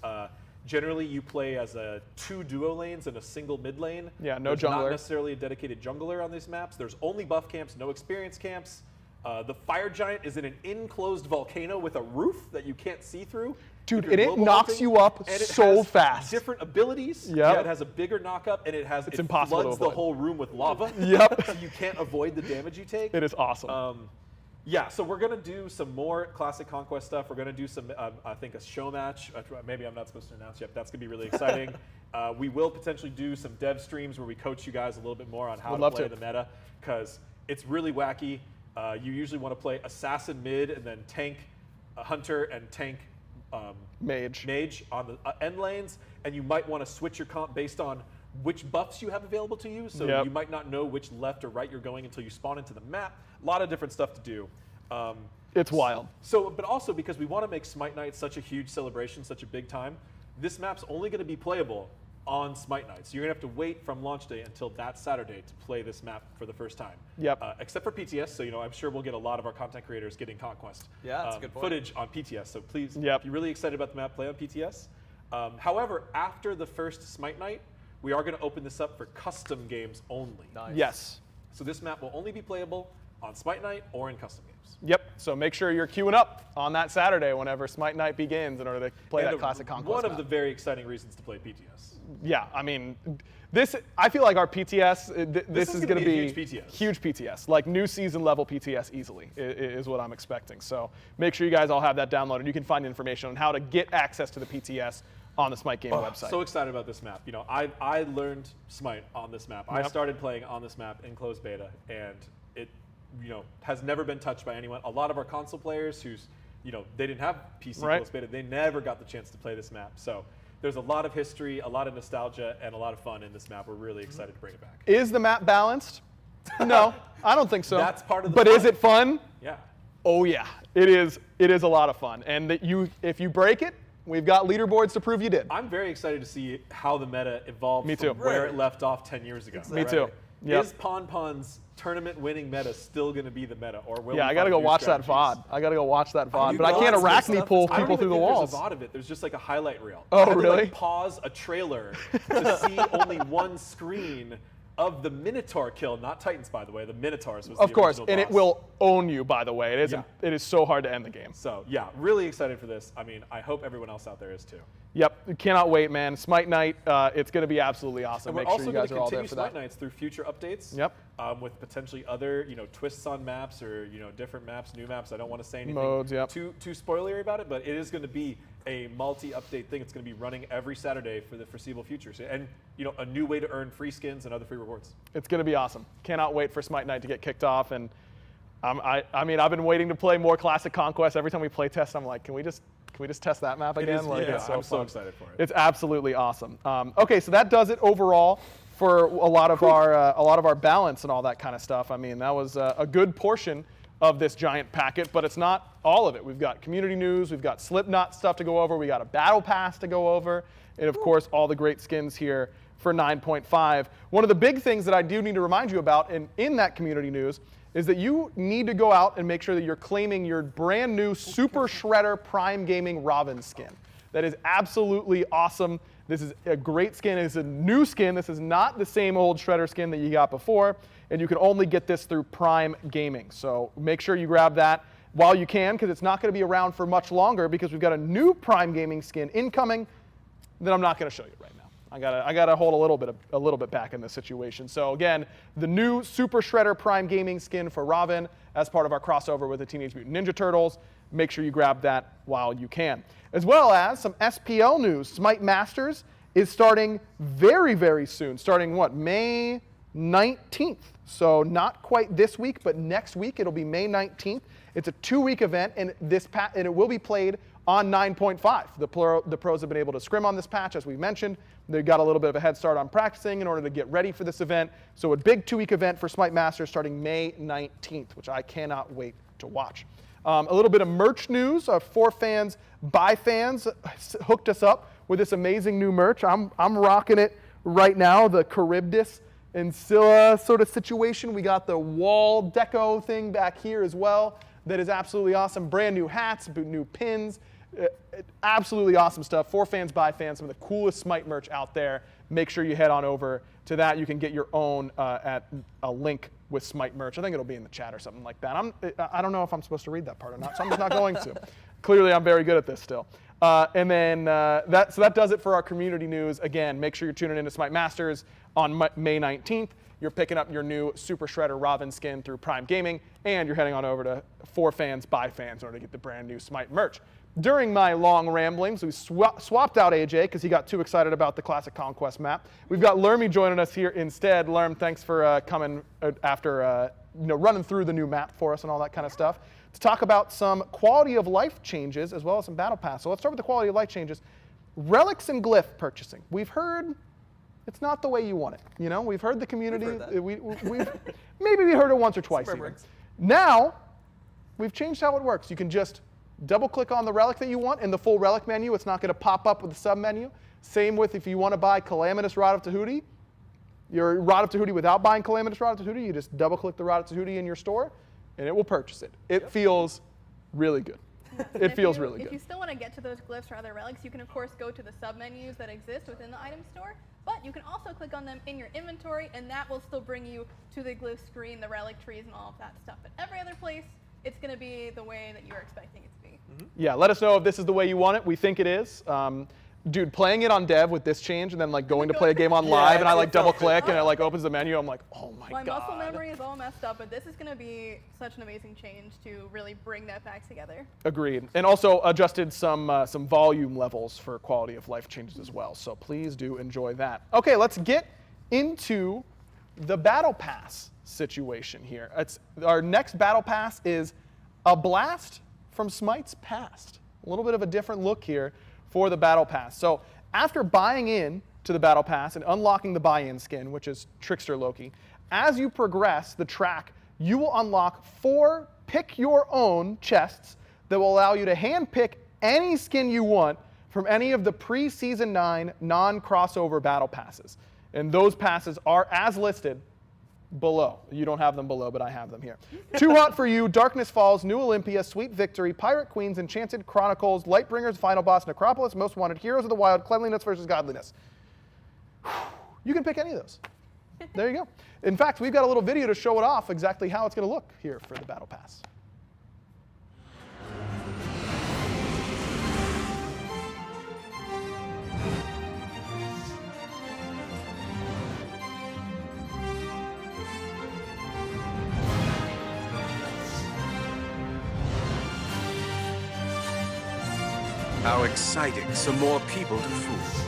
Generally, you play as 2 duo lanes and a single mid lane. Yeah, no There's jungler. Not necessarily a dedicated jungler on these maps. There's only buff camps, no experience camps. The fire giant is in an enclosed volcano with a roof that you can't see through. Dude, and it knocks you up so fast. Different abilities. Yeah, it has a bigger knockup, and it impossible floods the whole room with lava. Yep. So you can't avoid the damage you take. It is awesome. Yeah, so we're going to do some more Classic Conquest stuff. We're going to do some, I think, a show match. Maybe I'm not supposed to announce yet, but that's going to be really exciting. We will potentially do some dev streams where we coach you guys a little bit more on how to play the meta, because it's really wacky. You usually want to play assassin mid and then tank hunter and tank mage on the end lanes, and you might want to switch your comp based on which buffs you have available to you. So you might not know which left or right you're going until you spawn into the map. A lot of different stuff to do. It's wild. So, but also because we want to make Smite Night such a huge celebration, such a big time, this map's only going to be playable on Smite Night. So you're going to have to wait from launch day until that Saturday to play this map for the first time. Yep. Except for PTS, so I'm sure we'll get a lot of our content creators getting Conquest that's a good point. footage on PTS. So please, if you're really excited about the map, play on PTS. However, after the first Smite Night, we are going to open this up for custom games only. Nice. Yes. So this map will only be playable on Smite Night or in custom games. Yep. So make sure you're queuing up on that Saturday whenever Smite Night begins in order to play And that classic Conquest One map. of the very exciting reasons to play PTS. Yeah, I mean, I feel like our PTS, this is going to be huge PTS. Like new season level PTS easily is what I'm expecting. So make sure you guys all have that downloaded. You can find information on how to get access to the PTS on the Smite Game website. So excited about this map. I learned Smite on this map. I started playing on this map in closed beta, and it has never been touched by anyone. A lot of our console players who's they didn't have PC closed beta, they never got the chance to play this map. So there's a lot of history, a lot of nostalgia, and a lot of fun in this map. We're really excited to bring it back. Is the map balanced? No, I don't think so. That's part of the But fun. is it fun? Yeah. Oh yeah, it is. It is a lot of fun. And if you break it, we've got leaderboards to prove you did. I'm very excited to see how the meta evolved Me too. from where it left off 10 years ago. Me too. Yep. Is Pon's tournament-winning meta still going to be the meta, or will I gotta go watch that VOD. I gotta go watch that VOD, but I can't arachne pull people through the walls. There's a VOD of it. There's just like a highlight reel. Oh, I had to, really? Pause a trailer to see only one screen of the Minotaur kill, not Titans, by the way. The Minotaurs was Of the course, original and it boss. will own you, by the way. It is so hard to end the game. So yeah, really excited for this. I mean, I hope everyone else out there is too. Yep, cannot wait, man. Smite Night, it's going to be absolutely awesome. And we're Make sure also you going guys to are all there continue for Smite that. Nights through future updates. Yep. With potentially other, twists on maps or different maps, new maps. I don't want to say anything Modes, yep. too spoilery about it, but it is going to be a multi-update thing. It's going to be running every Saturday for the foreseeable future, and a new way to earn free skins and other free rewards. It's going to be awesome. Cannot wait for Smite Night to get kicked off. And I mean, I've been waiting to play more classic Conquest. Every time we play test, I'm like, can we just test that map again? I'm so excited for it. It's absolutely awesome. Okay, so that does it overall for a lot of our balance and all that kind of stuff. I mean, that was a good portion of this giant packet, but it's not all of it. We've got community news, we've got Slipknot stuff to go over, we got a battle pass to go over, and of course all the great skins here for 9.5. One of the big things that I do need to remind you about in that community news is that you need to go out and make sure that you're claiming your brand new Super Shredder Prime Gaming Robin skin. That is absolutely awesome. This is a great skin. It's a new skin. This is not the same old Shredder skin that you got before, and you can only get this through Prime Gaming. So make sure you grab that while you can, because it's not going to be around for much longer, because we've got a new Prime Gaming skin incoming that I'm not going to show you right now. I gotta hold a little bit back in this situation. So again, the new Super Shredder Prime Gaming skin for Robin as part of our crossover with the Teenage Mutant Ninja Turtles. Make sure you grab that while you can. As well as some SPL news. Smite Masters is starting very, very soon. Starting what? May 19th. So not quite this week, but next week it'll be May 19th. It's a 2-week event, and it will be played on 9.5. The pros have been able to scrim on this patch, as we mentioned. They got a little bit of a head start on practicing in order to get ready for this event. So a big 2-week event for Smite Masters starting May 19th, which I cannot wait to watch. A little bit of merch news. For Fans by Fans hooked us up with this amazing new merch. I'm rocking it right now, the Charybdis and Scylla sort of situation. We got the wall deco thing back here as well. That is absolutely awesome. Brand new hats, new pins. Absolutely awesome stuff. For Fans by Fans, some of the coolest Smite merch out there. Make sure you head on over to that. You can get your own at a link with Smite merch. I think it'll be in the chat or something like that. I don't know if I'm supposed to read that part or not, so I'm just not going to. Clearly, I'm very good at this still. And then that does it for our community news. Again, make sure you're tuning in to Smite Masters on May 19th. You're picking up your new Super Shredder Robin skin through Prime Gaming, and you're heading on over to For Fans by Fans in order to get the brand new Smite merch. During my long ramblings, we swapped out AJ because he got too excited about the classic Conquest map. We've got Lermy joining us here instead. Lerm, thanks for coming after running through the new map for us and all that kind of stuff. to talk about some quality of life changes as well as some battle pass. So let's start with the quality of life changes. Relics and glyph purchasing. We've heard it's not the way you want it. You know, we've heard the community. We've maybe we heard it once or twice even. Now, we've changed how it works. You can just double click on the relic that you want in the full relic menu. It's not going to pop up with the sub menu. Same with if you want to buy Calamitous Rod of Tahuti. Your Rod of Tahuti without buying Calamitous Rod of Tahuti, you just double click the Rod of Tahuti in your store and it will purchase it. It feels really good. It feels really good. If you still want to get to those glyphs or other relics, you can of course go to the sub-menus that exist within the item store, but you can also click on them in your inventory and that will still bring you to the glyph screen, the relic trees, and all of that stuff. But every other place, it's going to be the way that you're expecting it to be. Yeah, let us know if this is the way you want it. We think it is. Dude, playing it on dev with this change and then like going to play a game on live and I like double click and it like opens the menu, I'm like, oh my god. My muscle memory is all messed up, but this is going to be such an amazing change to really bring that back together. Agreed. And also adjusted some volume levels for quality of life changes as well. So please do enjoy that. Okay, let's get into the battle pass situation here. Our next battle pass is a blast from SMITE's past. A little bit of a different look here for the battle pass. So after buying in to the battle pass and unlocking the buy-in skin, which is Trickster Loki, as you progress the track, you will unlock 4 pick your own chests that will allow you to hand pick any skin you want from any of the pre-season 9 non-crossover battle passes. And those passes are as listed below. You don't have them below, but I have them here. Too Hot for You, Darkness Falls, New Olympia, Sweet Victory, Pirate Queens, Enchanted Chronicles, Lightbringers, Final Boss, Necropolis, Most Wanted, Heroes of the Wild, Cleanliness versus Godliness. You can pick any of those. There you go. In fact, we've got a little video to show it off exactly how it's going to look here for the Battle Pass. How exciting, some more people to fool.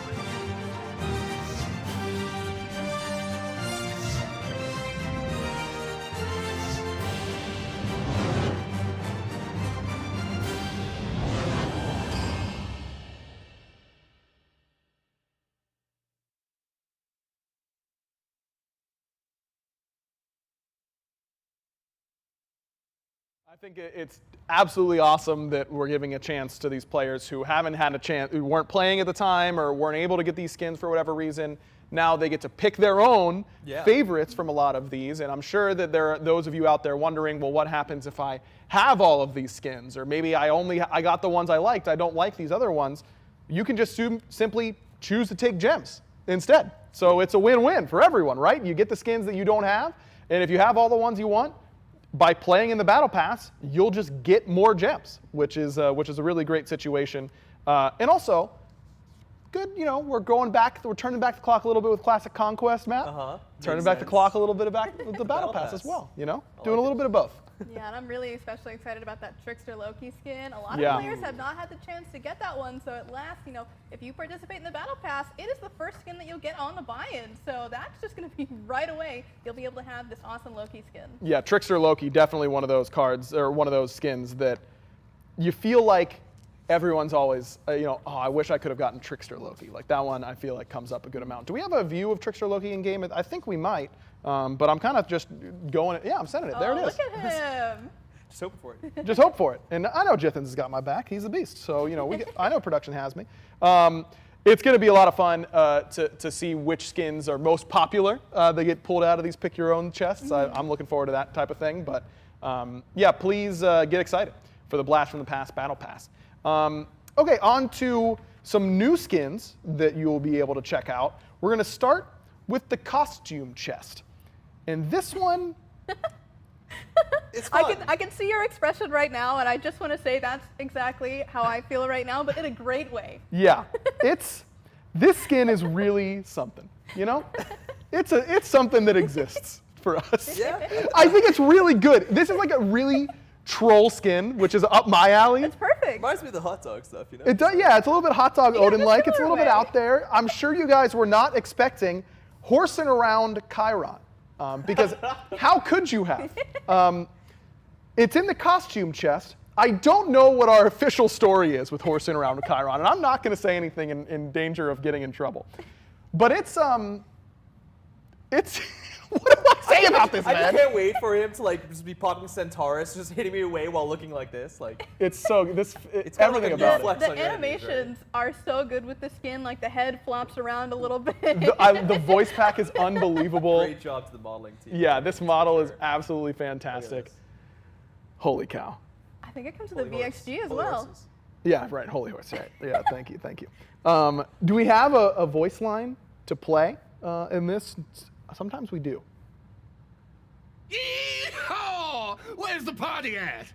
I think it's absolutely awesome that we're giving a chance to these players who haven't had a chance, who weren't playing at the time or weren't able to get these skins for whatever reason. Now they get to pick their own favorites from a lot of these. And I'm sure that there are those of you out there wondering, well, what happens if I have all of these skins? Or maybe I got the ones I liked, I don't like these other ones. You can just simply choose to take gems instead. So it's a win-win for everyone, right? You get the skins that you don't have, and if you have all the ones you want, by playing in the Battle Pass, you'll just get more gems, which is a really great situation. And also, good, you know, we're turning back the clock a little bit with Classic Conquest, Matt. Turning back the clock a little bit with the Battle Pass as well, you know? Doing a little bit of both. Yeah, and I'm really especially excited about that Trickster Loki skin. A lot of players have not had the chance to get that one, so at last, you know, if you participate in the Battle Pass, it is the first skin that you'll get on the buy-in, so that's just going to be right away. You'll be able to have this awesome Loki skin. Yeah, Trickster Loki, definitely one of those cards, or one of those skins that you feel like everyone's always, you know, oh, I wish I could have gotten Trickster Loki. Like that one, I feel like comes up a good amount. Do we have a view of Trickster Loki in game? I think we might, but I'm kind of just going. Yeah, I'm sending it. There it is. Look at him. Just hope for it. Just hope for it. And I know Jithens has got my back. He's a beast. So you know, I know production has me. It's going to be a lot of fun to see which skins are most popular. They get pulled out of these pick your own chests. I'm looking forward to that type of thing. But yeah, please get excited for the Blast from the Past Battle Pass. Okay, on to some new skins that you'll be able to check out. We're going to start with the costume chest. And this one, it's fun. I can see your expression right now, and I just want to say that's exactly how I feel right now, but in a great way. Yeah, this skin is really something, you know? It's something that exists for us. Yeah. I think it's really good. This is like a really troll skin, which is up my alley. It's perfect. Reminds me of the hot dog stuff, you know? It does, yeah, it's a little bit hot dog Odin-like. It's a little bit out there. I'm sure you guys were not expecting horsing around Chiron, because how could you have? It's in the costume chest. I don't know what our official story is with horsing around with Chiron, and I'm not going to say anything in danger of getting in trouble. But it's what do I say about this, man? I just can't wait for him to like just be popping Centaurus, just hitting me away while looking like this. Like it's everything like about it. The animations are so good with the skin. Like the head flops around a little bit. The voice pack is unbelievable. Great job to the modeling team. Yeah, this model is absolutely fantastic. Holy cow. I think it comes with the VXG as well. Horses. Yeah, right. Holy horse. Right. Yeah. Thank you. Thank you. Do we have a voice line to play in this? Sometimes we do. Yeehaw! Where's the party at?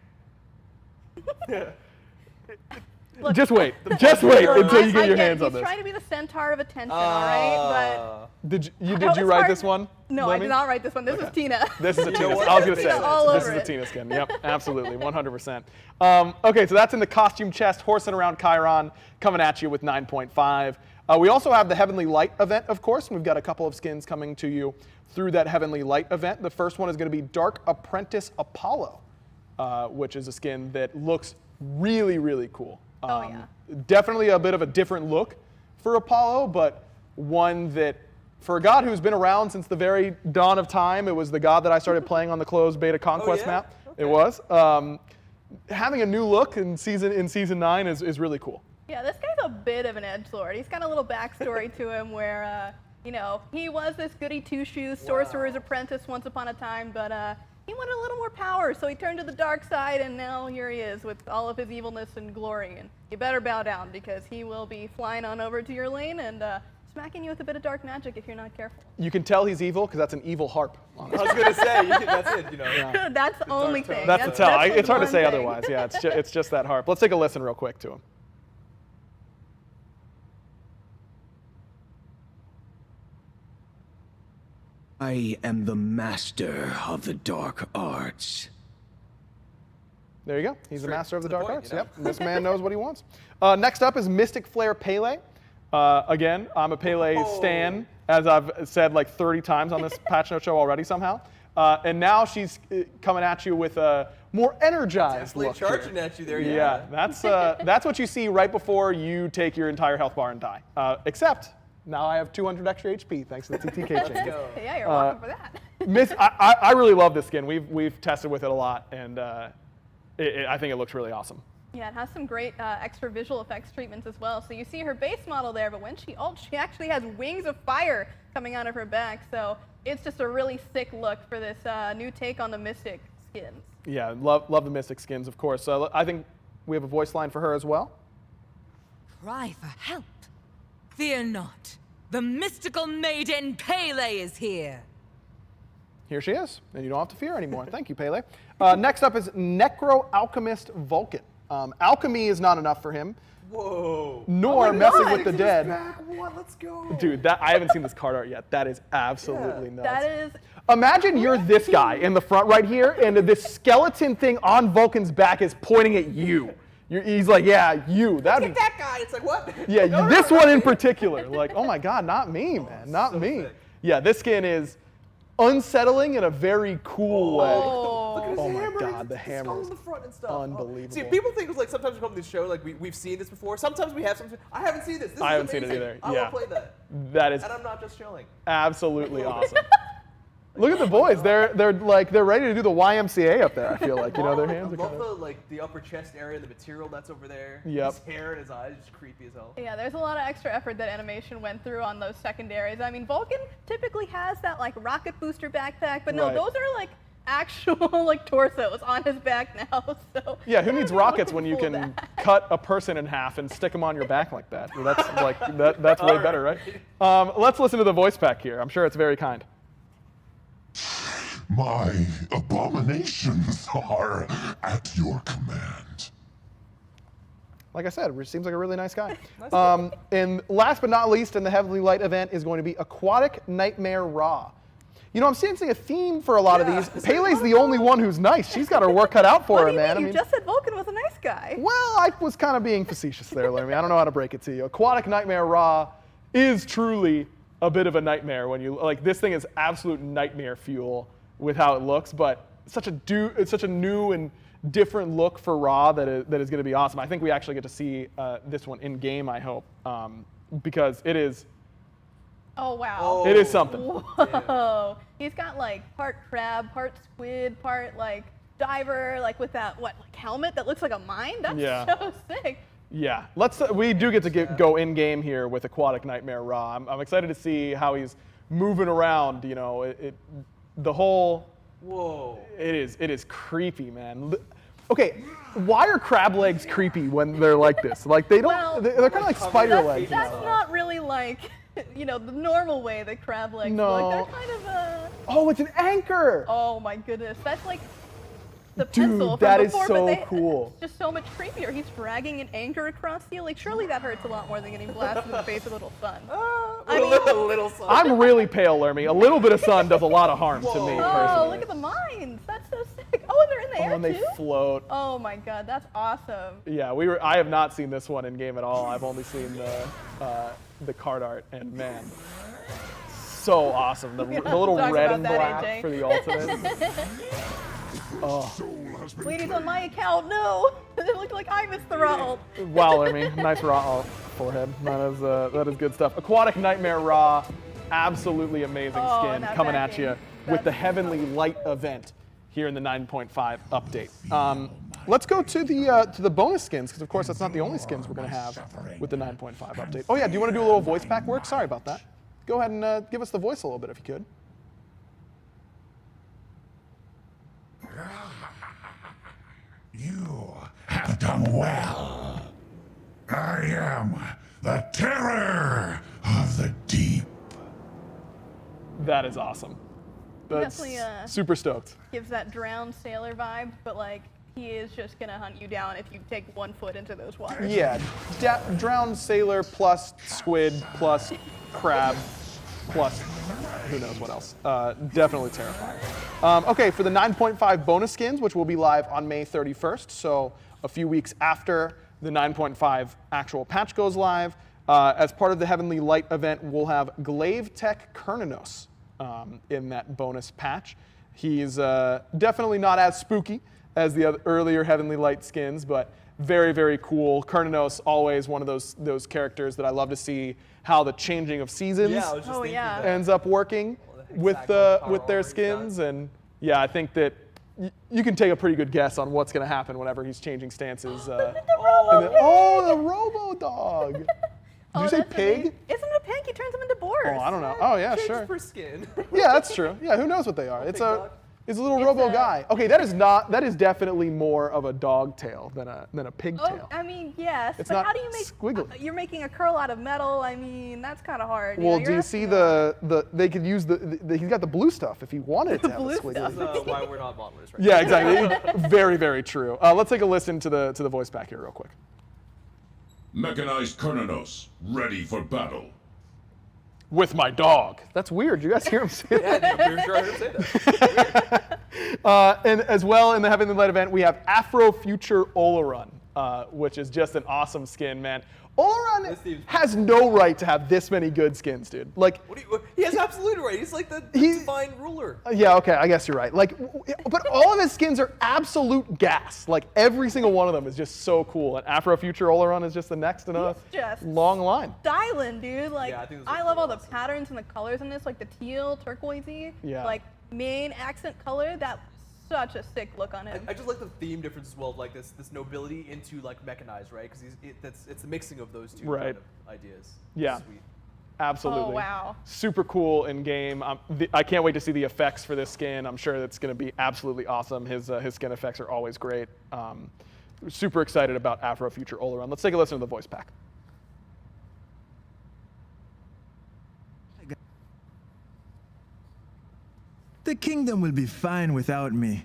Look, just wait until you get your hands on he's this. trying to be the centaur of attention, all right? But did you write this one? No, I did not write this one. This is Tina. This is a Tina. what? I was going to say All this is over a it. Tina skin. Yep, absolutely, 100%. Okay, so that's in the costume chest, horsing around Chiron, coming at you with 9.5. We also have the Heavenly Light event, of course. We've got a couple of skins coming to you through that Heavenly Light event. The first one is going to be Dark Apprentice Apollo, which is a skin that looks really, really cool. Definitely a bit of a different look for Apollo, but one that, for a god who's been around since the very dawn of time, it was the god that I started playing on the closed beta Conquest map. Okay. It was. Having a new look in season 9 is really cool. Yeah, this guy's a bit of an edgelord. He's got a little backstory to him where, you know, he was this goody two-shoes sorcerer's apprentice once upon a time, but he wanted a little more power, so he turned to the dark side, and now here he is with all of his evilness and glory. And you better bow down, because he will be flying on over to your lane and smacking you with a bit of dark magic if you're not careful. You can tell he's evil because that's an evil harp. I was going to say, that's it, you know. Yeah. That's the only thing. That's the tell. It's hard to say thing. otherwise. Yeah, it's just that harp. Let's take a listen real quick to him. I am the master of the dark arts. There you go. He's the master of the dark arts. You know? Yep. This man knows what he wants. Next up is Mystic Flare Pele. Again, I'm a Pele stan, as I've said like 30 times on this patch note show already somehow. And now she's coming at you with a more energized look. Charging at you there. Yeah, that's what you see right before you take your entire health bar and die. Except now I have 200 extra HP thanks to the TTK change. Yeah, you're welcome for that. I really love this skin. We've tested with it a lot, and I think it looks really awesome. Yeah, it has some great extra visual effects treatments as well. So you see her base model there, but when she ults, she actually has wings of fire coming out of her back. So it's just a really sick look for this new take on the Mystic skins. Yeah, love the Mystic skins, of course. So I think we have a voice line for her as well. Cry for help. Fear not. The mystical maiden Pele is here. Here she is, and you don't have to fear anymore. Thank you, Pele. Next up is Necro Alchemist Vulcan. Alchemy is not enough for him. Whoa. Nor messing with the dead. What? Let's go. Dude, I haven't seen this card art yet. That is absolutely nuts. That is. Imagine you're this guy in the front right here, and this skeleton thing on Vulcan's back is pointing at you. He's like, yeah, you. Take that guy. It's like, what? Yeah, this one in particular. Like, oh my God, not me, man, not me. Sick. Yeah, this skin is unsettling in a very cool way. Look at his Oh hammer. my God, the hammer is the front and stuff. unbelievable. See, people think it's like sometimes we come to the show like we've seen this before. Sometimes we have something. I haven't seen this. This I is haven't seen it amazing. either. I Yeah. want to play that. That is And I'm not just chilling. absolutely awesome. Look at the boys. They're ready to do the YMCA up there. I feel like, you know, their hands are I kind love of. the upper chest area, the material that's over there. Yep. His hair and his eyes, just creepy as hell. Yeah, there's a lot of extra effort that animation went through on those secondaries. I mean, Vulcan typically has that like rocket booster backpack, but no, Right. those are like actual like torsos on his back now. So Yeah, who needs rockets when you fool can cut a person in half and stick them on your back like that? Well, that's like that's way better, right? Let's listen to the voice pack here. I'm sure it's very kind. My abominations are at your command. Like I said, seems like a really nice guy. And last but not least, in the Heavenly Light event is going to be Aquatic Nightmare Ra. You know, I'm sensing a theme for a lot of these. Pele's the only one who's nice. She's got her work cut out for her, man. You just said Vulcan was a nice guy. Well, I was kind of being facetious there, Lermy. I don't know how to break it to you. Aquatic Nightmare Ra is truly a bit of a nightmare when you, like, this thing is absolute nightmare fuel with how it looks, but such a new and different look for Ra that is going to be awesome. I think we actually get to see this one in game. I hope because it is. Oh wow! It is something. Whoa! He's got like part crab, part squid, part like diver, like with that like helmet that looks like a mine. That's so sick. Yeah, we do get to go in game here with Aquatic Nightmare Ra. I'm excited to see how he's moving around. You know, the whole. Whoa! It is creepy, man. Okay, why are crab legs creepy when they're like this? Like they don't. Well, they're kind of like spider legs. That's not really like. You know, the normal way that crab legs look. They're kind of a... Oh, it's an anchor! Oh my goodness. That's like the Dude, pencil that from is before, so but cool. It's just so much creepier. He's dragging an anchor across you. Like, surely that hurts a lot more than getting blasted in the face with a little sun. A little sun. I'm really pale, Lermy. A little bit of sun does a lot of harm to me, personally. Oh, look at the mines. That's so sick. Oh, and they're in the air, and they too? float. Oh my god, that's awesome. Yeah, I have not seen this one in game at all. I've only seen the card art, and man, so awesome. The little red and black for the ultimate. Oh. Ladies on my account, no. It looked like I missed the roll. Wow, Lermy, nice Ra forehead. That is good stuff. Aquatic Nightmare Ra, absolutely amazing skin coming at you with the Heavenly Light event here in the 9.5 update. Let's go to the bonus skins, because of course that's not the only skins we're going to have with the 9.5 update. Oh yeah, do you want to do a little voice pack work? Sorry about that. Go ahead and give us the voice a little bit if you could. You have done well. I am the terror of the deep. That is awesome. That's Definitely, super stoked. Gives that drowned sailor vibe, but like he is just gonna hunt you down if you take 1 foot into those waters. Yeah, drowned sailor plus squid plus crab plus who knows what else. Definitely terrifying. Okay, for the 9.5 bonus skins, which will be live on May 31st, so a few weeks after the 9.5 actual patch goes live, as part of the Heavenly Light event, we'll have Glaive Tech Kerninos in that bonus patch. He's definitely not as spooky as the earlier Heavenly Light skins, but very, very cool. Kerninos, always one of those characters that I love to see how the changing of seasons ends up working with their skins. And yeah, I think that you can take a pretty good guess on what's going to happen whenever he's changing stances. The Robo Dog. Did you say pig? Amazing. Isn't it a pig? He turns them into boars. Oh, I don't know. Oh, yeah, sure. For skin. Yeah, that's true. Yeah, who knows what they are? It's a little robo guy. Okay, that is definitely more of a dog tail than a pigtail. Oh, I mean, yes. It's but not how do you make squiggly. You're making a curl out of metal. I mean, that's kind of hard. Well, do you see they could use he's got the blue stuff if he wanted to have a squiggly. That's why we're not modelers, right? Yeah, exactly. Very, very true. Let's take a listen to the voice back here real quick. Mechanized Kerninos, ready for battle. With my dog. That's weird. You guys hear him say that? Yeah, I'm sure I heard him say that. And as well in the Heavenly Light event, we have Afro Future Olaron, which is just an awesome skin, man. Olaron has no right to have this many good skins, dude. Like, he has absolute right. He's like the divine ruler. Yeah, okay, I guess you're right. Like, but all of his skins are absolute gas. Like, every single one of them is just so cool. And Afro Future Olaron is just the next in a long line. Styling, dude. Like, I love all the patterns and the colors in this, like the teal, turquoisey, like main accent color. That's such a sick look on him. I just like the theme difference as well, like this nobility into like mechanized, right? Because it's the mixing of those two kind of ideas. Yeah. Sweet. Absolutely. Oh, wow. Super cool in game. I can't wait to see the effects for this skin. I'm sure that's going to be absolutely awesome. His skin effects are always great. Super excited about Afro Future Olaron. Let's take a listen to the voice pack. The kingdom will be fine without me.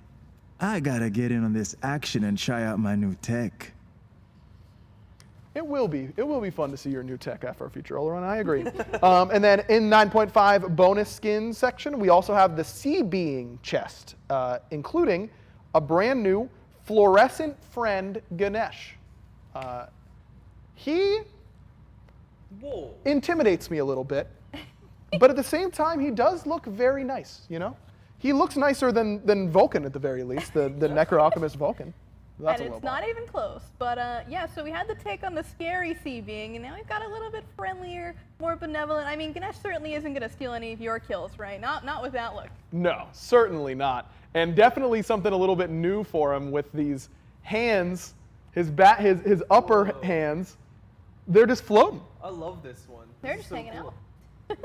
I gotta get in on this action and try out my new tech. It will be fun to see your new tech Afro Future Olaron. I agree. And then in 9.5 bonus skins section, we also have the Sea Being chest, including a brand new fluorescent friend Ganesh. He intimidates me a little bit, but at the same time, he does look very nice. You know, He looks nicer than Vulcan at the very least, the Necro Alchemist Vulcan. That's and it's not even close. But yeah, so we had the take on the scary sea being, and now we've got a little bit friendlier, more benevolent. I mean, Ganesh certainly isn't going to steal any of your kills, right? Not with that look. No, certainly not. And definitely something a little bit new for him with these hands, his upper hands, they're just floating. I love this one. They're just hanging out.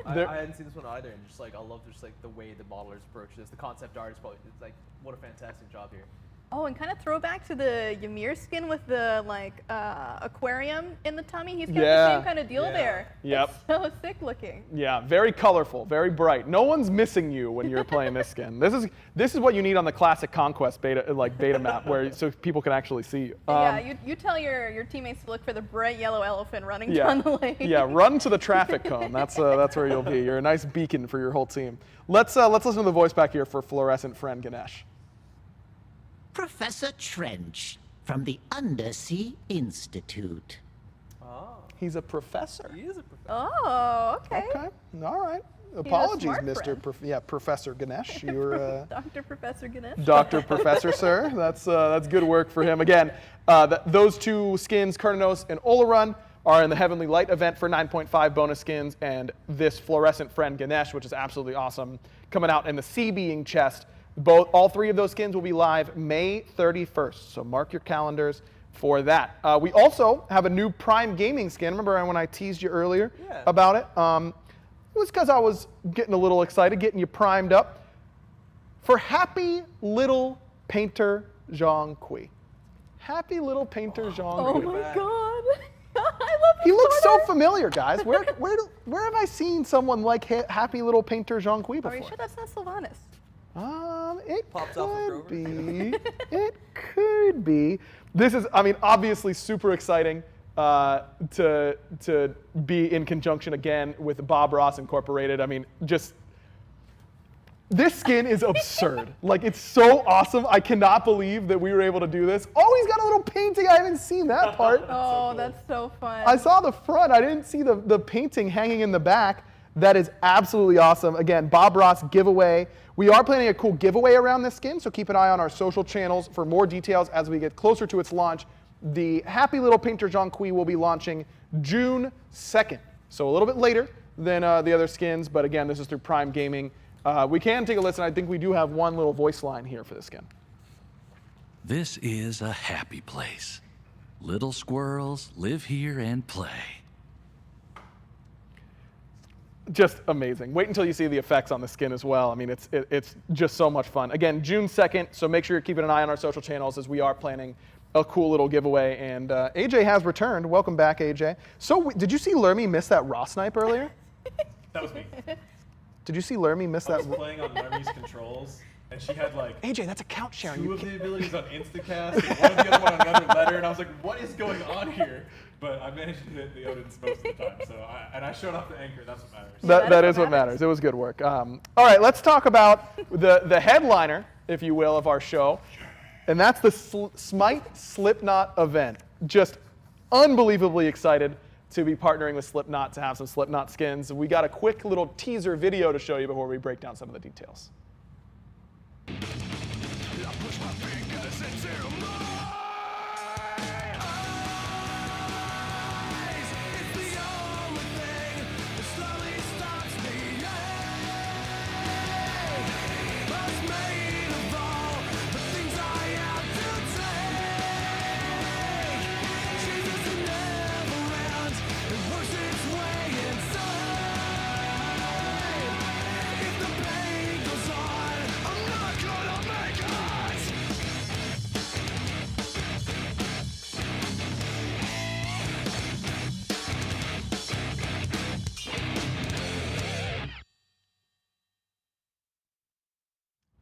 I hadn't seen this one either, and just like I love just like the way the modelers approach this. The concept art is probably like what a fantastic job here. Oh, and kind of throwback to the Ymir skin with the like aquarium in the tummy. He's got the same kind of deal there. Yep. It's so sick looking. Yeah, very colorful, very bright. No one's missing you when you're playing this skin. This is what you need on the classic Conquest beta map, where so people can actually see you. Yeah, you tell your teammates to look for the bright yellow elephant running down the lane. Yeah, run to the traffic cone. That's where you'll be. You're a nice beacon for your whole team. Let's listen to the voice back here for fluorescent friend Ganesh. Professor Trench from the Undersea Institute. Oh. He's a professor. He is a professor. Oh, okay. Okay, all right. Apologies, smart Mr. Professor Ganesh. You're Dr. Professor Ganesh. Dr. Professor, sir. That's good work for him. Again, those two skins, Kurnos and Olarun, are in the Heavenly Light event for 9.5 bonus skins, and this fluorescent friend Ganesh, which is absolutely awesome, coming out in the Sea Being chest. All three of those skins will be live May 31st, so mark your calendars for that. We also have a new Prime Gaming skin. Remember when I teased you earlier about it? It was because I was getting a little excited, getting you primed up. For Happy Little Painter Jean-Qui. Happy Little Painter Jean-Qui. Oh my god. I love He looks so familiar, guys. Where have I seen someone like Happy Little Painter Jean-Qui before? Are you sure that's not Sylvanas? It could be. It could be. This is, I mean, obviously super exciting to be in conjunction again with Bob Ross Incorporated. I mean, just this skin is absurd. Like, it's so awesome. I cannot believe that we were able to do this. Oh, he's got a little painting. I haven't seen that part. Oh, that's so fun. I saw the front. I didn't see the painting hanging in the back. That is absolutely awesome. Again, Bob Ross giveaway. We are planning a cool giveaway around this skin, so keep an eye on our social channels for more details as we get closer to its launch. The Happy Little Painter Jean-Qui will be launching June 2nd, so a little bit later than the other skins, but again, this is through Prime Gaming. We can take a listen. I think we do have one little voice line here for this skin. This is a happy place. Little squirrels live here and play. Just amazing. Wait until you see the effects on the skin as well. I mean, it's just so much fun. Again, June 2nd, so make sure you're keeping an eye on our social channels as we are planning a cool little giveaway. And AJ has returned. Welcome back, AJ. So did you see Lermy miss that raw snipe earlier? That was me. Did you see Lermy miss that? I was playing on Lermy's controls, and she had like AJ, that's account sharing. Two of the abilities on Instacast, and one of the other one on another letter, and I was like, what is going on here? But I managed to hit the Odins most of the time, so I showed off the anchor. That's what matters. That is what matters. It was good work. All right, let's talk about the headliner, if you will, of our show, and that's the SMITE Slipknot event. Just unbelievably excited to be partnering with Slipknot to have some Slipknot skins. We got a quick little teaser video to show you before we break down some of the details.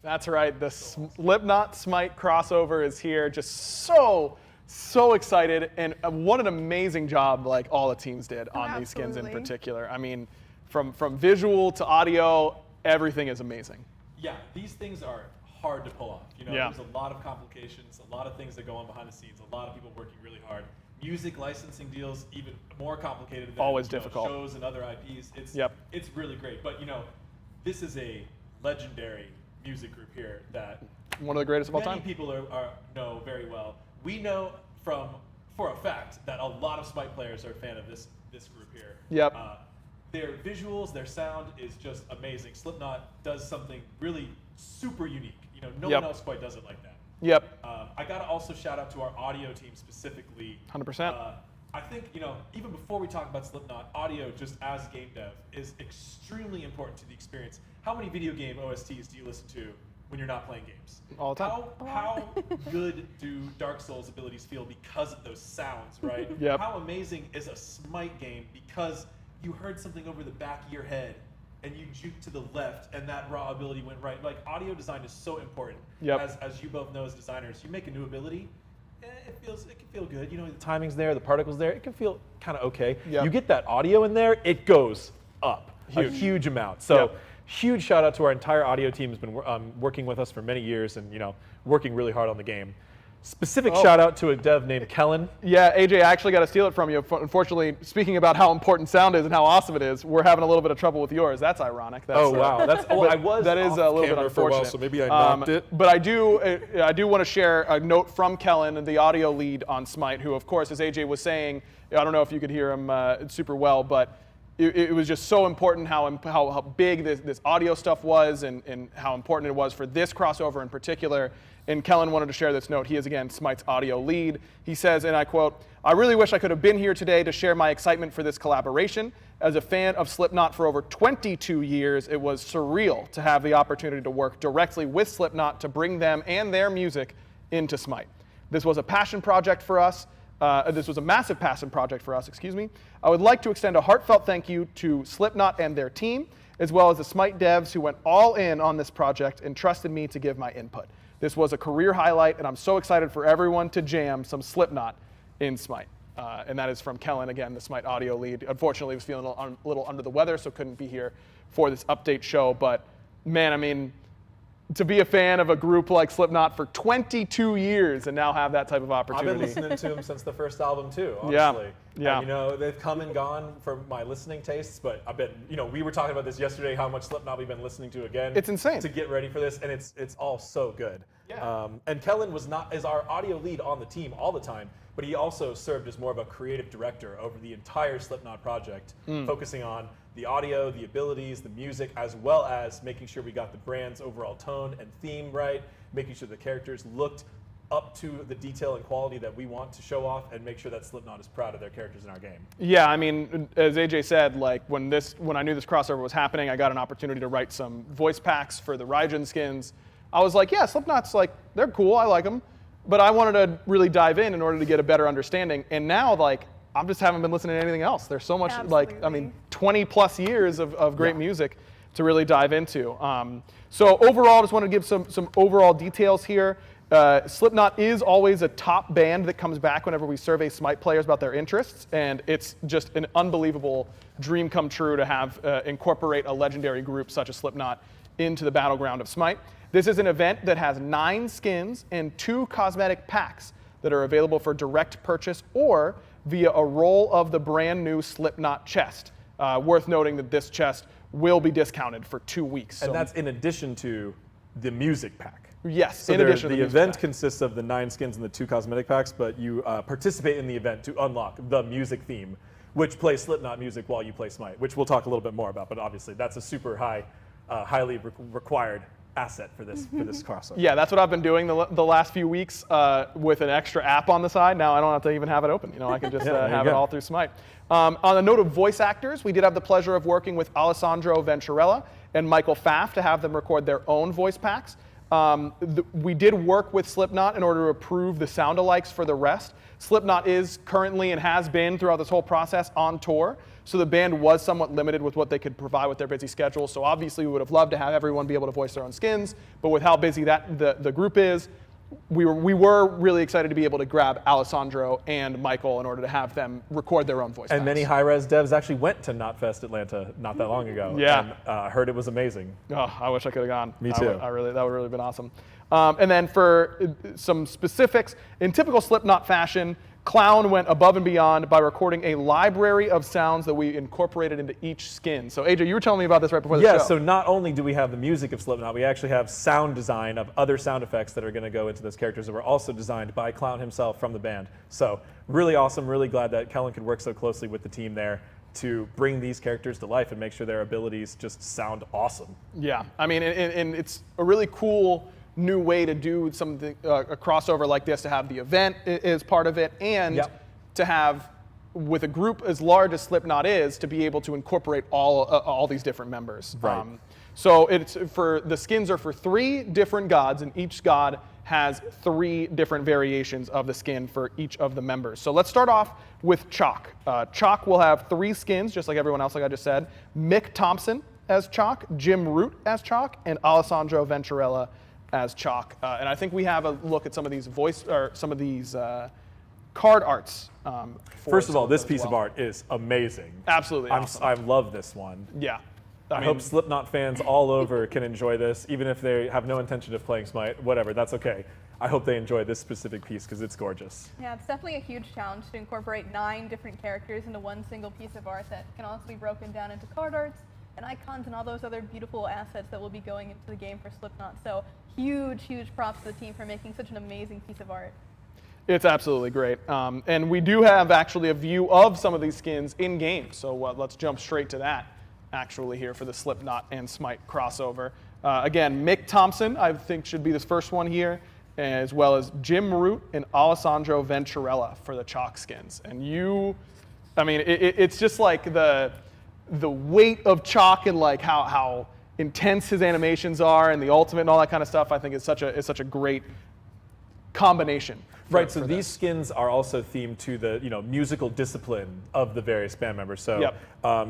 That's right, the Slipknot SMITE crossover is here. Just so excited, and what an amazing job like all the teams did on these skins in particular. I mean, from visual to audio, everything is amazing. Yeah, these things are hard to pull off. You know, there's a lot of complications, a lot of things that go on behind the scenes, a lot of people working really hard. Music licensing deals even more complicated than always difficult. Shows and other IPs. It's really great, but you know, this is a legendary music group here that one of the greatest of all many time. people know very well. We know for a fact that a lot of Smite players are a fan of this group here. Yep. Their visuals, their sound is just amazing. Slipknot does something really super unique. You know, no one else quite does it like that. Yep. I gotta also shout out to our audio team specifically. 100%. I think, you know, even before we talk about Slipknot, audio just as game dev is extremely important to the experience. How many video game OSTs do you listen to when you're not playing games? All the time. How good do Dark Souls abilities feel because of those sounds, right? Yep. How amazing is a Smite game because you heard something over the back of your head and you juked to the left and that raw ability went right. Like, audio design is so important. Yep. As you both know as designers, you make a new ability, it can feel good. You know, the timing's there, the particles there, it can feel kind of okay. Yep. You get that audio in there, it goes up a huge amount. So huge shout out to our entire audio team who's been working with us for many years and, you know, working really hard on the game. Specific shout out to a dev named Kellen. Yeah, AJ, I actually got to steal it from you. Unfortunately, speaking about how important sound is and how awesome it is, we're having a little bit of trouble with yours. That's ironic. That's, wow. That's that is a little bit unfortunate. For a while, so maybe I knocked it. But I do want to share a note from Kellen, the audio lead on Smite, who, of course, as AJ was saying, I don't know if you could hear him super well, but it was just so important how big this audio stuff was and how important it was for this crossover in particular. And Kellen wanted to share this note. He is, again, Smite's audio lead. He says, and I quote, "I really wish I could have been here today to share my excitement for this collaboration. As a fan of Slipknot for over 22 years, it was surreal to have the opportunity to work directly with Slipknot to bring them and their music into Smite. This was a passion project for us. This was a massive passion project for us, excuse me. I would like to extend a heartfelt thank you to Slipknot and their team, as well as the Smite devs who went all in on this project and trusted me to give my input. This was a career highlight, and I'm so excited for everyone to jam some Slipknot in Smite." And that is from Kellen, again, the Smite audio lead. Unfortunately, he was feeling a little under the weather, so couldn't be here for this update show. But man, I mean, to be a fan of a group like Slipknot for 22 years and now have that type of opportunity. I've been listening to them since the first album too, honestly. Yeah. And, you know, they've come and gone for my listening tastes, but I bet, you know, we were talking about this yesterday, how much Slipknot we've been listening to again. It's insane. To get ready for this, and it's all so good. Yeah. And Kellen is our audio lead on the team all the time, but he also served as more of a creative director over the entire Slipknot project, focusing on the audio, the abilities, the music, as well as making sure we got the brand's overall tone and theme right, making sure the characters looked up to the detail and quality that we want to show off, and make sure that Slipknot is proud of their characters in our game. Yeah, I mean, as AJ said, like when I knew this crossover was happening, I got an opportunity to write some voice packs for the Raijin skins. I was like, yeah, Slipknot's like, they're cool, I like them, but I wanted to really dive in order to get a better understanding. And now, like, I just haven't been listening to anything else. There's so much, like, I mean, 20 plus years of great music to really dive into. So overall, just want to give some overall details here. Slipknot is always a top band that comes back whenever we survey Smite players about their interests, and it's just an unbelievable dream come true to have incorporate a legendary group such as Slipknot into the battleground of Smite. This is an event that has 9 skins and 2 cosmetic packs that are available for direct purchase or via a roll of the brand new Slipknot chest. Worth noting that this chest will be discounted for 2 weeks. And that's in addition to the music pack. Yes, so in addition to the event consists of the 9 skins and the 2 cosmetic packs, but you participate in the event to unlock the music theme, which plays Slipknot music while you play Smite, which we'll talk a little bit more about, but obviously that's a super highly required asset for this crossover. Yeah, that's what I've been doing the last few weeks with an extra app on the side. Now I don't have to even have it open. You know, I can just have it all through Smite. On the note of voice actors, we did have the pleasure of working with Alessandro Venturella and Michael Pfaff to have them record their own voice packs. We did work with Slipknot in order to approve the sound-alikes for the rest. Slipknot is currently and has been throughout this whole process on tour, so the band was somewhat limited with what they could provide with their busy schedule. So obviously we would have loved to have everyone be able to voice their own skins, but with how busy the group is, we were really excited to be able to grab Alessandro and Michael in order to have them record their own voice And packs. many Hi-Rez devs actually went to Knotfest Atlanta not that long ago. Yeah. And heard it was amazing. Oh, I wish I could have gone. Me too. That would have really been awesome. And then for some specifics, in typical Slipknot fashion, Clown went above and beyond by recording a library of sounds that we incorporated into each skin. So AJ, you were telling me about this right before the show. Yeah, so not only do we have the music of Slipknot, we actually have sound design of other sound effects that are going to go into those characters that were also designed by Clown himself from the band. So really awesome, really glad that Kellen could work so closely with the team there to bring these characters to life and make sure their abilities just sound awesome. Yeah, I mean, and it's a really cool new way to do something, a crossover like this, to have the event is part of it, and to have, with a group as large as Slipknot is, to be able to incorporate all these different members. Right. So it's the skins are for 3 different gods, and each god has 3 different variations of the skin for each of the members. So let's start off with Chalk. Chalk will have 3 skins, just like everyone else, like I just said. Mick Thompson as Chalk, Jim Root as Chalk, and Alessandro Venturella as Chalk. And I think we have a look at some of these card arts. First of all, this piece of art is amazing. Absolutely awesome. I love this one. Yeah. I hope Slipknot fans all over can enjoy this, even if they have no intention of playing Smite, whatever, that's okay. I hope they enjoy this specific piece because it's gorgeous. Yeah, it's definitely a huge challenge to incorporate 9 different characters into one single piece of art that can also be broken down into card arts and icons and all those other beautiful assets that will be going into the game for Slipknot. So huge, huge props to the team for making such an amazing piece of art. It's absolutely great. And we do have actually a view of some of these skins in game. So let's jump straight to that actually here for the Slipknot and Smite crossover. Again, Mick Thompson, I think, should be this first one here, as well as Jim Root and Alessandro Venturella for the Chalk skins. And it's just like the weight of Chalk and like how intense his animations are and the ultimate and all that kind of stuff. I think it's such a great combination. Right, so these skins are also themed to the musical discipline of the various band members. So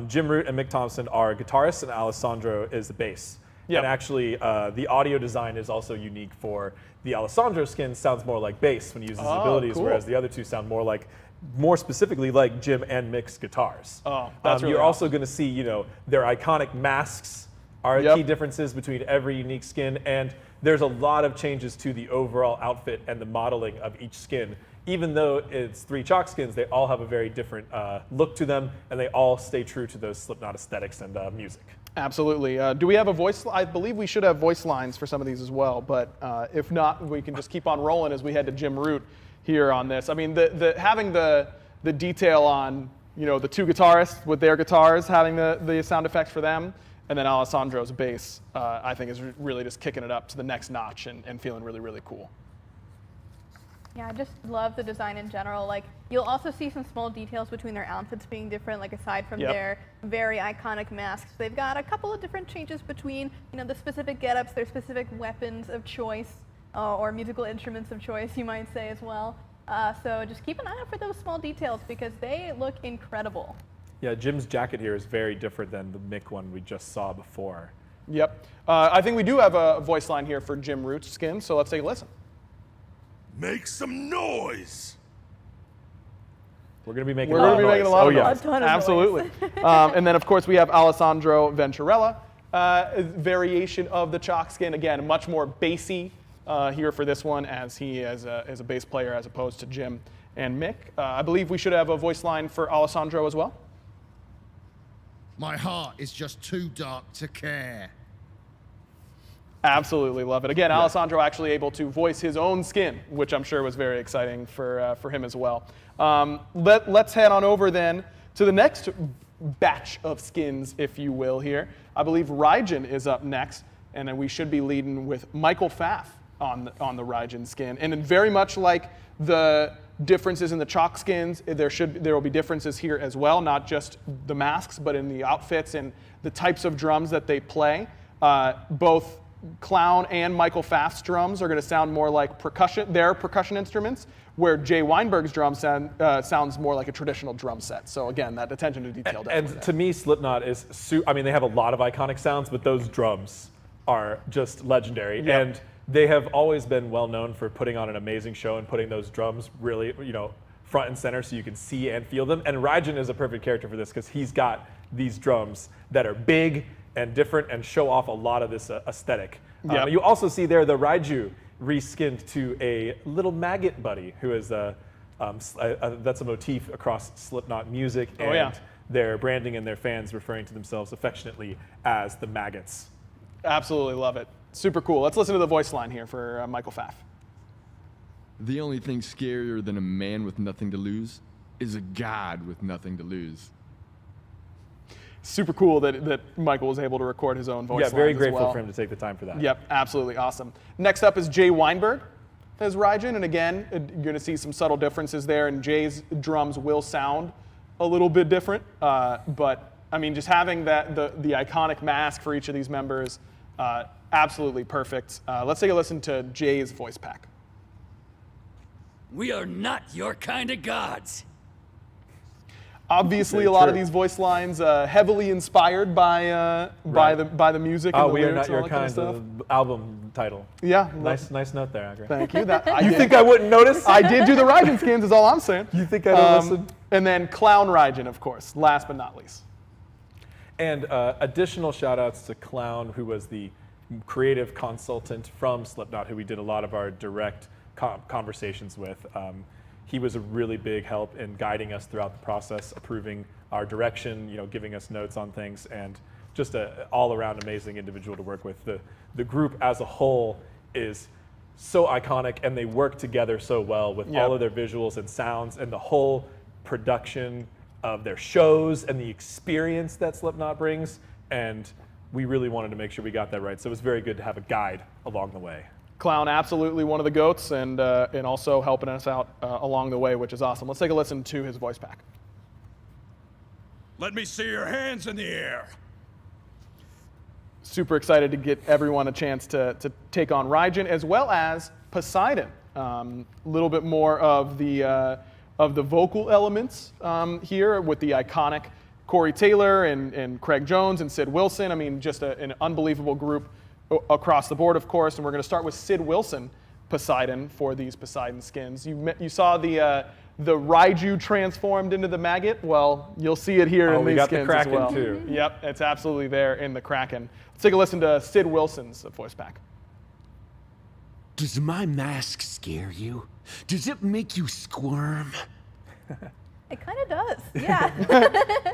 Jim Root and Mick Thompson are guitarists, and Alessandro is the bass. And actually, the audio design is also unique for the Alessandro skin. Sounds more like bass when he uses his abilities, whereas the other two sound more specifically like Jim and Mick's guitars. That's really You're also going to see, their iconic masks are key differences between every unique skin, and there's a lot of changes to the overall outfit and the modeling of each skin. Even though it's 3 Chalk skins, they all have a very different look to them, and they all stay true to those Slipknot aesthetics and music. Absolutely. Do we have a voice? I believe we should have voice lines for some of these as well, but if not, we can just keep on rolling as we head to Jim Root here on this. I mean, having the detail on the 2 guitarists with their guitars, having the sound effects for them, and then Alessandro's bass, I think is really just kicking it up to the next notch and feeling really, really cool. Yeah, I just love the design in general. Like, you'll also see some small details between their outfits being different, like aside from their very iconic masks. They've got a couple of different changes between, the specific getups, their specific weapons of choice, or musical instruments of choice, you might say as well. So just keep an eye out for those small details because they look incredible. Yeah, Jim's jacket here is very different than the Mick one we just saw before. Yep. I think we do have a voice line here for Jim Root's skin, so let's take a listen. Make some noise. We're going to be making a lot of noise. A ton of Absolutely. And then, of course, we have Alessandro Venturella, variation of the Chalk skin. Again, much more bassy here for this one, as he is a bass player as opposed to Jim and Mick. I believe we should have a voice line for Alessandro as well. My heart is just too dark to care. Absolutely love it. Again, Alessandro actually able to voice his own skin, which I'm sure was very exciting for him as well. Let's head on over then to the next batch of skins, if you will, here. I believe Raijin is up next, and then we should be leading with Michael Pfaff on the Raijin skin. And then very much like the differences in the Chalk skins, there will be differences here as well, not just the masks, but in the outfits and the types of drums that they play. Both Clown and Michael Pfaff's drums are going to sound more like their percussion instruments, where Jay Weinberg's drum sounds more like a traditional drum set. So again, that attention to detail. And to me, Slipknot is, they have a lot of iconic sounds, but those drums are just legendary. Yep. And they have always been well known for putting on an amazing show and putting those drums really, front and center so you can see and feel them. And Raijin is a perfect character for this because he's got these drums that are big and different and show off a lot of this aesthetic. Yep. You also see there the Raiju reskinned to a little maggot buddy who is a That's a motif across Slipknot music and their branding and their fans referring to themselves affectionately as the maggots. Absolutely love it. Super cool. Let's listen to the voice line here for Michael Pfaff. The only thing scarier than a man with nothing to lose is a god with nothing to lose. Super cool that Michael was able to record his own voice. Yeah, very lines grateful as well. for him to take the time for that. Yep, absolutely awesome. Next up is Jay Weinberg as Raijin, and again, you're going to see some subtle differences there, and Jay's drums will sound a little bit different, but I mean, just having the iconic mask for each of these members, absolutely perfect. Let's take a listen to Jay's voice pack. We are not your kind of gods. Obviously, a lot of these voice lines heavily inspired by the music. And the We Are lyrics Not and all Your that kind of Kind, stuff. the album title. Yeah. Nice note there, Agri. Thank you. You think I wouldn't notice? I did do the Raijin skins, is all I'm saying. You think I don't listen? And then Clown Raijin, of course, last but not least. And additional shout outs to Clown, who was the creative consultant from Slipknot, who we did a lot of our direct conversations with. He was a really big help in guiding us throughout the process, approving our direction, giving us notes on things, and just an all-around amazing individual to work with. The group as a whole is so iconic, and they work together so well with all of their visuals and sounds, and the whole production of their shows and the experience that Slipknot brings. And we really wanted to make sure we got that right. So it was very good to have a guide along the way. Clown, absolutely one of the GOATs, and also helping us out along the way, which is awesome. Let's take a listen to his voice pack. Let me see your hands in the air. Super excited to get everyone a chance to take on Raijin as well as Poseidon. A little bit more of the vocal elements here with the iconic Corey Taylor and Craig Jones and Sid Wilson. I mean, just an unbelievable group across the board, of course. And we're going to start with Sid Wilson, Poseidon, for these Poseidon skins. You saw the Raiju transformed into the maggot. Well, you'll see it here in these skins as well. We got the Kraken too. Yep, it's absolutely there in the Kraken. Let's take a listen to Sid Wilson's voice pack. Does my mask scare you? Does it make you squirm? It kind of does, yeah.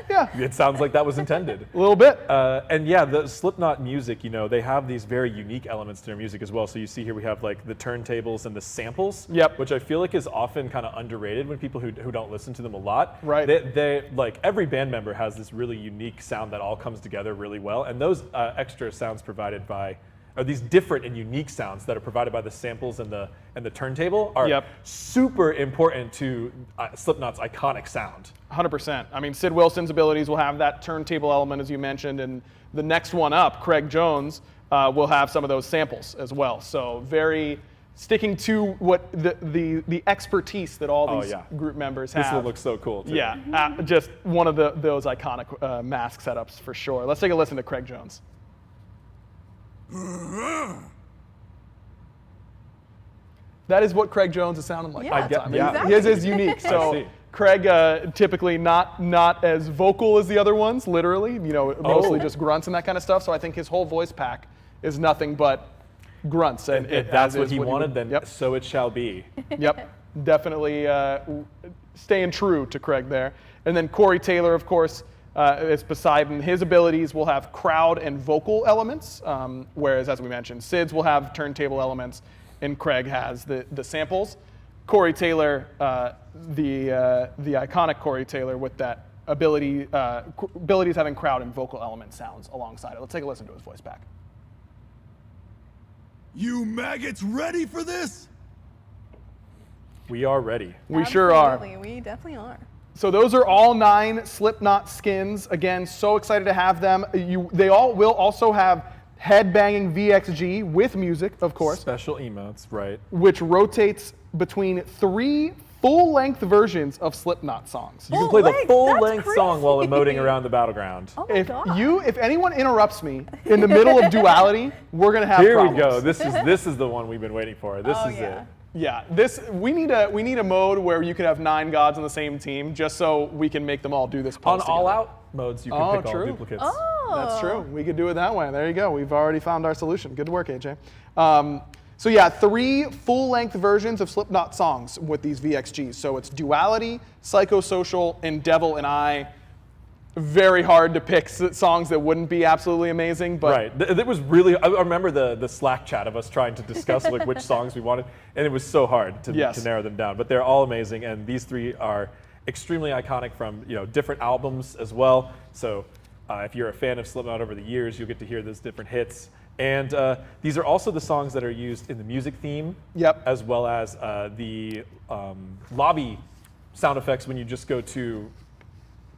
Yeah. It sounds like that was intended. A little bit. And yeah, the Slipknot music, they have these very unique elements to their music as well. So you see here we have like the turntables and the samples, which I feel like is often kind of underrated when people who don't listen to them a lot. Right. They like every band member has this really unique sound that all comes together really well. And those extra sounds provided by are these different and unique sounds that are provided by the samples and the turntable are super important to Slipknot's iconic sound. 100%. I mean, Sid Wilson's abilities will have that turntable element, as you mentioned, and the next one up, Craig Jones, will have some of those samples as well. So very sticking to what the expertise that all these group members have. This one looks so cool, too. Yeah, just one of those iconic mask setups for sure. Let's take a listen to Craig Jones. That is what Craig Jones is sounding like. His is unique. So Craig typically not as vocal as the other ones, literally. Mostly just grunts and that kind of stuff. So I think his whole voice pack is nothing but grunts. And if that's what he wanted, then so it shall be. Yep, definitely staying true to Craig there. And then Corey Taylor, of course, is Poseidon. His abilities will have crowd and vocal elements, whereas, as we mentioned, Sid's will have turntable elements, and Craig has the samples. Corey Taylor, the iconic Corey Taylor with that abilities having crowd and vocal element sounds alongside it. Let's take a listen to his voice pack. You maggots ready for this? We are ready. We sure are. Absolutely, we definitely are. So those are all 9 Slipknot skins. Again, so excited to have them. They all will also have headbanging VXG with music, of course. Special emotes, right. Which rotates between 3 full-length versions of Slipknot songs. You can play the full-length song while emoting around the battleground. Oh my God. If anyone interrupts me in the middle of duality, we're gonna have problems. Here we go. This is the one we've been waiting for. This is it. Yeah, we need a mode where you can have 9 gods on the same team, just so we can make them all do this. On all-out modes, you can pick all duplicates. That's true. We could do it that way. There you go. We've already found our solution. Good work, AJ. So yeah, 3 full-length versions of Slipknot songs with these VXGs. So it's Duality, Psychosocial, and Devil and I. Very hard to pick songs that wouldn't be absolutely amazing, but right. It was really. I remember the Slack chat of us trying to discuss like which songs we wanted, and it was so hard to narrow them down. But they're all amazing, and these 3 are extremely iconic from different albums as well. So if you're a fan of Slipknot over the years, you'll get to hear those different hits. And these are also the songs that are used in the music theme, as well as the lobby sound effects when you just go to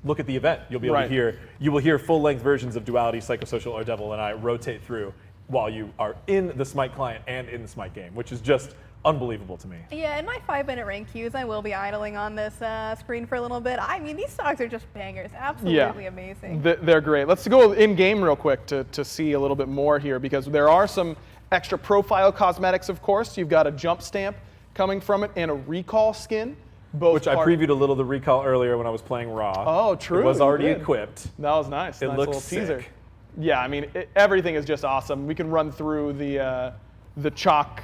look at the event. You'll be able to hear, you will hear full-length versions of Duality, Psychosocial, or Devil and I rotate through while you are in the SMITE client and in the SMITE game, which is just unbelievable to me. Yeah, in my 5-minute rank queues, I will be idling on this screen for a little bit. I mean, these songs are just bangers. Absolutely amazing. They're great. Let's go in-game real quick to see a little bit more here, because there are some extra profile cosmetics, of course. You've got a jump stamp coming from it and a recall skin. Which I previewed a little of the recall earlier when I was playing Raw. Oh, true. It was already equiped. That was nice. It nice looks little teaser. sick. Yeah, I mean, everything is just awesome. We can run through the chalk,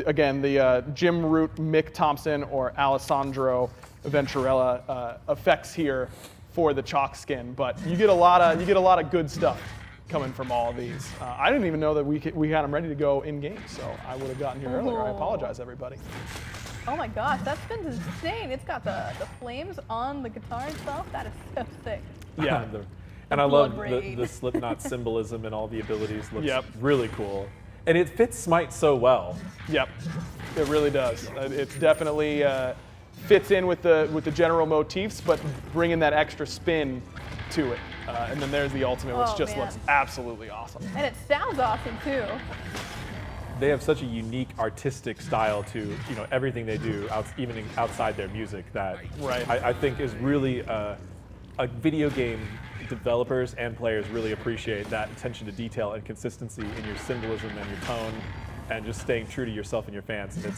again, the Jim Root, Mick Thompson, or Alessandro Venturella effects here for the chalk skin, but you get a lot of good stuff coming from all of these. I didn't even know that we had them ready to go in game, so I would have gotten here earlier. I apologize, everybody. Oh my gosh, that spin's insane. It's got the flames on the guitar itself. That is so sick. Yeah. And I love the Slipknot symbolism and all the abilities. Looks really cool. And it fits SMITE so well. Yep, it really does. It definitely fits in with the general motifs, but bringing that extra spin to it. And then there's the ultimate, which just looks absolutely awesome. And it sounds awesome too. They have such a unique artistic style to everything they do, even outside their music, that I think is really a video game developers and players really appreciate that attention to detail and consistency in your symbolism and your tone, and just staying true to yourself and your fans. And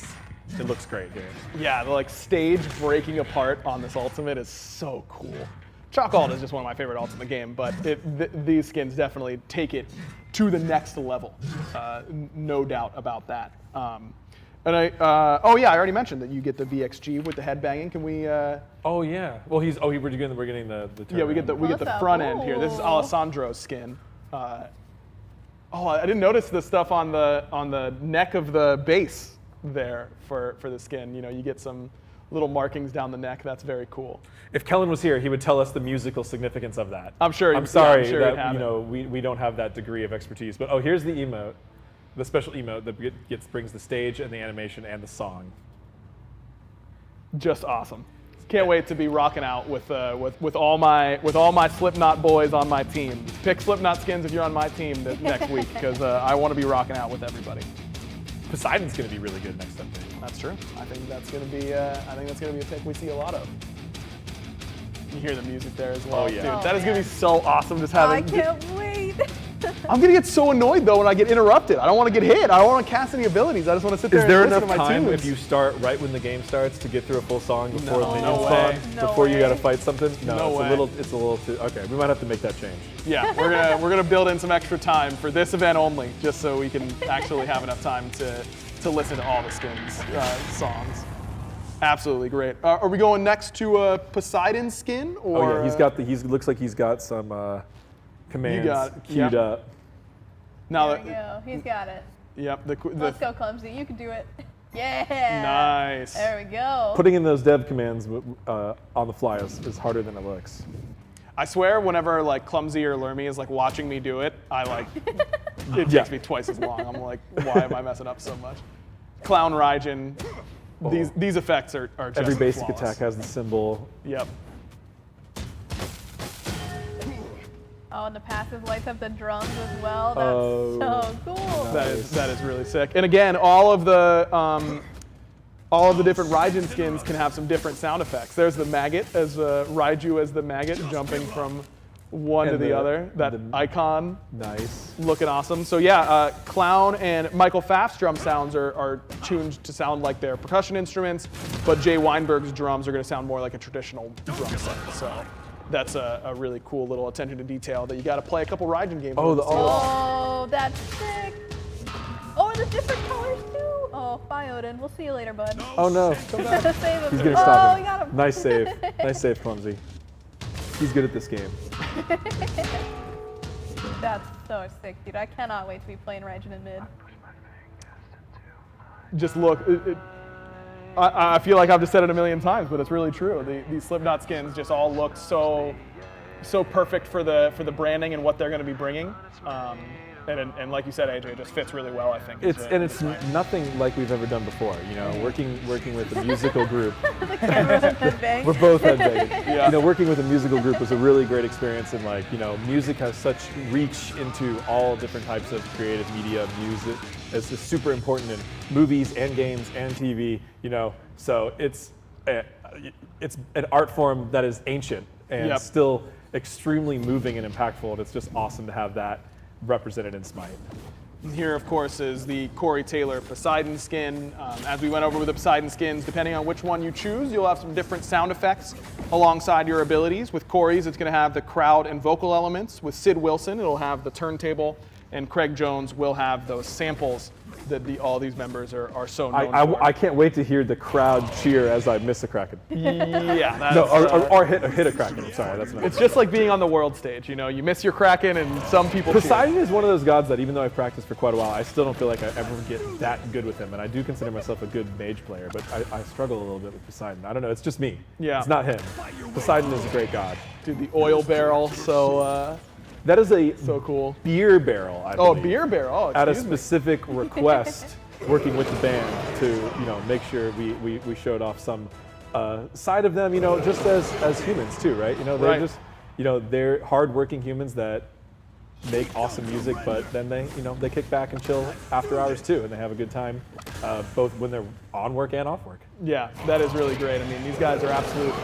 it looks great here. Yeah, the stage breaking apart on this ultimate is so cool. Chalk Ult is just one of my favorite ults in the game, but these skins definitely take it to the next level. No doubt about that. And oh yeah, I already mentioned that you get the VXG with the headbanging. Can we? Oh yeah. Well, we're getting the yeah, we get the front end here. This is Alessandro's skin. Oh, I didn't notice the stuff on the neck of the base there for the skin. You get some little markings down the neck. That's very cool. If Kellen was here, he would tell us the musical significance of that. I'm sure. I'm sorry that we don't have that degree of expertise. But here's the emote, the special emote that brings the stage and the animation and the song. Just awesome. Can't wait to be rocking out with all my Slipknot boys on my team. Pick Slipknot skins if you're on my team next week, because I want to be rocking out with everybody. Poseidon's going to be really good next update. That's true. I think that's going to be a pick we see a lot of. You hear the music there as well. Oh yeah. Dude, that is going to be so awesome just having. I can't wait. I'm going to get so annoyed though when I get interrupted. I don't want to get hit. I don't want to cast any abilities. I just want to sit there and listen to my tunes. Is there enough time if you start right when the game starts to get through a full song before the minions way. spawn? Before you got to fight something? No way. It's a little too. Okay, we might have to make that change. Yeah, we're gonna build in some extra time for this event only, just so we can actually have enough time to listen to all the skins songs. Absolutely great. Are we going next to a Poseidon skin? Or, oh yeah, he looks like he's got some commands queued up. Now there we go. He's got it. Yep. Let's go, Clumsy. You can do it. Yeah. Nice. There we go. Putting in those dev commands on the fly is harder than it looks. I swear, whenever Clumsy or Lermy is watching me do it, it takes me twice as long. I'm like, why am I messing up so much? Clown Raijin. These effects are just every basic flawless. attack has the symbol. Yep. Oh, and the passive lights up the drums as well. That's so cool. Nice. That is really sick. And again, all of the different Raijin skins can have some different sound effects. There's the maggot as Raiju as the maggot jumping from one to the other. That icon. Nice. Looking awesome. So yeah, Clown and Michael Pfaff's drum sounds are tuned to sound like their percussion instruments, but Jay Weinberg's drums are going to sound more like a traditional drum set. So that's a really cool little attention to detail that you got to play a couple Raijin games. Oh, that's sick. Oh, and the different colors too. Oh, bye, Odin. We'll see you later, bud. Oh no. Save him. He's gonna stop him. We got him. Nice save. Nice save, Clumsy. He's good at this game. That's so sick, dude. I cannot wait to be playing Regen in mid. Just look. I feel like I've just said it a million times, but it's really true. These Slipknot skins just all look so perfect for the branding and what they're going to be bringing. And like you said, AJ, it just fits really well, I think. It's nothing like we've ever done before. You know, working with a musical group. We're both headbanging. Yeah. You know, working with a musical group was a really great experience, and like, you know, music has such reach into all different types of creative media. Music is super important in movies and games and TV. You know, so it's an art form that is ancient and still extremely moving and impactful. And it's just awesome to have that represented in SMITE. And here, of course, is the Corey Taylor Poseidon skin. As we went over with the Poseidon skins, depending on which one you choose, you'll have some different sound effects alongside your abilities. With Corey's, it's going to have the crowd and vocal elements. With Sid Wilson, it'll have the turntable, and Craig Jones will have those samples that all these members are so known for. I can't wait to hear the crowd cheer as I miss a Kraken. Yeah. That's, or hit a Kraken. I'm sorry, that's not. It's just like being on the world stage. You know, you miss your Kraken, and some people. Poseidon is one of those gods that even though I've practiced for quite a while, I still don't feel like I ever get that good with him. And I do consider myself a good mage player, but I struggle a little bit with Poseidon. I don't know. It's just me. Yeah. It's not him. Poseidon is a great god. Dude, the oil barrel. So. That is a so cool beer barrel, I believe. Oh, beer barrel. Oh, at a specific request, working with the band to, you know, make sure we showed off some side of them, you know, just as humans too, right? You know, they're just, you know, they're hardworking humans that make awesome music, but then they kick back and chill after hours too, and they have a good time, both when they're on work and off work. Yeah, that is really great. I mean, these guys are absolute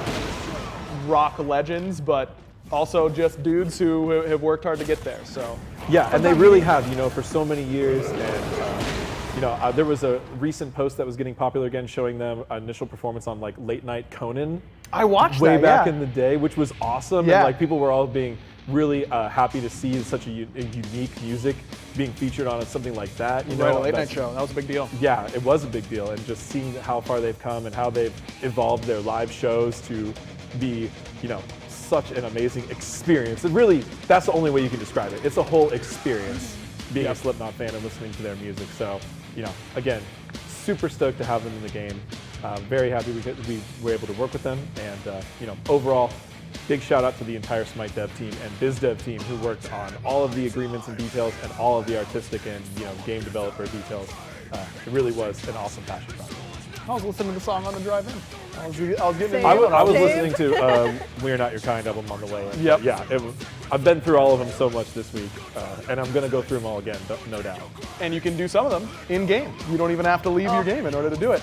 rock legends, but also just dudes who have worked hard to get there. So yeah, and they really have, you know, for so many years. And you know, there was a recent post that was getting popular again, showing them initial performance on like Late Night Conan. I watched way that, back in the day, which was awesome. Yeah. And like people were all being really happy to see such a unique music being featured on something like that. You know, a late night show. That was a big deal. Yeah, it was a big deal, and just seeing how far they've come and how they've evolved their live shows to be, you know, such an amazing experience. And really, that's the only way you can describe it. It's a whole experience being a Slipknot fan and listening to their music. So, you know, again, super stoked to have them in the game. Very happy we were able to work with them. And, you know, overall, big shout out to the entire SMITE dev team and biz dev team who worked on all of the agreements and details and all of the artistic and, you know, game developer details. It really was an awesome passion project. I was listening to the song on the drive in. I was getting. I was listening to "We're Not Your Kind" album on the way in. Yep. Yeah. I've been through all of them so much this week, and I'm gonna go through them all again, no doubt. And you can do some of them in game. You don't even have to leave your game in order to do it.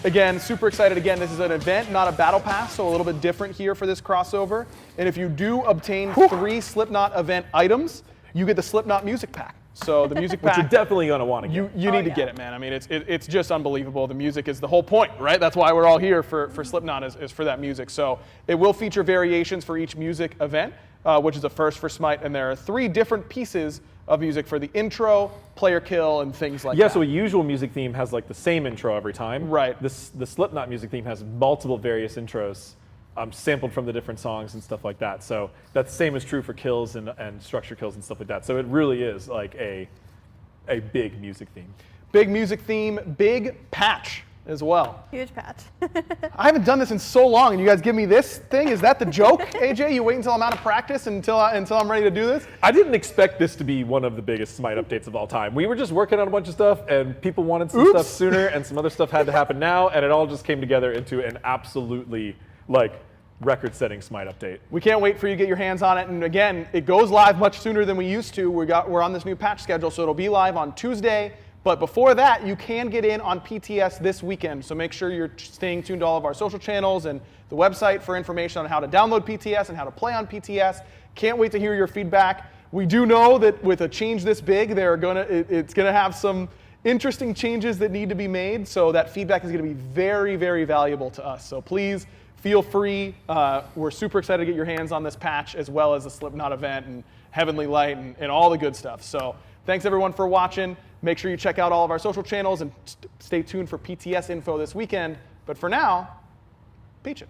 Again, super excited. Again, this is an event, not a battle pass, so a little bit different here for this crossover. And if you do obtain 3 Slipknot event items, you get the Slipknot music pack. So the music pack, which you're definitely gonna want to get. You need to get it, man. I mean, it's just unbelievable. The music is the whole point, right? That's why we're all here for Slipknot is for that music. So it will feature variations for each music event, which is a first for SMITE, and there are 3 different pieces of music for the intro, player kill, and things like that. Yeah, so a usual music theme has like the same intro every time. Right. The Slipknot music theme has multiple various intros. Sampled from the different songs and stuff like that. So that same is true for kills and structure kills and stuff like that. So it really is like a big music theme. Big music theme, big patch as well. Huge patch. I haven't done this in so long, and you guys give me this thing? Is that the joke, AJ? You wait until I'm out of practice until I'm ready to do this? I didn't expect this to be one of the biggest SMITE updates of all time. We were just working on a bunch of stuff, and people wanted some stuff sooner, and some other stuff had to happen now, and it all just came together into an absolutely like record-setting SMITE update. We can't wait for you to get your hands on it. And again, it goes live much sooner than we used to. We're on this new patch schedule, so it'll be live on Tuesday. But before that, you can get in on PTS this weekend. So make sure you're staying tuned to all of our social channels and the website for information on how to download PTS and how to play on PTS. Can't wait to hear your feedback. We do know that with a change this big, it's gonna have some interesting changes that need to be made. So that feedback is gonna be very, very valuable to us. So please, feel free. We're super excited to get your hands on this patch as well as the Slipknot event and Heavenly Light and all the good stuff. So thanks everyone for watching. Make sure you check out all of our social channels and stay tuned for PTS info this weekend. But for now, peach it.